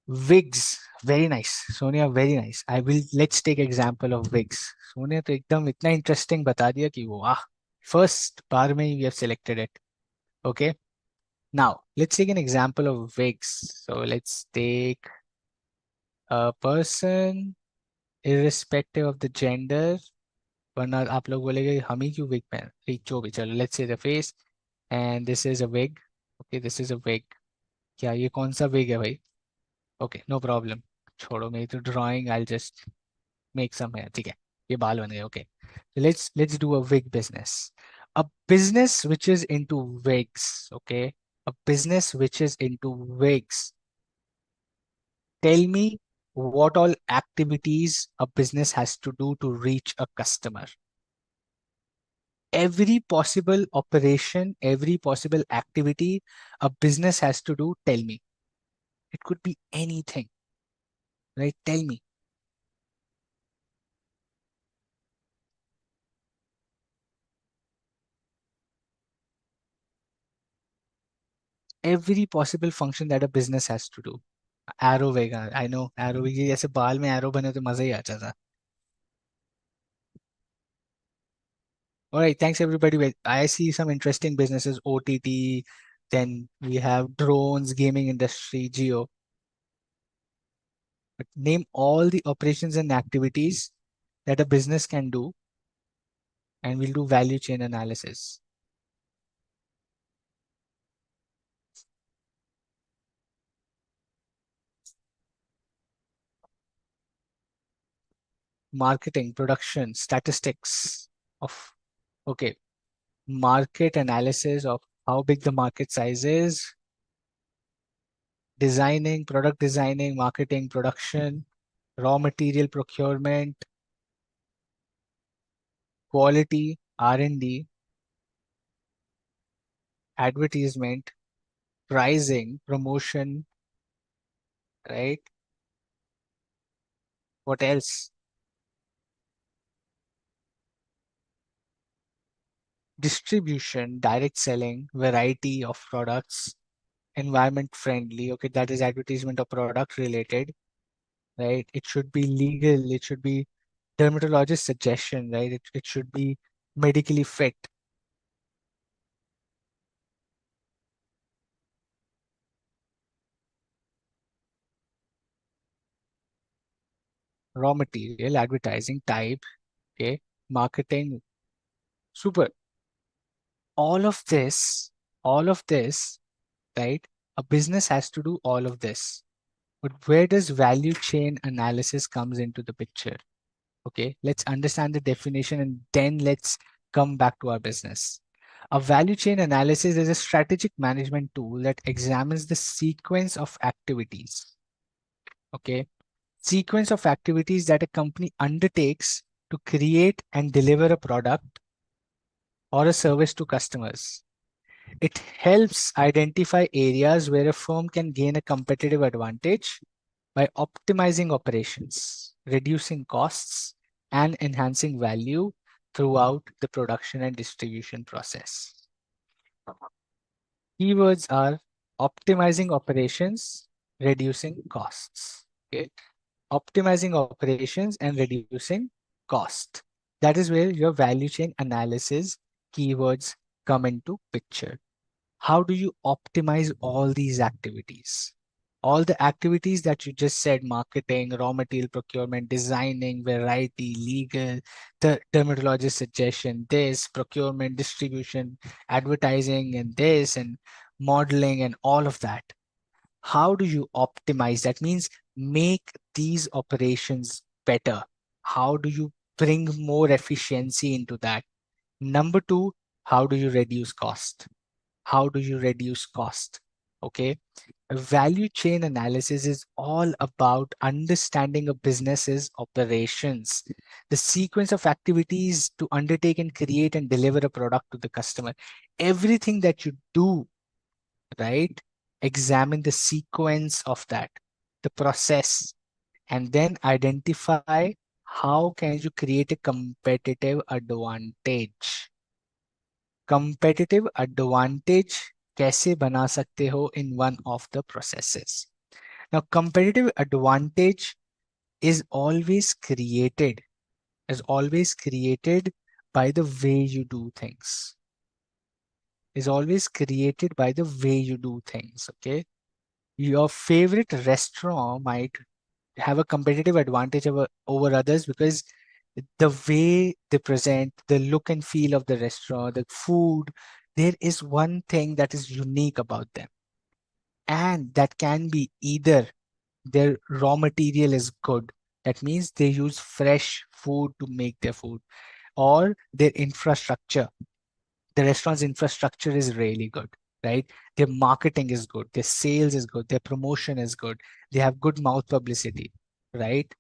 Wigs, very nice. Sonia, very nice. Let's take example of wigs. Sonia तो एकदम इतना interesting बता दिया कि वाह. First बार में we have selected it. Okay. Now, let's take an example of wigs. So let's take a person irrespective of the gender. वरना आप लोग बोलेंगे हम ही क्यों विग पहन जो भी चलो let's say the face and this is a wig. Okay this is a wig. क्या ये कौन सा विग है भाई? Okay no problem. छोड़ो मेरी तो drawing I just make some है. ठीक है ये बाल बन गए. Okay let's do a wig business. A business which is into wigs. ओके a business which is into wigs. Tell me what all activities a business has to do to reach a customer. Every possible operation, every possible activity a business has to do, tell me. It could be anything, right? Tell me. Every possible function that a business has to do. Arrow Vega, I know arrow वेगी जैसे बाल में arrow बने तो मजा ही आ जाता. All right, thanks everybody. I see some interesting businesses, OTT, then we have drones, gaming industry, geo. But name all the operations and activities that a business can do, and we'll do value chain analysis. Marketing, production, statistics, of, okay, market analysis of how big the market size is, designing, product designing, marketing, production, raw material procurement, quality, R&D, advertisement, pricing, promotion, right? What else? Distribution, direct selling, variety of products, environment friendly. Okay, that is advertisement or product related, right? It should be legal. It should be dermatologist suggestion, right? It should be medically fit. Raw material, advertising type, okay, marketing, super. All of this, right? A business has to do all of this. But where does value chain analysis comes into the picture? Okay, let's understand the definition and then let's come back to our business. A value chain analysis is a strategic management tool that examines the sequence of activities. Okay, sequence of activities that a company undertakes to create and deliver a product or a service to customers. It helps identify areas where a firm can gain a competitive advantage by optimizing operations, reducing costs, and enhancing value throughout the production and distribution process. Keywords are optimizing operations, reducing costs. Okay? Optimizing operations and reducing cost. That is where your value chain analysis keywords come into picture. How do you optimize all these activities? All the activities that you just said, marketing, raw material procurement, designing, variety, legal, the dermatologist suggestion, this, procurement, distribution, advertising, and this, and modeling, and all of that. How do you optimize? That means make these operations better. How do you bring more efficiency into that? Number two, how do you reduce cost? How do you reduce cost? Okay. A value chain analysis is all about understanding a business's operations, the sequence of activities to undertake and create and deliver a product to the customer. Everything that you do, right? Examine the sequence of that, the process, and then identify how can you create a competitive advantage. Competitive advantage कैसे बना सकते हो in one of the processes. Now, competitive advantage is always created, by the way you do things. Is always created by the way you do things. Okay. Your favorite restaurant might have a competitive advantage over others because the way they present, the look and feel of the restaurant, the food, there is one thing that is unique about them. And that can be either their raw material is good. That means they use fresh food to make their food, or their infrastructure. The restaurant's infrastructure is really good, right? Their marketing is good, their sales is good, their promotion is good, they have good mouth publicity, right?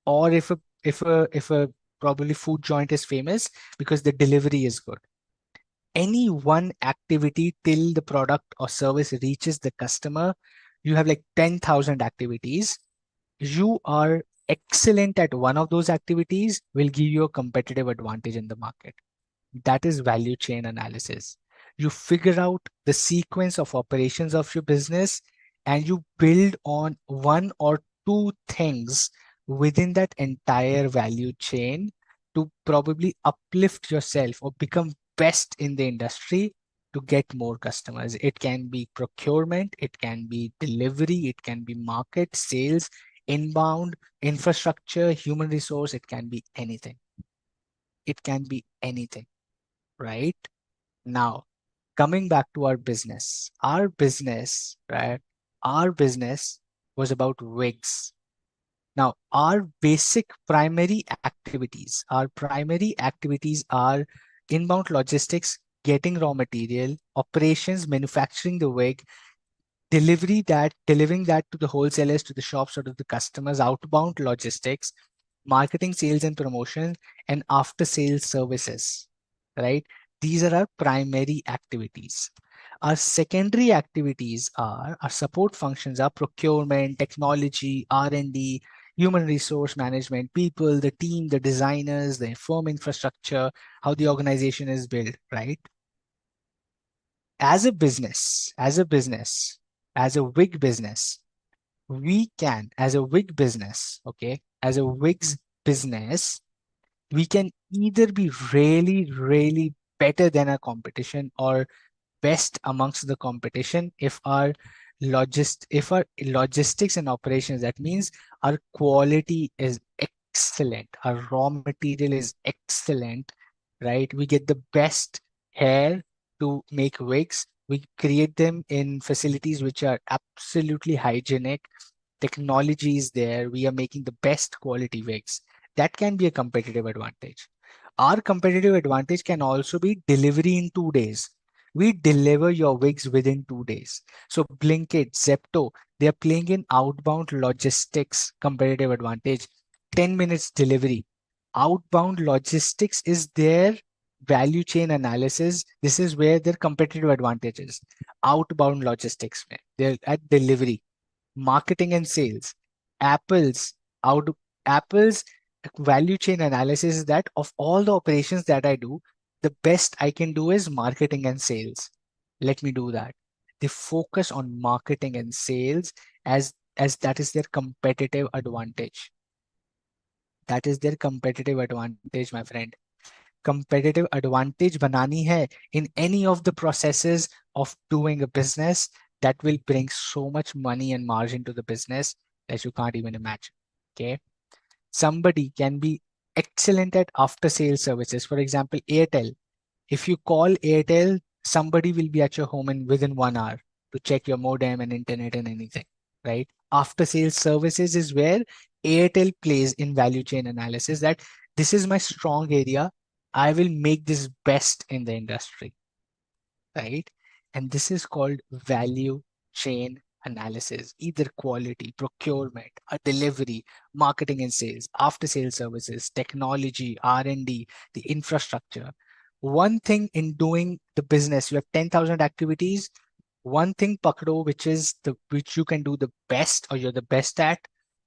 Or if a probably food joint is famous because the delivery is good. Any one activity till the product or service reaches the customer, you have like 10,000 activities. You are excellent at one of those activities will give you a competitive advantage in the market. That is value chain analysis. You figure out the sequence of operations of your business and you build on one or two things within that entire value chain to probably uplift yourself or become best in the industry to get more customers. It can be procurement, it can be delivery, it can be market, sales, inbound, infrastructure, human resource, it can be anything. It can be anything, right? Now, coming back to our business, right? Our business was about wigs. Now, our primary activities are inbound logistics, getting raw material, operations, manufacturing the wig, delivering that to the wholesalers, to the shops, or to the customers, outbound logistics, marketing, sales and promotion, and after sales services, right? These are our primary activities. Our secondary activities are, our support functions are procurement, technology, R&D, human resource management, people, the team, the designers, the firm infrastructure, how the organization is built, right? As a wig business, we can, as a wig business, okay, as a wigs business, we can either be really, really better than our competition or best amongst the competition if our logistics and operations, that means our quality is excellent, our raw material is excellent, right? We get the best hair to make wigs. We create them in facilities which are absolutely hygienic. Technology is there. We are making the best quality wigs. That can be a competitive advantage. Our competitive advantage can also be delivery in 2 days. We deliver your wigs within 2 days. So Blinkit, Zepto, they are playing in outbound logistics competitive advantage. 10 minutes delivery. Outbound logistics is their value chain analysis. This is where their competitive advantage is. Outbound logistics, they're at delivery, marketing and sales. Apple's out Apple's value chain analysis is that of all the operations that I do, the best I can do is marketing and sales. Let me do that. They focus on marketing and sales as that is their competitive advantage. That is their competitive advantage, my friend. Competitive advantage banani hai in any of the processes of doing a business, that will bring so much money and margin to the business that you can't even imagine. Okay. Somebody can be excellent at after sales services. For example, Airtel. If you call Airtel, somebody will be at your home in within 1 hour to check your modem and internet and anything, right? After sales services is where Airtel plays in value chain analysis, that this is my strong area. I will make this best in the industry, right? And this is called value chain analysis, either quality, procurement, a delivery, marketing and sales, after sales services, technology, R&D, the infrastructure. One thing in doing the business, you have 10,000 activities. One thing pakdo, which you can do the best or you're the best at,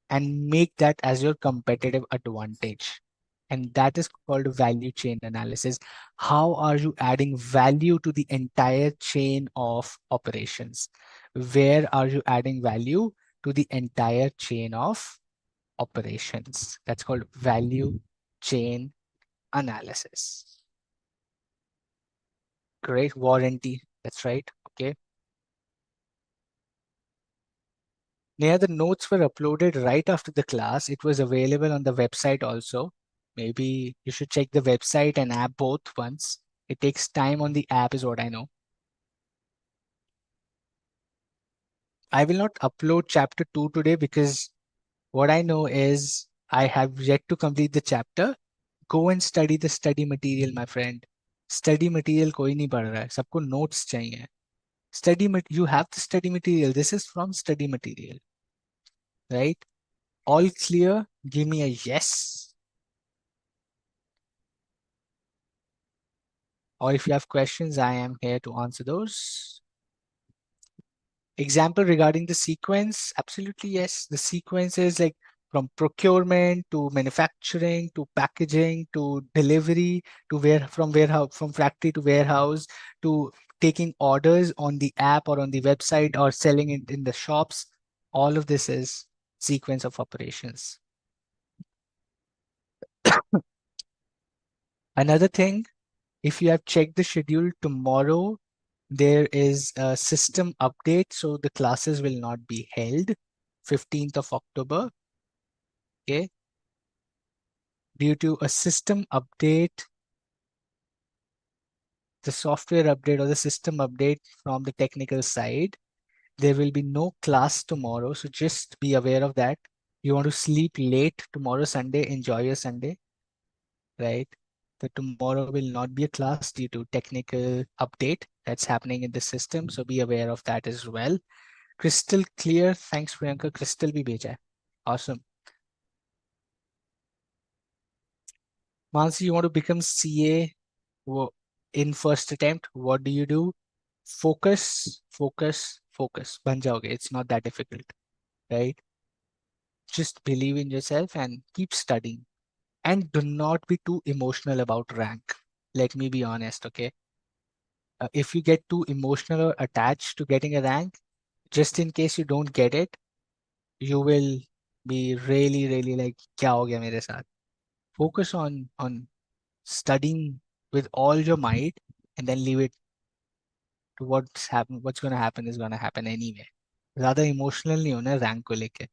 and make that as your competitive advantage. And that is called value chain analysis. How are you adding value to the entire chain of operations? Where are you adding value to the entire chain of operations? That's called value chain analysis. Great. Warranty. That's right. Okay. Neha, the notes were uploaded right after the class. It was available on the website also. Maybe you should check the website and app both once. It takes time on the app is what I know. I will not upload chapter 2 today because what I know is I have yet to complete the chapter. Go and study the study material, my friend. Study material कोई नहीं पढ़ रहा है, सबको notes चाहिए. You have the study material. This is from study material, right? All clear? Give me a yes. Or if you have questions, I am here to answer those. Example regarding the sequence, absolutely yes. The sequence is like from procurement to manufacturing to packaging to delivery to from warehouse, from factory to warehouse, to taking orders on the app or on the website or selling it in the shops. All of this is sequence of operations. Another thing, if you have checked the schedule tomorrow, there is a system update, so the classes will not be held 15th of October. Okay. Due to a system update, the software update or the system update from the technical side, there will be no class tomorrow. So just be aware of that. You want to sleep late tomorrow, Sunday, enjoy your Sunday, right? But tomorrow will not be a class due to technical update that's happening in the system. So be aware of that as well. Crystal clear. Thanks, Priyanka. Crystal bhi bheja hai. Awesome. Mansi, you want to become CA in first attempt? What do you do? Focus, focus, focus. Ban jaoge. It's not that difficult, right? Just believe in yourself and keep studying. And do not be too emotional about rank. Let me be honest, okay? If you get too emotional or attached to getting a rank, just in case you don't get it, you will be really, really like, kya ho gaya mere saath? Focus on studying with all your might, and then leave it to what's going to happen is going to happen anyway. ज़्यादा emotional नहीं होना rank को लेके.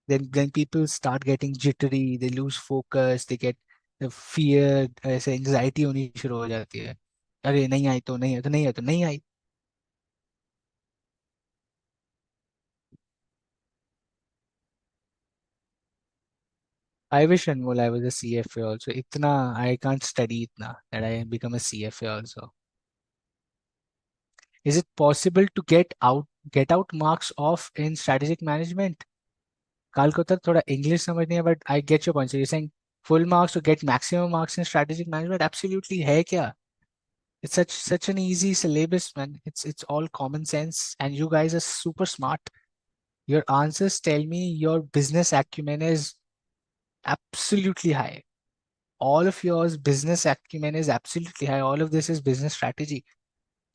Then people start getting jittery, they lose focus, they get the fear, ऐसे anxiety होनी शुरू हो जाती है. अरे नहीं आई तो नहीं आई तो नहीं आई तो नहीं आई. I wish Anmol I was a CFA also. Itna I can't study itna that I become a CFA also. Is it possible to get out marks off in strategic management? काल को तक थोड़ा English समझ नहीं है, but I get your point. So you're saying full marks to get maximum marks in strategic management? Absolutely है क्या? It's such an easy syllabus, man. It's all common sense, and you guys are super smart. Your answers tell me your business acumen is absolutely high. All of yours business acumen is absolutely high. All of this is business strategy.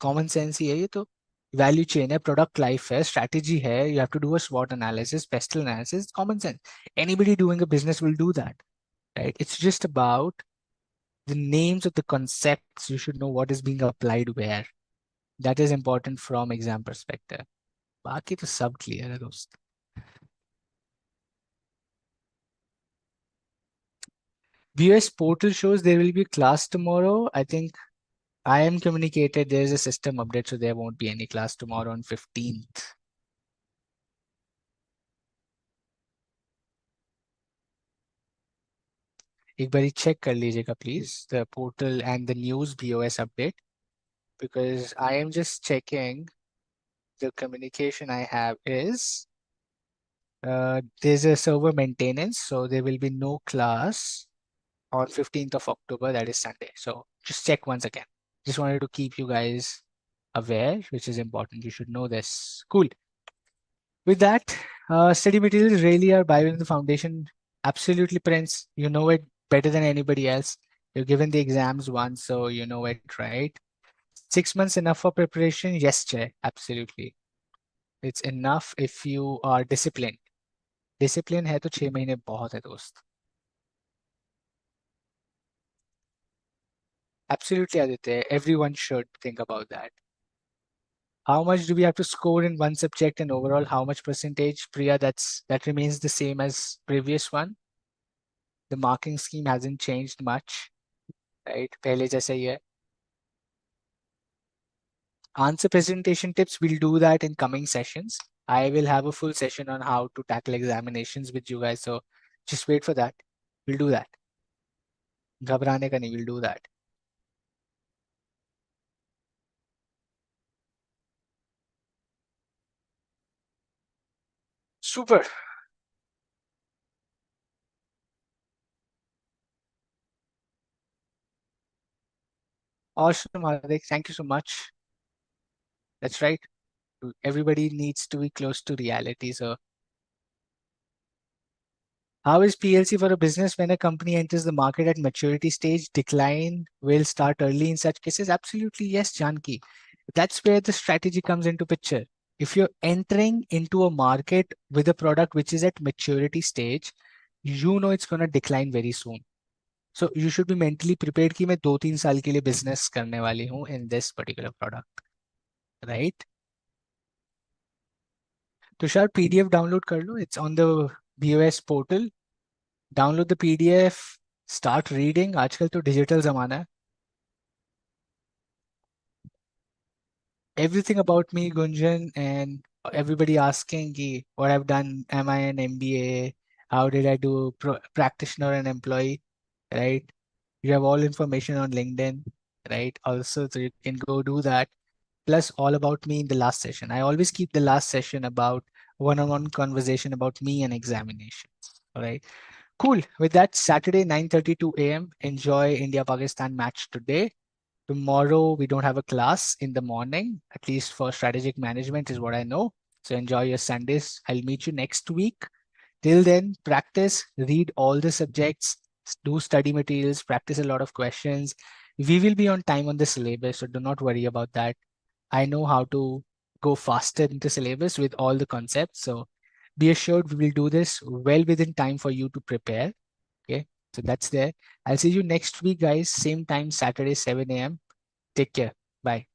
Common sense ही है ये तो. Value chain है, product life है, strategy है. You have to do a SWOT analysis, pestle analysis. Common sense. Anybody doing a business will do that, right? It's just about the names of the concepts. You should know what is being applied where. That is important from exam perspective. बाकी तो सब clear है दोस्त. BOS portal shows there will be class tomorrow. I think I am communicated there is a system update, so there won't be any class tomorrow on 15th. एक बारी check कर लीजिएगा please the portal and the news BOS update, because I am just checking the communication I have is there's a server maintenance, so there will be no class on 15th of October, that is Sunday. So just check once again. Just wanted to keep you guys aware, which is important. You should know this. Cool. With that, study materials really are building the foundation. Absolutely, Prince. You know it better than anybody else. You've given the exams once, so you know it, right? 6 months enough for preparation? Yes, Jay. Absolutely. It's enough if you are disciplined. Discipline है तो 6 महीने बहुत है दोस्त. Absolutely, Aditya. Everyone should think about that. How much do we have to score in one subject and overall how much percentage? Priya, that remains the same as previous one. The marking scheme hasn't changed much, right? पहले जैसा ही है. Answer presentation tips, we'll do that in coming sessions. I will have a full session on how to tackle examinations with you guys. So just wait for that. We'll do that. घबराने का नहीं, we'll do that. Super. Awesome, Hardik. Thank you so much. That's right. Everybody needs to be close to reality. So how is PLC for a business when a company enters the market at maturity stage? Decline will start early in such cases? Absolutely, yes, Janki. That's where the strategy comes into picture. If you're entering into a market with a product which is at maturity stage, you know it's going to decline very soon. So you should be mentally prepared कि मैं 2-3 साल के लिए business करने वाली हूँ in this particular product, right? Tushar PDF download कर लो. It's on the BOS portal. Download the PDF, start reading. आजकल तो डिजिटल जमाना है. Everything about me, Gunjan, and everybody asking कि what I've done, am I an MBA? how did I do practitioner and employee, right? You have all information on LinkedIn, right? Also, so you can go do that. Plus all about me in the last session. I always keep the last session about one-on-one conversation about me and examinations. All right. Cool. With that, Saturday, 9:32 a.m. Enjoy India-Pakistan match today. Tomorrow, we don't have a class in the morning, at least for strategic management is what I know. So enjoy your Sundays. I'll meet you next week. Till then, practice, read all the subjects, do study materials, practice a lot of questions. We will be on time on the syllabus, so do not worry about that. I know how to go faster into syllabus with all the concepts. So be assured we will do this well within time for you to prepare. Okay. So that's there. I'll see you next week, guys. Same time, Saturday, 7 a.m. Take care. Bye.